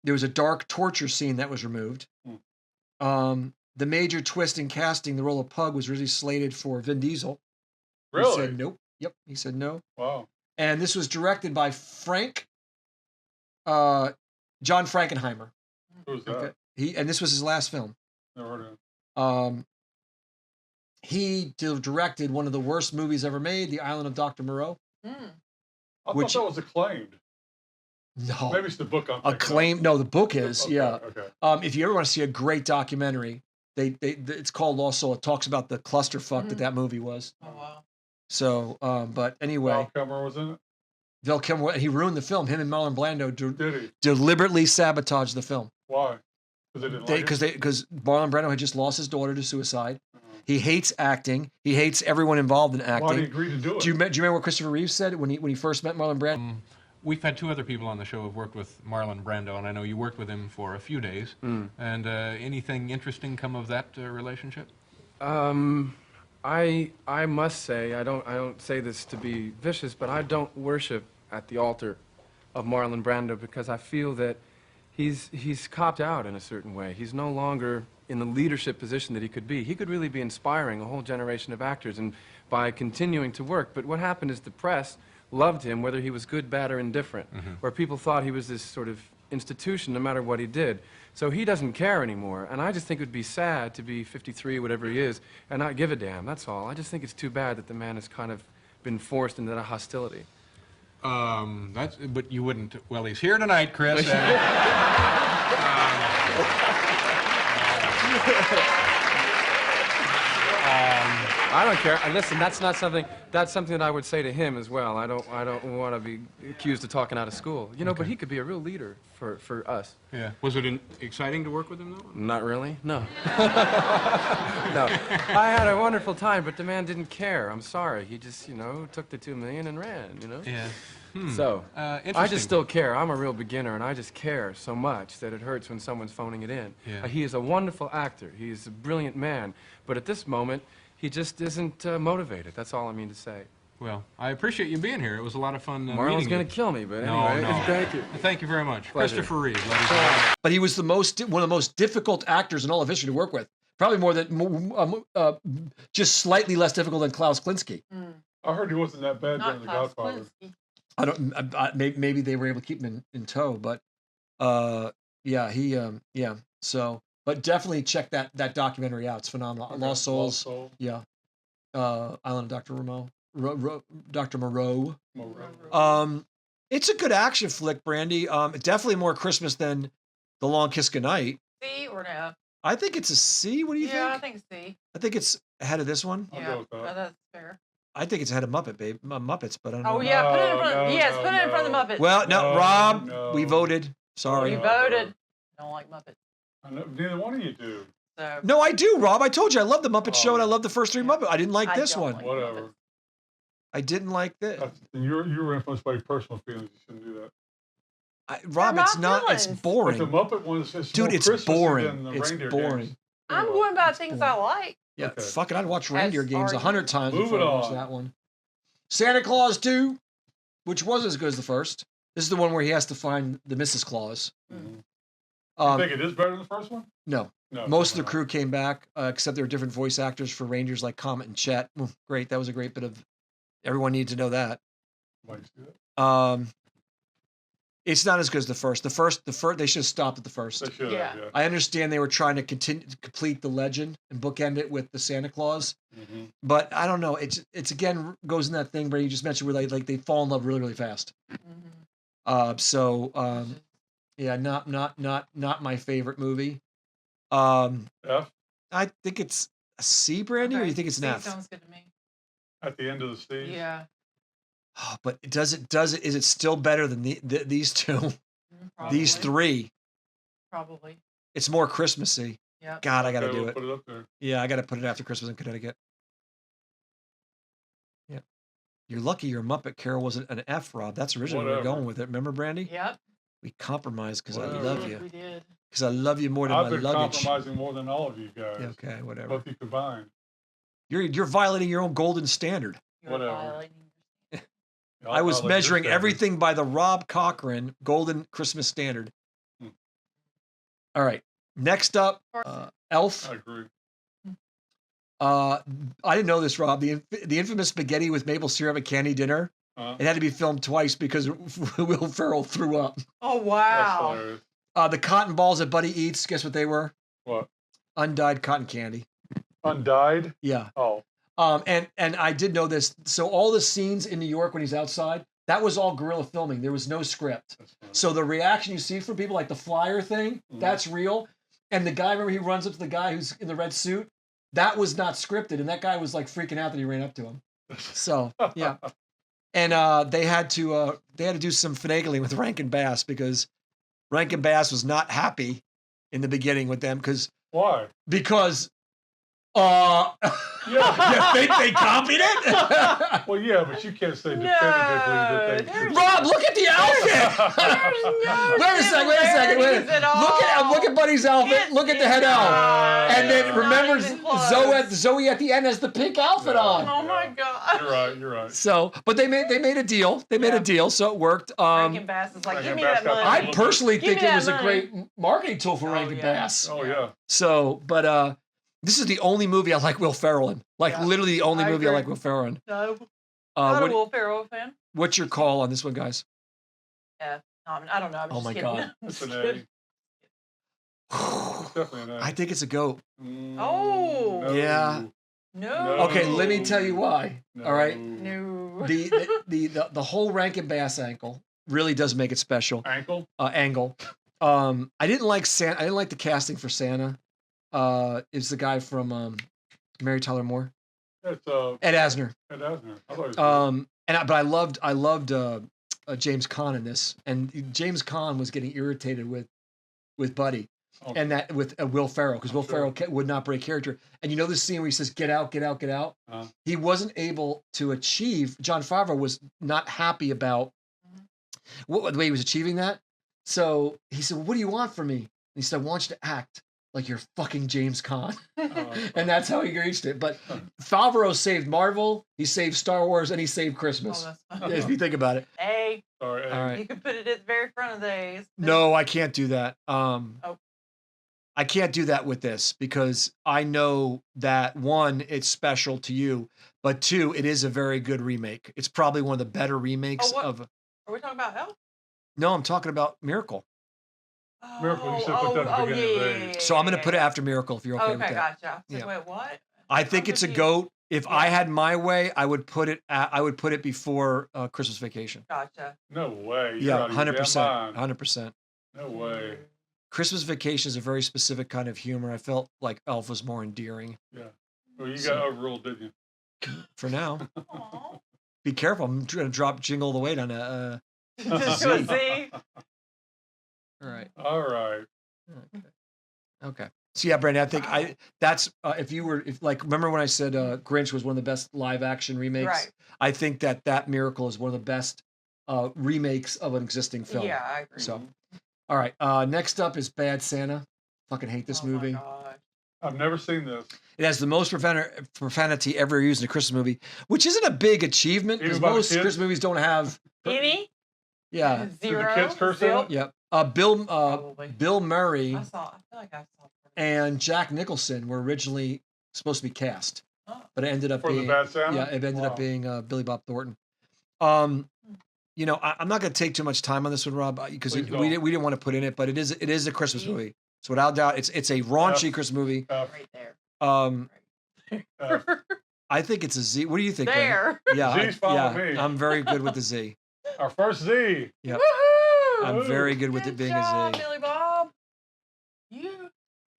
There was a dark torture scene that was removed. The major twist in casting the role of Pug was originally slated for Vin Diesel. Really? He said nope. Yep, he said no. Wow. And this was directed by John Frankenheimer. Who's that? Okay. This was his last film. Never heard of him. He directed one of the worst movies ever made, The Island of Dr. Moreau. I thought that was acclaimed. No. Maybe it's the book I'm thinking Acclaimed. No, the book is. Okay, yeah. okay. If you ever want to see a great documentary, it's called Lost Soul. It talks about the clusterfuck that movie was. Oh wow. So, but anyway, Val Kilmer was in it. Val Kilmer, he ruined the film. Him and Marlon Brando Did he? deliberately sabotaged the film. Why? Because they didn't like it? Because Marlon Brando had just lost his daughter to suicide. He hates acting. He hates everyone involved in acting. Why did he agree to do it? Do you remember what Christopher Reeve said when he first met Marlon Brando? We've had two other people on the show who've worked with Marlon Brando, and I know you worked with him for a few days. And anything interesting come of that relationship? I must say, I don't say this to be vicious, but I don't worship at the altar of Marlon Brando because I feel that he's copped out in a certain way. He's no longer in the leadership position that he could be. He could really be inspiring a whole generation of actors and by continuing to work. But what happened is the press loved him, whether he was good, bad, or indifferent, where people thought he was this sort of institution no matter what he did. So he doesn't care anymore, and I just think it would be sad to be 53, whatever he is, and not give a damn, that's all. I just think it's too bad that the man has kind of been forced into that hostility. But you wouldn't, well, he's here tonight, Chris. I don't care. And listen, that's something that I would say to him as well. I don't want to be accused of talking out of school. You know, but he could be a real leader for us. Yeah. Was it exciting to work with him, though? Not really, no. No. I had a wonderful time, but the man didn't care. I'm sorry. He just, took the $2 million and ran, Yeah. So, I just still care. I'm a real beginner, and I just care so much that it hurts when someone's phoning it in. Yeah. He is a wonderful actor. He's a brilliant man. But at this moment, he just isn't motivated. That's all I mean to say. Well, I appreciate you being here. It was a lot of fun meeting you. Marlon's going to kill me, but anyway, No. thank you. Thank you very much. Pleasure. Christopher Reeve, ladies and gentlemen. But he was one of the most difficult actors in all of history to work with. Probably just slightly less difficult than Klaus Kinski. I heard he wasn't that bad during The Godfather. I don't. Maybe they were able to keep him in tow, but yeah. So, but definitely check that documentary out. It's phenomenal. Okay. Lost Souls. Lost Soul. Yeah. Island of Dr. Dr. Moreau. Moreau. It's a good action flick, Brandy. Definitely more Christmas than The Long Kiss Goodnight. C or no? I think it's a C. What do you think? Yeah, I think C. I think it's ahead of this one. I'll Yeah, go with that. that's fair. I think it's ahead of Muppets, but I don't know. Oh yeah, put it in front. No, Yes, no, put it in front of the no. Muppets. Well, no, No, Rob, no. we voted. Sorry. You No. voted. I don't like Muppets. Neither one of you do. So No, I do, Rob. I told you I love the Muppet Show and I Oh. love the first three Muppets. I didn't like I this don't one. like Whatever. Muppets. I didn't like this. You were influenced by your personal feelings. You shouldn't do that. Rob, They're it's not not. It's villains. boring. But the Muppet one is Dude, more it's Christmassy boring. than the It's reindeer boring. games. I'm going by It's things boring. I like. Yeah, Okay. fuck it. I'd watch Reindeer Games are 100 you. times Move before it I watch on. that one. Santa Claus 2, which was as good as the first. This is the one where he has to find the Mrs. Claus. You Um, think it is better than the first one? no. No. Most of the not. crew came back, except there were different voice actors for reindeers like Comet and Chet. Great. That was a great bit of. Everyone needed to know that. Like, see that? It's not as good as the first. The first, they should have stopped at the first. They should Yeah. have, yeah. I understand they were trying to complete the legend and bookend it with the Santa Claus, Mm-hmm. but I don't know. It's again goes in that thing where you just mentioned where like they fall in love really fast. Yeah, not my favorite movie. F I think it's a C, Brandy, or you think it's an C F? sounds good to me. at the end of the stage. Yeah. Oh, but does it? Is it still better than these two? Probably. These three? Probably. It's more Christmassy. Yep. God, I got to Okay, do we'll it. put it up there. Yeah, I got to put it after Christmas in Connecticut. Yeah. You're lucky your Muppet Carol wasn't an F, Rob. That's originally where we were Whatever. going with it. Remember, Brandy? Yep. We compromised because I Whatever. love you. We did. Because I love you more than I've my been luggage. compromising more than all of you guys. Yeah, okay, whatever. Both you combined. You're violating your own golden standard. You're Whatever. violating. I was I'll let your measuring standards. everything by the Rob Cochran golden Christmas standard. Hmm. All right. Next up, Elf. I agree. I didn't know this, Rob. The infamous spaghetti with maple syrup and candy dinner. It had to be filmed twice because Will Ferrell threw up. Oh That's wow. hilarious. The cotton balls that Buddy eats, guess what they were? What? Undyed cotton candy. Undyed? Yeah. Oh. And I did know this. So all the scenes in New York when he's outside, that was all guerrilla filming. There was no script. So the reaction you see from people, like the flyer thing, that's real. And the guy, remember, he runs up to the guy who's in the red suit. That was not scripted, and that guy was like freaking out that he ran up to him. So yeah, and they had to do some finagling with Rankin Bass because Rankin Bass was not happy in the beginning with them Why? because Yeah. you think they copied it? Well, yeah, but you can't say definitively that they. Rob, look at the outfit. Wait a second. Look at Buddy's outfit. Look at the head elf. And then remember Zoe at the end has the pink outfit on. Oh my god. You're right. So, but they made a deal. They made a deal, so it worked. Rankin Bass is like, give me that money. I personally Give think me it that was a money. great marketing tool for Rankin Bass. Oh yeah. So, but this is the only movie I like Will Ferrell in. Like literally the only movie I like Will Ferrell in. No. Not a Will Ferrell fan. What's your call on this one, guys? Yeah. I don't know. I'm Oh just my kidding. God. It's an A. It's definitely an A. I think it's a goat. Oh. No. Yeah. No. Okay, let me tell you why. No. All right. No. The whole Rankin Bass ankle really does make it special. Ankle. Angle. I didn't like Santa. I didn't like the casting for Santa. Is the guy from Mary Tyler Moore? It's Ed Asner. Ed Asner. I thought it was But I loved James Caan in this, and James Caan was getting irritated with Buddy. Okay. And that with Will Ferrell, because Will Ferrell would not break character. And you know the scene where he says, "Get out, get out, get out." He wasn't able to achieve. John Favreau was not happy about the way he was achieving that. So he said, well, "What do you want from me?" And he said, "I want you to act like you're fucking James Caan." And that's how he reached it. But Favreau saved Marvel, he saved Star Wars, and he saved Christmas. If you think about it. A. Sorry, All right. You could put it at the very front of the A's. No, I can't do that. I can't do that with this because I know that one, it's special to you, but two, it is a very good remake. It's probably one of the better remakes of. Are we talking about Elf? No, I'm talking about Miracle. Miracle. You should put that at the beginning of the A. So I'm going to put it after Miracle if you're okay with that. Gotcha. Yeah. Wait, what? I think it's a goat. If I had my way, I would put it before Christmas Vacation. Gotcha. No way. Yeah, You're out of your damn 100%. mind. 100%. No way. Christmas Vacation is a very specific kind of humor. I felt like Elf was more endearing. Yeah. Well, you got overruled, didn't you? For now. Be careful. I'm going to drop Jingle All the Way down to See? All right. All right. Okay. So yeah, Brandon, I think that's remember when I said Grinch was one of the best live action remakes? Right. I think that Miracle is one of the best remakes of an existing film. Yeah, I agree. So, all right. Next up is Bad Santa. Fucking hate this movie. My God. I've never seen this. It has the most profanity ever used in a Christmas movie, which isn't a big achievement because most Christmas movies don't have Any? Yeah. Zero. Do the kids curse in it? Yep. Bill Murray I feel like I saw. and Jack Nicholson were originally supposed to be cast, but it ended up For being the Bad Santa? yeah, it ended up Wow. being Billy Bob Thornton. You know, I'm not going to take too much time on this one, Rob, because we Please don't. didn't want to put in it, but it is a Christmas movie. So without doubt, it's a raunchy Christmas movie. Right there. I think it's a Z. What do you think? Brandon? There. Yeah, Z's fine with me. I'm very good with the Z. Our first Z. Yep. Woohoo! I'm very good with Good it being job, a Z. Billy Bob. You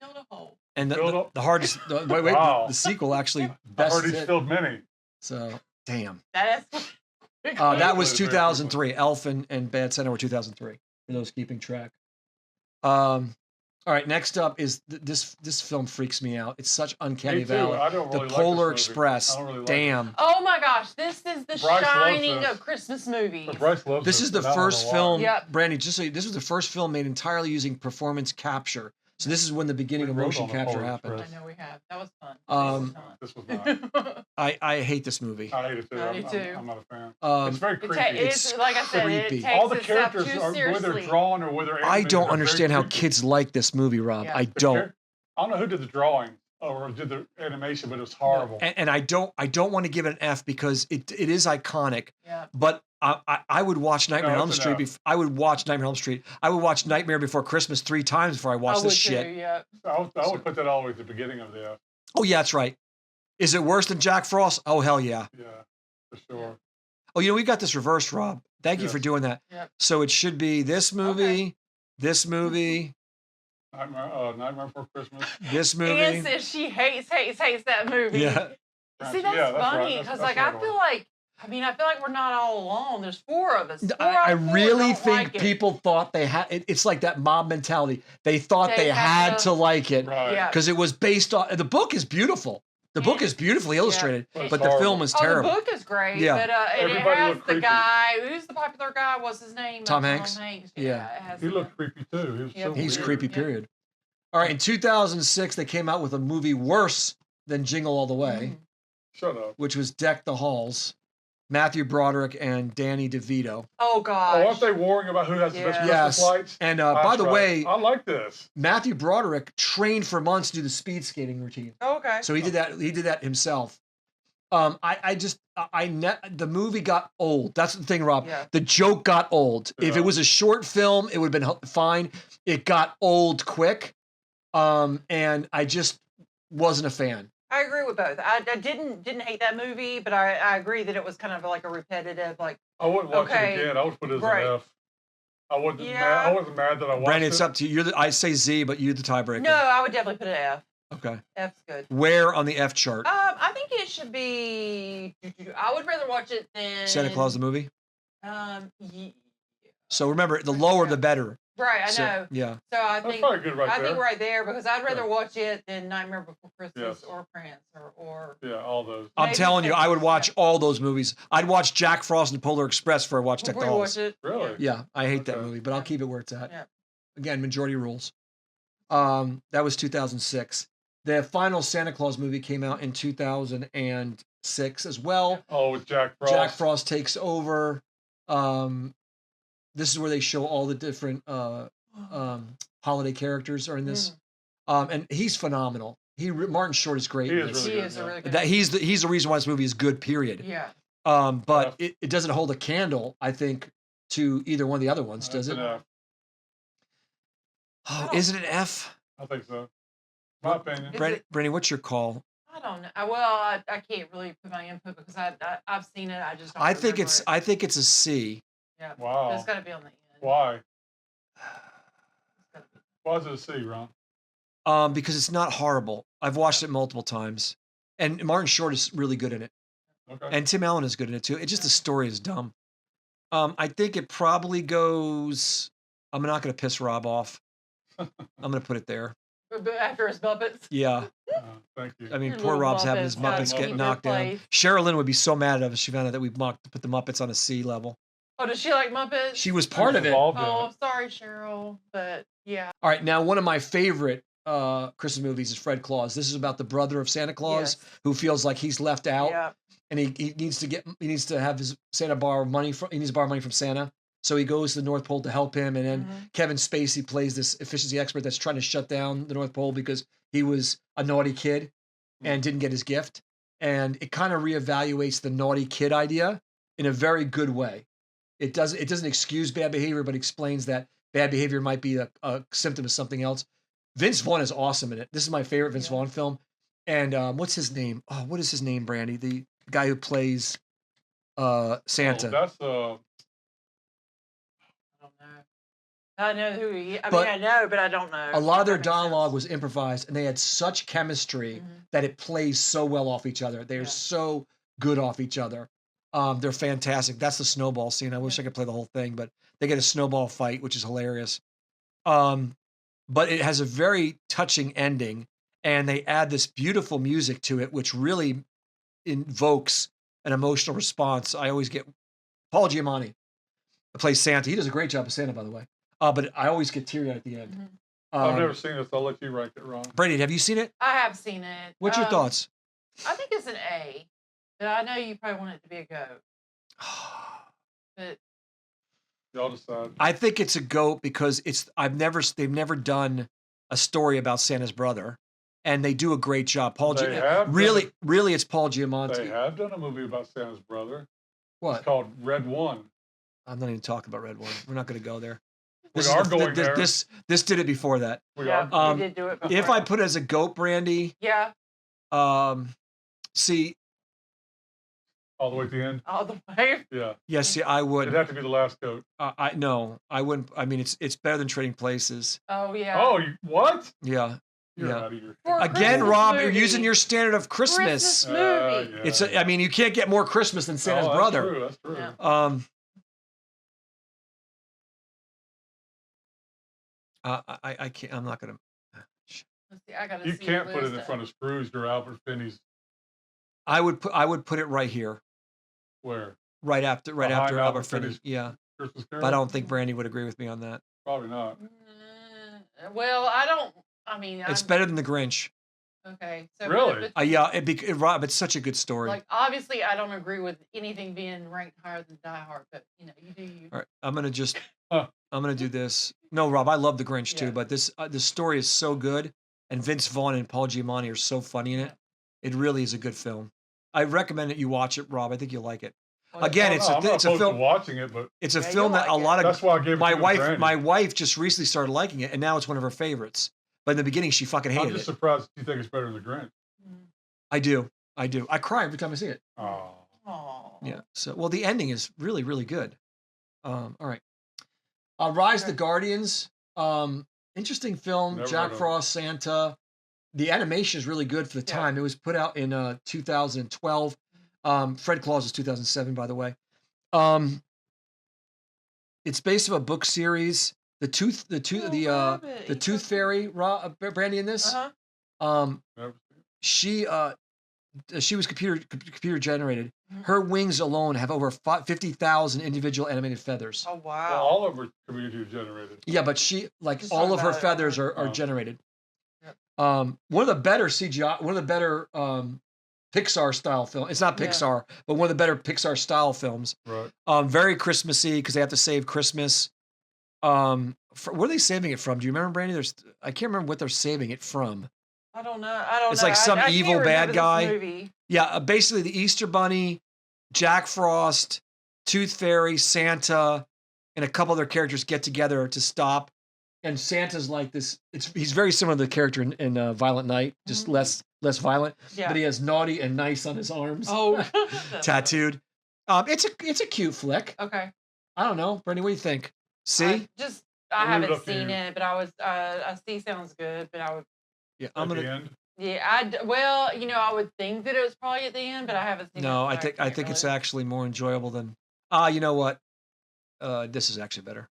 filled a hole. And Filled the, up. the hardest, wait, Wow. the sequel actually I best heard he's hit. filled many. So, damn. That is. That was Very 2003. Elf and Bad Santa were 2003. For those keeping track. All right, next up is this film freaks me out. It's such uncanny Me too. valley. I don't The really like Polar this movie. Express. I don't really like Damn. Oh my gosh, this is the Bryce loves shining this. of Christmas movies. But Bryce loves This is the and I don't first know why. film, Yep. Brandy, just so you, this was the first film made entirely using performance capture. So this is when the beginning We of wrote motion on the capture Polar happened. Express. I know we have. That was fun. This was not. I hate this movie. I hate it too. I do too. I'm not a fan. Um, It's very creepy. It's like I said, creepy. it takes All the itself characters too are whether seriously. drawn or whether I animated, don't they're very understand how creepy. kids like this movie, Rob. Yeah. I The don't. I don't know who did the drawing or did the animation, but it was horrible. And I don't want to give it an F because it is iconic. Yeah. But I would watch Nightmare on Elm it's Street. an F. I would watch Nightmare on Elm Street. I would watch Nightmare Before Christmas 3 times before I watched this shit. Yeah. I would put that always at the beginning of the F. Oh yeah, that's right. Is it worse than Jack Frost? Oh hell yeah. Yeah, for sure. Oh, you know we got this reversed, Rob. Thank you Yes. for doing that. Yep. So it should be this movie, this movie, Nightmare Before Christmas. this movie. Ian says she hates that movie. Yeah. See, that's Yeah, funny right. because That's like I right. feel like we're not all alone. There's 4 of us. I really don't think like it. people thought they had. It's like that mob mentality. They thought they They had had to to- like it Right. Yeah. because it was based on. The book is beautiful. The book is beautifully illustrated, But but it's the horrible. film is Oh, terrible. the book is great. Yeah. But and it Everybody has looked the creepy. guy. Who's the popular guy? What's his name? Tom Hanks? Tom Hanks. Yeah. It has He looked creepy too. He was Yep. so He's weird. creepy. Yeah. Period. All right, in 2006, they came out with a movie worse than Jingle All the Way, Shut up. which was Deck the Halls. Matthew Broderick and Danny DeVito. Oh gosh. Oh, aren't they warring about who has the best Yeah. Christmas lights? And That's by the right. way, I like this. Matthew Broderick trained for months to do the speed skating routine. Okay. So he did that. He did that himself. The movie got old. That's the thing, Rob. Yeah. The joke got old. If Yeah. it was a short film, it would have been fine. It got old quick, and I just wasn't a fan. I agree with both. I didn't hate that movie, but I agree that it was kind of like a repetitive, like I wouldn't watch Okay. it again. I would put it as Right. an F. I wasn't Yeah. mad. I wasn't mad that I watched Brandon, it. it's up to you. I say Z, but you're the tiebreaker. no, I would definitely put it F. Okay. F's good. Where on the F chart? I think it should be. I would rather watch it than Santa Claus the movie. Ye- So remember, the lower the better. right, I So, know. yeah. So I That's think probably good right I there. think right there because I'd rather watch it than Nightmare Before Christmas Yes. or Prince or Yeah, all those. I'm Maybe telling you, Santa I would Claus, watch yeah. all those movies. I'd watch Jack Frost and Polar Express before I watch Deck the before you Halls. watch it. Really? Yeah, I hate that Okay. movie, but I'll keep it where it's at. Yeah. Again, majority rules. That was 2006. The final Santa Claus movie came out in 2006 as well. Oh, with Jack Frost. Jack Frost takes over. This is where they show all the different holiday characters are in this, and he's phenomenal. Martin Short is great. He in is this. really He good. is a really good. That he's the reason why this movie is good. Period. Yeah. But it doesn't hold a candle, I think, to either one of the other ones, does it? That's an F. Oh, is it an F? I think so. My opinion. Is it- Brandy, what's your call? I don't know. Well, I can't really put my input because I've seen it. I just don't I think remember it's it. I think it's a C. Yeah. Wow. It's got to be on the end. Why? It's gotta be. Why is it a C, Ron? Because it's not horrible. I've watched it multiple times, and Martin Short is really good in it, Okay. and Tim Allen is good in it too. It's just the story is dumb. I think it probably goes. I'm not going to piss Rob off. I'm going to put it there. But after his Muppets. Yeah, Thank you. I mean, Your poor little Rob's having his Muppets gotta Muppets keep get their knocked down. place. Sherilyn would be so mad at us if she found out that we put the Muppets on a C level. Oh, does she like Muppets? She was part of it. Involved in Oh, it. sorry, Cheryl. But yeah. All right, now one of my favorite Christmas movies is Fred Claus. This is about the brother of Santa Claus Yes. who feels like he's left out, Yeah. and he needs to have his Santa borrow money from. He needs to borrow money from Santa, so he goes to the North Pole to help him. And then Kevin Spacey plays this efficiency expert that's trying to shut down the North Pole because he was a naughty kid and didn't get his gift. And it kind of reevaluates the naughty kid idea in a very good way. It doesn't excuse bad behavior, but explains that bad behavior might be a symptom of something else. Vince Vaughn is awesome in it. This is my favorite Vince Vaughn film. And what's his name? Oh, what is his name, Brandy? The guy who plays Santa. Oh, that's I don't know. I know who he is. But I know, but I don't know. a lot of their dialogue was improvised, and they had such chemistry that it plays so well off each other. They're so good off each other. They're fantastic. That's the snowball scene. I wish I could play the whole thing, but they get a snowball fight, which is hilarious. But it has a very touching ending, and they add this beautiful music to it, which really invokes an emotional response. I always get Paul Giamatti plays Santa. He does a great job of Santa, by the way. But I always get teary-eyed at the end. I've never seen this. I'll let you rank it, Ron. Brady, have you seen it? I have seen it. What's your thoughts? I think it's an A, but I know you probably want it to be a goat. But y'all decide. I think it's a goat because they've never done a story about Santa's brother, and they do a great job. Really, it's Paul Giamatti. They have done a movie about Santa's brother. What? It's called Red One. I'm not even talking about Red One. We're not going to go there. This did it before that. We did do it before. If I put it as a goat, Brandy. Yeah. See. All the way at the end. All the way. Yeah. Yeah. See, I would. It'd have to be the last goat. I wouldn't. I mean, it's better than Trading Places. Oh yeah. Oh, what? Yeah. You're yeah. out of your Again, Rob, you're using your standard of Christmas. Movie. I mean, you can't get more Christmas than Santa's brother. True, that's true. Yeah. I can't. I'm not gonna. Let's see, I gotta You see can't the put it in list front of Scrooge or Albert Finney's. I would put it right here. Where? Right after Behind Albert Finney. Finney's Yeah. Christmas Carol? But I don't think Brandy would agree with me on that. Probably not. Well, I don't. I mean, It's better than the Grinch. Okay. So Really? Yeah. Rob, it's such a good story. Like obviously, I don't agree with anything being ranked higher than Die Hard, but you do you. All right, I'm gonna do this. No, Rob, I love the Grinch too, but this story is so good, and Vince Vaughn and Paul Giamatti are so funny in it. It really is a good film. I recommend that you watch it, Rob. I think you'll like it. Again, it's a film. To watching it, but it's a film that a lot of. That's why I gave it my to wife. Brandy. My wife just recently started liking it, and now it's one of her favorites. But in the beginning, she fucking hated I'm just it. surprised you think it's better than the Grinch. I do. I cry every time I see it. Oh. Yeah. So, well, the ending is really, really good. All right. Rise the Guardians. Interesting film. Never Jack heard of Frost, Santa. The animation is really good for the time. It was put out in 2012. Fred Claus is 2007, by the way. It's based on a book series. The Tooth Fairy, Brandy in this. She was computer generated. Her wings alone have over 50,000 individual animated feathers. Oh wow! Well, all of them are computer generated. Yeah, but all of her feathers are generated. One of the better CGI, one of the better Pixar style film. It's not Pixar, but one of the better Pixar style films. Right. Very Christmassy because they have to save Christmas. Where are they saving it from? Do you remember, Brandy? I can't remember what they're saving it from. I don't know. It's like some I evil can't bad remember guy. this movie. Yeah, basically the Easter Bunny, Jack Frost, Tooth Fairy, Santa, and a couple other characters get together to stop. And Santa's like this. He's very similar to the character in Violent Night, just less violent. Yeah. But he has naughty and nice on his arms. Oh, tattooed. It's a cute flick. Okay. I don't know, Brandy. What do you think? See? I haven't seen it, but I was. I see sounds good, but I would. Yeah, At the end? Yeah, I would think that it was probably at the end, but I haven't seen it. No, I think it's actually more enjoyable than. You know what? This is actually better.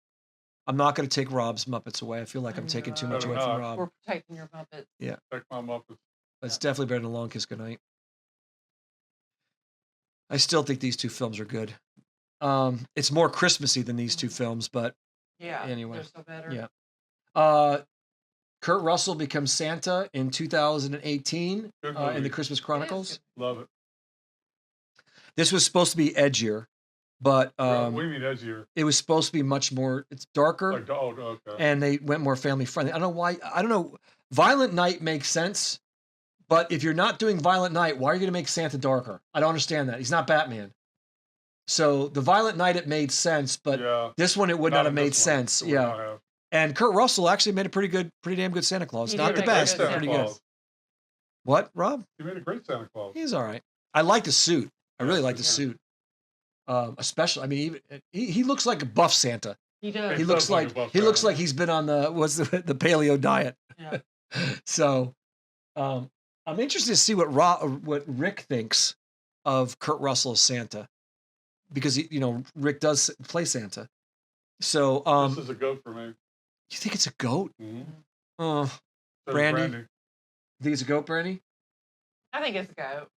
I'm not going to take Rob's Muppets away. I feel like I'm taking too much away from Rob. We're protecting your Muppets. Yeah. Protect my Muppets. It's definitely better than Long Kiss Goodnight. I still think these two films are good. It's more Christmassy than these two films, but anyway. They're still better. Yeah. Kurt Russell becomes Santa in 2018 in the Christmas Chronicles. Love it. This was supposed to be edgier, but what do you mean edgier? It was supposed to be much more. It's darker, okay. And they went more family friendly. I don't know why. I don't know. Violent Night makes sense, but if you're not doing Violent Night, why are you going to make Santa darker? I don't understand that. He's not Batman. So the Violent Night, it made sense, but this one, it would not have made sense. Yeah. And Kurt Russell actually made a pretty damn good Santa Claus. Not the best, but pretty good. What, Rob? He made a great Santa Claus. He's all right. I like the suit. I really like the suit. Especially, I mean, he looks like a buff Santa. He does. He looks like he's been on the paleo diet. Yeah. So, I'm interested to see what Rick thinks of Kurt Russell as Santa, because Rick does play Santa. So, this is a goat for me. You think it's a goat? Mm-hmm. Brandy. You think it's a goat, Brandy? I think it's a goat.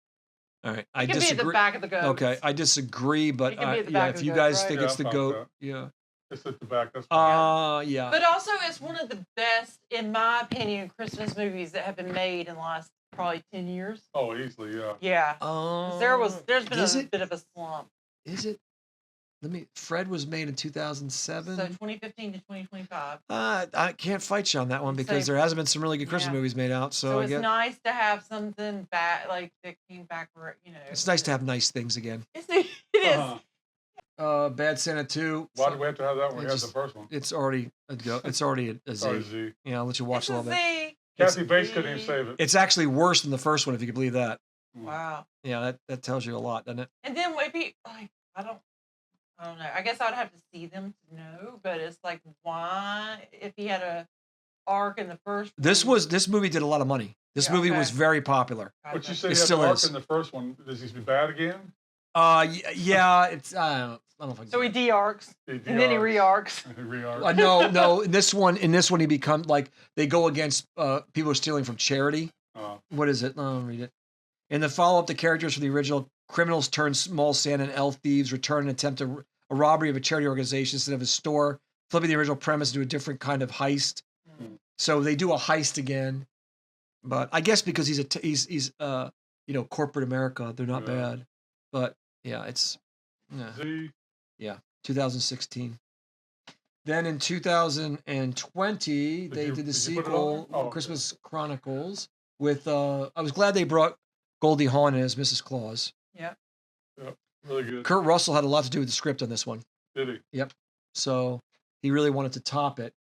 All right, I disagree. It could be at the back of the goat. Okay, I disagree, but if you guys think it's the goat, yeah. It's at the back. That's fine. Yeah. But also, it's one of the best, in my opinion, Christmas movies that have been made in the last probably 10 years. Oh, easily, yeah. Yeah. There's been a bit of a slump. Is it? Fred was made in 2007. So 2015 to 2025. I can't fight you on that one because there hasn't been some really good Christmas movies made out. So it's nice to have something back, like that came back, It's nice to have nice things again. It is. Bad Santa 2. Why do we have to have that one? We have the first one. It's already a go. It's already a Z. Z. Yeah, I'll let you watch a little bit. Kathy Bates couldn't even save it. It's actually worse than the first one, if you can believe that. Wow. Yeah, that tells you a lot, doesn't it? And then maybe I don't know. I guess I would have to see them to know, but it's like, why, if he had a arc in the first This movie did a lot of money. This movie was very popular. But you say it he had still an arc is. in the first one. Does he be bad again? Yeah, it's I don't know if I can. So he de-arcs, and then he re-arcs. No. In this one, he becomes like they go against people who are stealing from charity. What is it? I'll read it. In the follow-up, the characters from the original criminals turned small Santa and elf thieves return and attempt a robbery of a charity organization instead of a store, flipping the original premise to a different kind of heist. So they do a heist again, but I guess because he's corporate America, they're not bad. But yeah, it's Z. Yeah, 2016. Then in 2020, they did the sequel, Christmas Chronicles, with I was glad they brought Goldie Hawn in as Mrs. Claus. Yeah. Yep. Really good. Kurt Russell had a lot to do with the script on this one. Did he? Yep. So he really wanted to top it.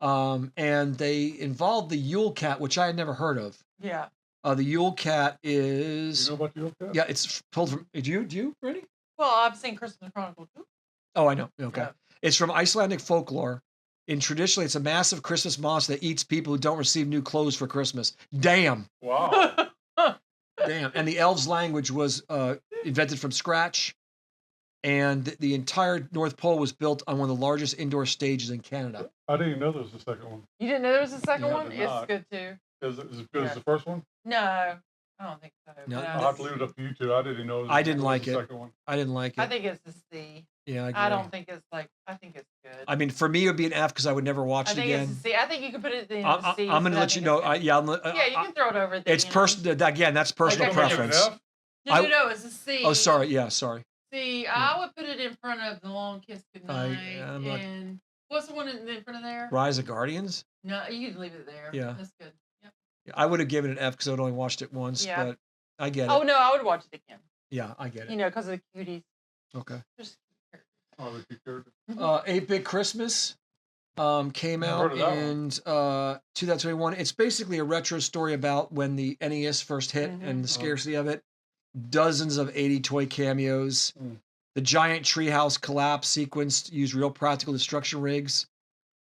And they involved the Yule Cat, which I had never heard of. Yeah. The Yule Cat is. You know about the Yule Cat? Yeah, it's told from. Do you, Ready? Well, I've seen Christmas Chronicles too. Oh, I know. Okay. Yeah. It's from Icelandic folklore. Traditionally, it's a massive Christmas monster that eats people who don't receive new clothes for Christmas. Damn. Wow. Damn. And the elves' language was invented from scratch. And the entire North Pole was built on one of the largest indoor stages in Canada. I didn't even know there was a second one. You didn't know there was a second one? It's not. good too. Is it as good as the first one? No, I don't think so. No, I'll have to leave it up to you two. I didn't know. I didn't like it. Second one. I didn't like it. I think it's the C. Yeah, I don't think it's I think it's good. I mean, for me, it would be an F because I would never watch it again. It's a C. I think you could put it in I'm C. going to let you know. Yeah, you can throw it over there. It's personal. Again, that's personal preference. No, it's a C. Oh, sorry. Yeah, sorry. C. I would put it in front of The Long Kiss Goodnight. And what's the one in front of there? Rise of Guardians? No, you can leave it there. Yeah. That's good. Yep. I would have given it an F because I'd only watched it once, but I get it. Oh, no, I would watch it again. Yeah, I get it. Because of the cuties. Okay. Just 8-Bit Christmas came out in 2021. It's basically a retro story about when the NES first hit and the scarcity of it. Dozens of 80 toy cameos. The giant treehouse collapse sequence used real practical destruction rigs.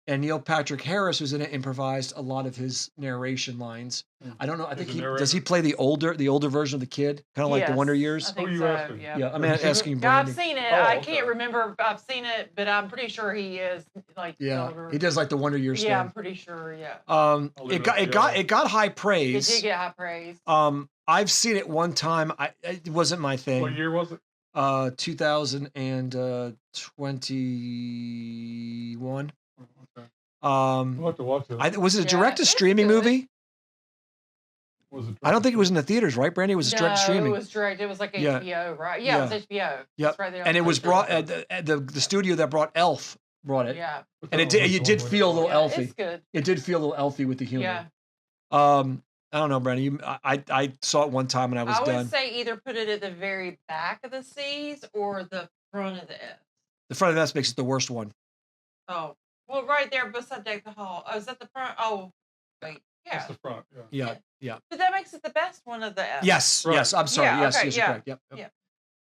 And Neil Patrick Harris, who's in it, improvised a lot of his narration lines. I don't know. I think does he play the older version of the kid, kind of like the Wonder Years? I think so, yeah, I'm asking. Yeah, I've seen it. I can't remember. I've seen it, but I'm pretty sure he is like. Yeah, older. he does like the Wonder Years. Yeah, I'm pretty sure. Yeah. It got high praise. It did get high praise. I've seen it one time. It wasn't my thing. What year was it? 2021. I'll have to watch it. Was it a direct-to-streaming movie? Was it? I don't think it was in the theaters, right, Brandy? It was direct streaming. No, it was direct. It was like HBO, right? Yeah, it was HBO. Yeah, right there and it was brought the studio that brought Elf brought it. Yeah, and it did feel a little elfy. It's good. It did feel a little elfy with the humor. Yeah. I don't know, Brandy. I saw it one time and I was done. I would say either put it at the very back of the C's or the front of the S? The front of the S makes it the worst one. Oh, well, right there beside Deck the Hall. Oh, is that the front? Oh, wait. Yeah. That's the front. Yeah. But that makes it the best one of the S. Yes. Right. Yes. I'm sorry. Yeah, Yes. okay, Yes. You're yeah. correct. Yep. Yeah.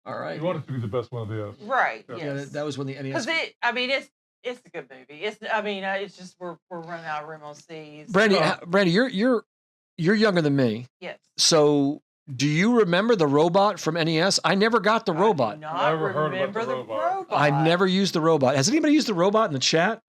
All right. You want it to be the best one of the S. Right. Yeah. Yeah. Yes. That was when the NES. Because it's a good movie. It's just we're running out of room on C's. Brandy, you're younger than me. Yes. So, do you remember the robot from NES? I never got the robot. I do not Never heard about remember the the robot. robot. I've never used the robot. Has anybody used the robot in the chat?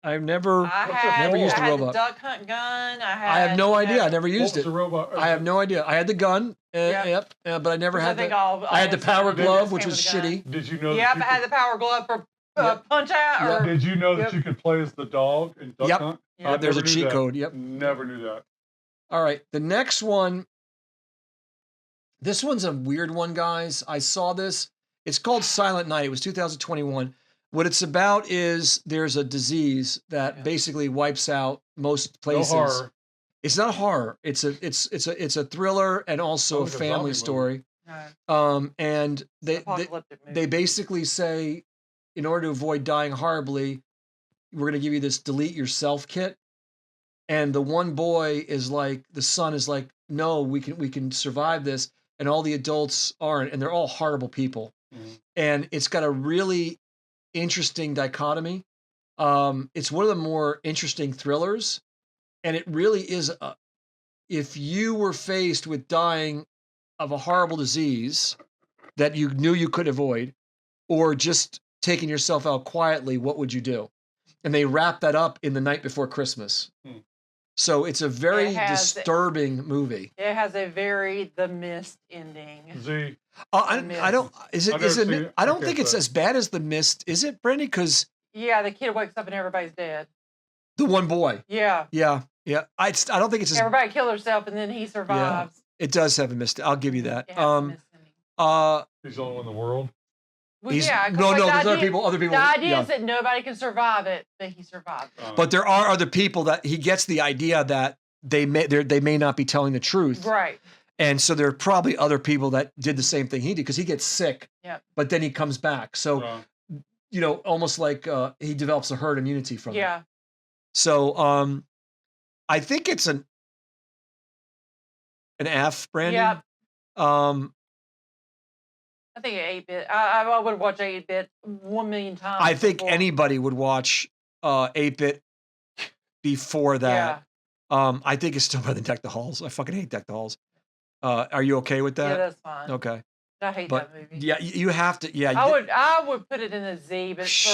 I've never never used the I had robot. the duck hunt gun. I have no idea. I never What used was it. the robot? I have no idea. I had the gun. Yep. But I never had think the. all I had the power Instagram glove, videos which came was with a gun. shitty. Did you know? Yep, that I had the power glove for punch out. Yep. Or, Did you know that Yep. you could play as the dog in Duck Yep. Hunt? Yep. I There's a never knew cheat that. code. Yep. Never knew that. All right. The next one. This one's a weird one, guys. I saw this. It's called Silent Night. It was 2021. What it's about is there's a disease that basically wipes out most places. No horror. It's not horror. It's a thriller and also a Like a family zombie story. No, And they apocalyptic movie. they basically say, in order to avoid dying horribly, we're going to give you this delete yourself kit. And the one boy is like, the son is like, no, we can survive this. And all the adults aren't, and they're all horrible people. Mhm. And it's got a really interesting dichotomy. It's one of the more interesting thrillers. And it really is, if you were faced with dying of a horrible disease that you knew you could avoid, or just taking yourself out quietly, what would you do? And they wrap that up in The Night Before Christmas. Hmm. So it's a very It has- disturbing movie. It has a very The Mist ending. Z. I don't. Is it? I've Is never it? seen it. I don't Okay, think it's so- as bad as The Mist, is it, Brandy? Because Yeah, the kid wakes up and everybody's dead. the one boy. Yeah. Yeah. I don't think it's as. Everybody killed herself and then he survives. It does have a mist. I'll give you that. It has a mist ending. He's the only one in the world. Well, he's- yeah, 'cause, no, like, no, the there's other idea- people. Other people. The idea yeah. is that nobody can survive it, but he survived it. But there are other people that he gets the idea that they may not be telling the truth. Right. And so there are probably other people that did the same thing he did because he gets sick, Yeah. but then he comes back. So, almost like he develops a herd immunity from it. Yeah. So I think it's an F, Brandon. Yeah. Um, I think 8-bit. I would watch 8-bit 1,000,000 times. I think before. anybody would watch 8-bit before that. I think it's still better than Deck the Halls. I fucking hate Deck the Halls. Are you okay with that? Yeah, that's fine. Okay. I hate But that movie. yeah, you have to. Yeah, I would put it in a Z, but for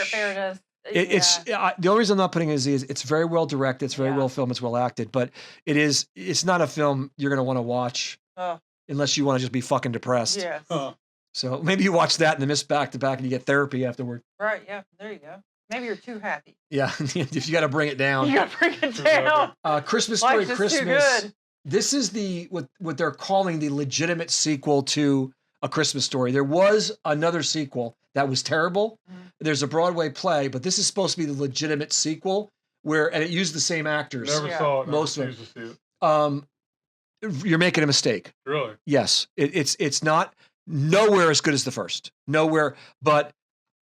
fairness. It's the only reason I'm not putting it as is it's very well directed, it's very Yeah. well filmed, it's well acted, but it's not a film you're gonna want to watch Oh. unless you want to just be fucking depressed. Yes. So maybe you watch that and then miss back to back and you get therapy afterward. Right. Yeah. There you go. Maybe you're too happy. Yeah, if you got to bring it down. You gotta bring it down. Christmas Story Life's just too Christmas. good. This is what they're calling the legitimate sequel to A Christmas Story. There was another sequel that was terrible. There's a Broadway play, but this is supposed to be the legitimate sequel and it used the same actors. Never saw it. Most of Never them. refused to see it. You're making a mistake. Really? Yes, it's not nowhere as good as the first. Nowhere, but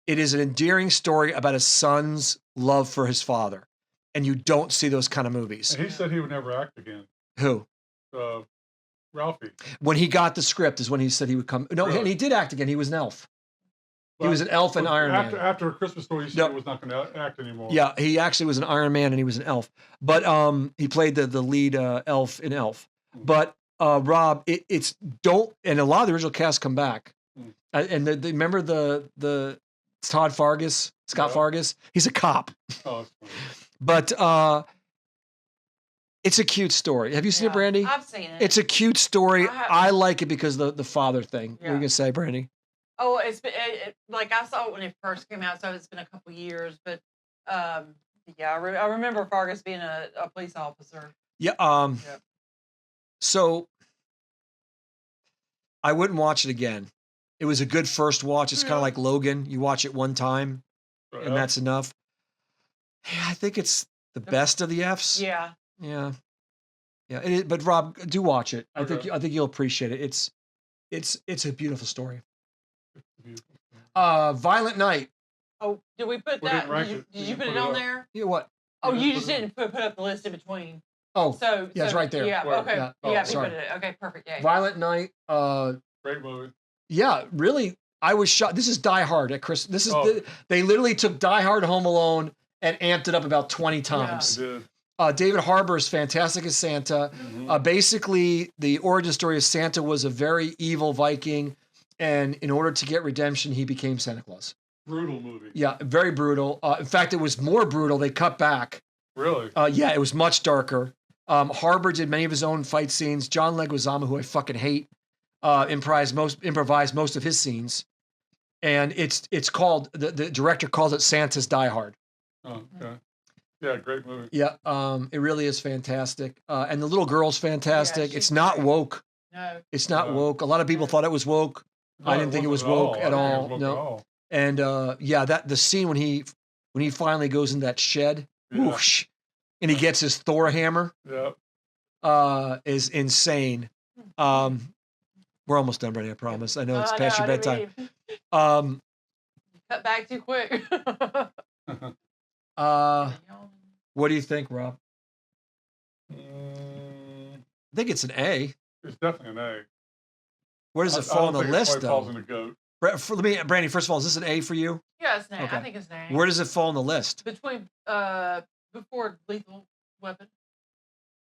it is an endearing story about a son's love for his father, and you don't see those kind of movies. And he said he would never act again. Who? Ralphie. When he got the script is when he said he would come. No, Really? and he did act again. He was an elf. He was an elf in Iron Man. After A Christmas Story, he said he was not going to act anymore. Yeah, he actually was an Iron Man and he was an elf. But he played the lead elf in Elf. But Rob, it's don't and a lot of the original cast come back. And remember the Scott Fargus? He's a cop. Oh, that's funny. But it's a cute story. Have you seen it, Brandy? I've seen it. It's a cute story. I have- I like it because the father thing. What are Yeah. you gonna say, Brandy? Oh, it's been like I saw it when it first came out, so it's been a couple years. But yeah, I remember Fargus being a police officer. Yeah. Yeah. So I wouldn't watch it again. It was a good first watch. It's kind of like Logan. You watch it one time, and that's enough. Yeah, I think it's the best of the Fs. Yeah. Yeah. Yeah. It is, but Rob, do watch it. I Okay. think you'll appreciate it. It's a beautiful story. Violent Night. Oh, did we put We that? didn't rank Did it. you We put it put it on up. there? You know what? Oh, We you just just put it didn't put up the list in between. Oh, So yeah, it's right there. Yeah. Where? Okay. Yeah. Yeah. Oh, we sorry. put it. Okay. Perfect. Yeah. Violent Night. Great movie. Yeah, really. I was shocked. This is Die Hard at Christmas. This is Oh. they literally took Die Hard, Home Alone, and amped it up about 20 times. It did. David Harbour is fantastic as Santa. Basically, the origin story of Santa was a very evil Viking, and in order to get redemption, he became Santa Claus. Brutal movie. Yeah, very brutal. In fact, it was more brutal. They cut back. Really? Yeah, it was much darker. Harbour did many of his own fight scenes. John Leguizamo, who I fucking hate, improvised most of his scenes. And it's called, the director calls it Santa's Die Hard. Oh, okay. Yeah, great movie. Yeah, it really is fantastic. And the little girl's fantastic. she's It's not great. woke. No. It's not No. woke. A lot of people thought it was woke. I didn't think it was wasn't woke I at didn't think it all. was woke No. at all. And yeah, that the scene when he finally goes in that shed, Yeah. whoosh, and he gets his Thor hammer, Yeah. is insane. We're almost done, Brady. I promise. I know it's past your bedtime. Cut back too quick. What do you think, Rob? Mm, I think it's an A. it's definitely an A. Where does it I fall on don't the think it list, quite falls though? in the goat. Brandy, first of all, is this an A for you? Yeah, it's name. Okay. I think it's name. Where does it fall on the list? Between before Lethal Weapon.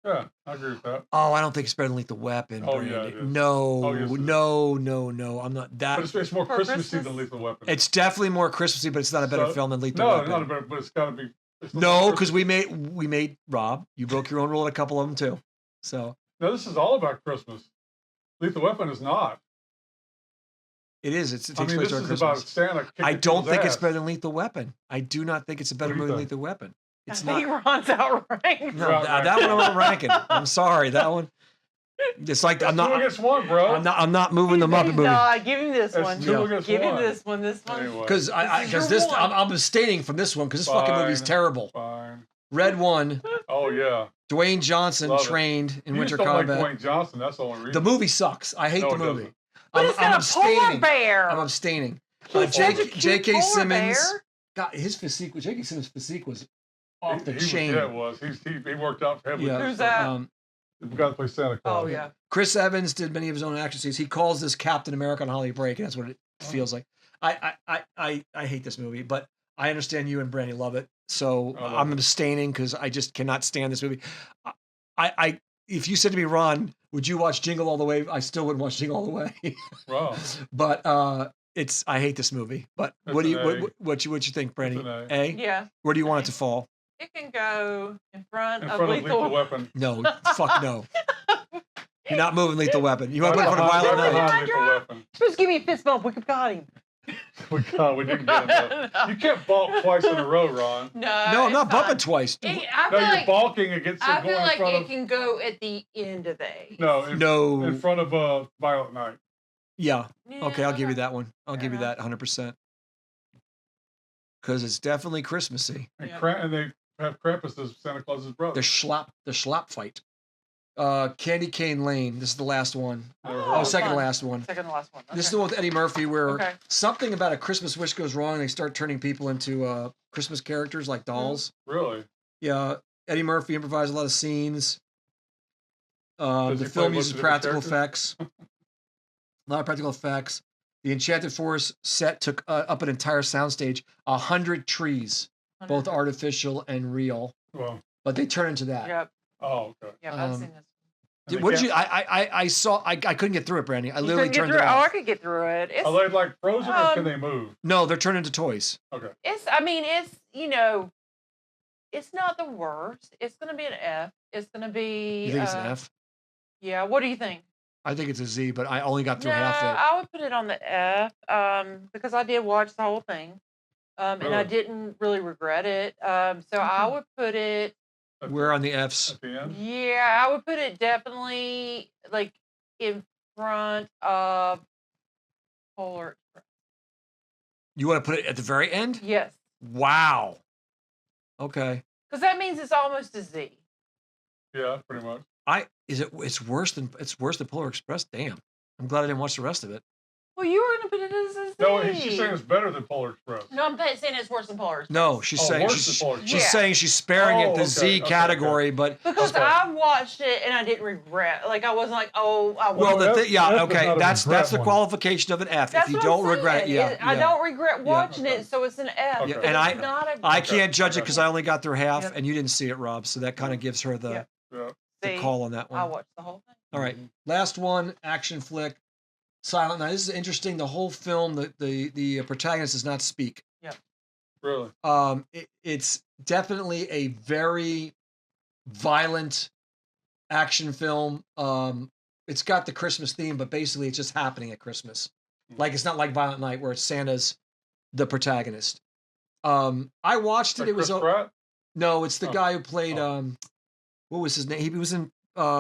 Yeah, I agree with that. Oh, I don't think it's better than Lethal Weapon. Oh, Brandy. yeah, it is. No, Oh, yes, it is. no. I'm not that. But it's more For Christmassy Christmas? than Lethal Weapon. It's definitely more Christmassy, but it's not a better So- film than Lethal No, Weapon. not a better, but it's got to be. It's not No, more because we made Rob. You broke your own rule at a couple of them too. So No, this is all about Christmas. Lethal Weapon is not. it is. It I takes mean, place this around is about Christmas. Santa kicking I don't people's think it's ass. better than Lethal Weapon. I do not think it's a better What do you movie than think? Lethal Weapon. It's I not. think Ron's outranked. No, You're that one I'm not ranking. I'm sorry, that one. It's like It's I'm two not. against one, bro. I'm not moving the Muppet movie No, give him this It's one. two Yeah. against Give him one. this one. This one. Anyway, because This is your one. I'm abstaining from this one because this fucking movie's Fine. terrible. Fine. Red One. Oh yeah. Dwayne Johnson Love it. trained in You Winter just don't Combat. like Dwayne Johnson. That's the only reason. The movie sucks. I hate No, the it movie. doesn't. But I'm it's got a polar abstaining. bear. I'm abstaining. He's such a cute J.K. polar Simmons. bear. God, his physique. J.K. Simmons' physique was off the He was- chain. yeah, it was. He worked out heavily. Yeah. Who's that? The guy that plays Santa Claus. Oh yeah. Chris Evans did many of his own action scenes. He calls this Captain America on Holiday Break, and that's what it feels like. I hate this movie, but I understand you and Brandy love it. So I love I'm it. abstaining because I just cannot stand this movie. I if you said to me, Ron, would you watch Jingle All the Way? I still wouldn't watch Jingle All the Way. Wow. But I hate this movie. But It's what do you an A. what you think, Brandy? It's an A? Yeah. Where do you want it to fall? It can go in front In of front of Lethal. Lethal Weapon. No, fuck no. You're not moving Lethal Weapon. You want to put it in Right front of Violent behind Night? Lethal Weapon. Supposed to give me a fist bump. We could got him. We didn't get him. No. though. You can't balk twice in a row, Ron. No, No, I'm it's not bumping fine. twice. I No, feel you're like balking against I going feel like in front it of. can go at the end of the A. No, No. in front of Violent Night. Yeah. Yeah, Okay, I'll give you okay. that one. I'll give you Fair that 100%. Because it's definitely Christmassy. And, Yeah. and they have Krampus as Santa Claus's brother. The schlop fight. Candy Cane Lane. This is the last one. Oh, Second to fun. last one. Second to last one. This is Okay. the one with Eddie Murphy where Okay. something about a Christmas wish goes wrong and they start turning people into Christmas characters like dolls. Really? Yeah. Eddie Murphy improvised a lot of scenes. Does The he play film most uses of the practical characters? effects. A lot of practical effects. The Enchanted Forest set took up an entire soundstage, 100 trees, both artificial and real, Well, but they turn into that. Yep. oh, okay. Yep. I've Um, seen this. And they What did you? can't- I saw. I couldn't get through it, Brandy. I You literally couldn't get turned through it it. Oh, I off. could get through it. It's, Are they like frozen or can they move? No, they're turned into toys. Okay. I mean, it's, it's not the worst. It's going to be an F. It's going to be. You think it's an F? Yeah. What do you think? I think it's a Z, but I only got through No, half it. I would put it on the F because I did watch the whole thing. And I Really? didn't really regret it. So I would put it, We're on the Fs. At the end? yeah, I would put it definitely like in front of Polar Express. You want to put it at the very end? Yes. Wow. Okay. Because that means it's almost a Z. Yeah, pretty much. It's worse than Polar Express. Damn. I'm glad I didn't watch the rest of it. Well, you were gonna put it as a C. No, she's saying it's better than Polar Express. No, I'm saying it's worse than Polar Express. No, she's saying worse than Polar she's Express. saying she's sparing it the okay, Z category, but because I watched it and I didn't regret. Like I wasn't like, oh, I well, would. that's the qualification of an F. That's if you what don't I'm regret, saying. I don't regret watching it, so it's an F. Okay. But and it's not a I can't judge it because I only got through half, and you didn't see it, Rob. So that kind of gives her the call on that one. I watched the whole thing. All right, last one, action flick, Silent Night. This is interesting. The whole film, the protagonist does not speak. Yeah. Really? It's definitely a very violent action film. It's got the Christmas theme, but basically it's just happening at Christmas. Like it's not like Violent Night where it's Santa's the protagonist. I watched it. Like It was Chris Pratt? no, it's the guy who played what was his name? He was in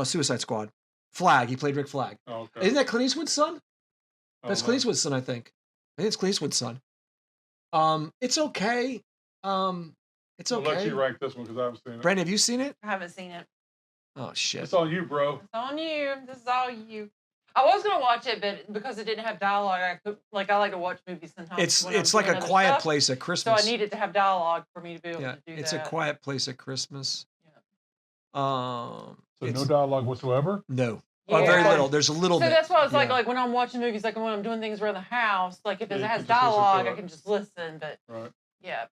Suicide Squad. Flag. He played Rick Flag. Oh, okay. Isn't that Clint Eastwood's son? That's Clint Eastwood's son, I think. I think it's Clint Eastwood's son. It's okay. It's okay. I'll let you rank this one because I haven't seen it. Brandon, have you seen it? I haven't seen it. Oh shit. It's on you, bro. It's on you. This is all you. I was gonna watch it, but because it didn't have dialogue, I like to watch movies sometimes. It's like a quiet place at Christmas. So I needed to have dialogue for me to be able to do it's that. a quiet place at Christmas. So no dialogue whatsoever? No. Yeah. Very little. There's a little bit. So that's why it's like when I'm watching movies, like when I'm doing things around the house, like if it has dialogue, I can just listen. But yeah.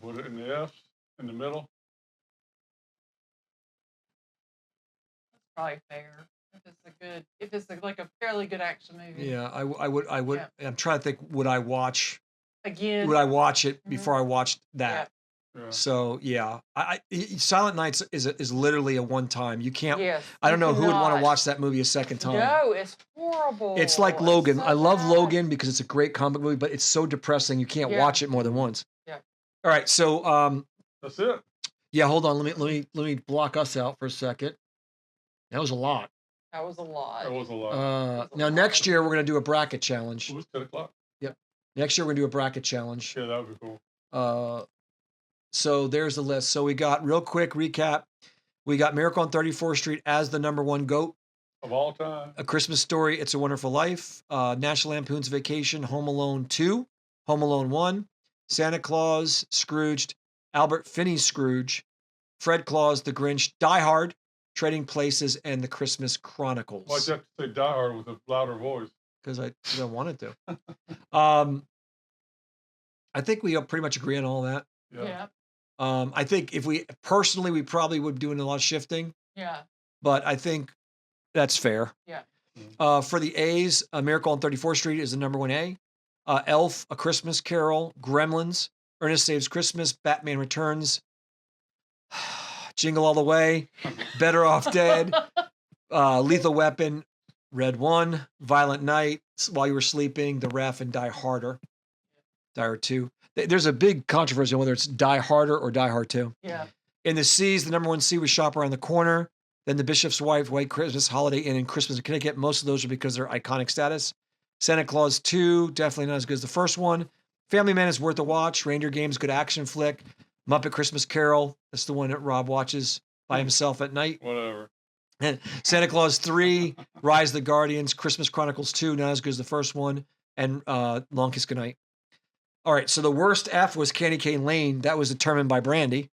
Put it in the F's in the middle. That's probably fair. If it's like a fairly good action movie. Yeah, I would. Yeah. I'm trying to think. Would I watch again? Would I watch it before I watched that? Yeah. So yeah, Silent Nights is literally a one time. You can't. Yes, I don't know who would want to watch that movie a second time. No, it's horrible. It's like Logan. I love Logan because it's a great comic movie, but it's so depressing. You can't watch it more than once. Yeah. All right, so that's it. Yeah, hold on. Let me block us out for a second. That was a lot. That was a lot. That was a lot. Now next year we're gonna do a bracket challenge. It was 10 o'clock. Yep. Next year we're gonna do a bracket challenge. Yeah, that would be cool. So there's the list. So we got real quick recap. We got Miracle on 34th Street as the #1 GOAT of all time. A Christmas Story, It's a Wonderful Life, National Lampoon's Vacation, Home Alone 2, Home Alone 1, Santa Claus, Scrooged, Albert Finney's Scrooge, Fred Claus, The Grinch, Die Hard, Trading Places, and The Christmas Chronicles. Why'd you have to say Die Hard with a louder voice? Because I wanted to. I think we pretty much agree on all that. Yeah. I think if we probably would be doing a lot of shifting. Yeah. But I think that's fair. Yeah. For the A's, A Miracle on 34th Street is the #1 A. Elf, A Christmas Carol, Gremlins, Ernest Saves Christmas, Batman Returns, Jingle All the Way, Better Off Dead, Lethal Weapon, Red 1, Violent Night, While You Were Sleeping, The Ref, and Die Harder. Die Hard 2. There's a big controversy on whether it's Die Harder or Die Hard 2. Yeah. In the C's, the #1 C was Shop Around the Corner. Then The Bishop's Wife, White Christmas, Holiday Inn, and Christmas in Connecticut. Most of those are because they're iconic status. Santa Claus 2, definitely not as good as the first one. Family Man is worth a watch. Reindeer Games, good action flick. Muppet Christmas Carol, that's the one that Rob watches by himself at night. Whatever. And Santa Claus 3, Rise of the Guardians, Christmas Chronicles 2, not as good as the first one, and Long Kiss Goodnight. All right, so the worst F was Candy Cane Lane. That was determined by Brandy.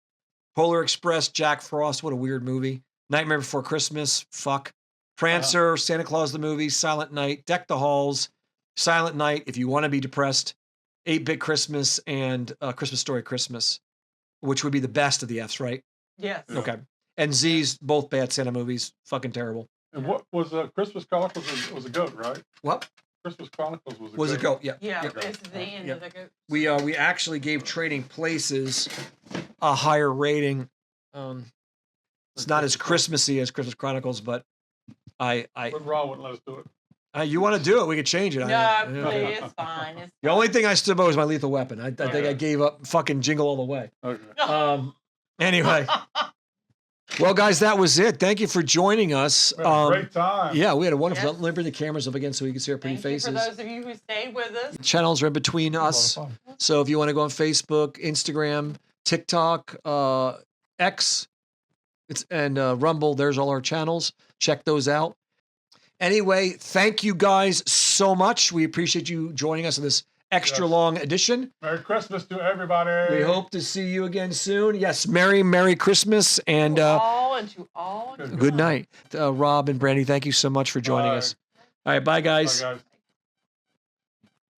Polar Express, Jack Frost, what a weird movie. Nightmare Before Christmas, fuck. Prancer, Santa Claus the Movie, Silent Night, Deck the Halls, Silent Night, If You Want to Be Depressed, 8-Bit Christmas, and Christmas Story Christmas, which would be the best of the Fs, right? Yes. Yeah. Okay. And Z's, both bad Santa movies, fucking terrible. And what was Christmas Chronicles was a goat, right? What? Christmas Chronicles was a Was goat. a goat, yeah. Yeah, Yep. it's the end of the goat. We actually gave Trading Places a higher rating. It's not as Christmassy as Christmas Chronicles, but But Ron wouldn't let us do it. you want to do it, we could change it. No, please, it's fine. It's The only thing I stood by was my Lethal Weapon. I think I gave up fucking Jingle All the Way. Okay. Anyway. Well, guys, that was it. Thank you for joining us. We had a great time. Yeah, we had a wonderful Yes. time. Let me bring the cameras up again so we can see our pretty Thank you faces. for those of you who stayed with us. Channels are in between us. fun. So if you want to go on Facebook, Instagram, TikTok, X, and Rumble. There's all our channels. Check those out. Anyway, thank you guys so much. We appreciate you joining us in this extra long edition. Merry Christmas to everybody. We hope to see you again soon. Yes, Merry Christmas and to all. Good night. Rob and Brandy, thank you so much for joining us. All right, bye guys. Bye, guys.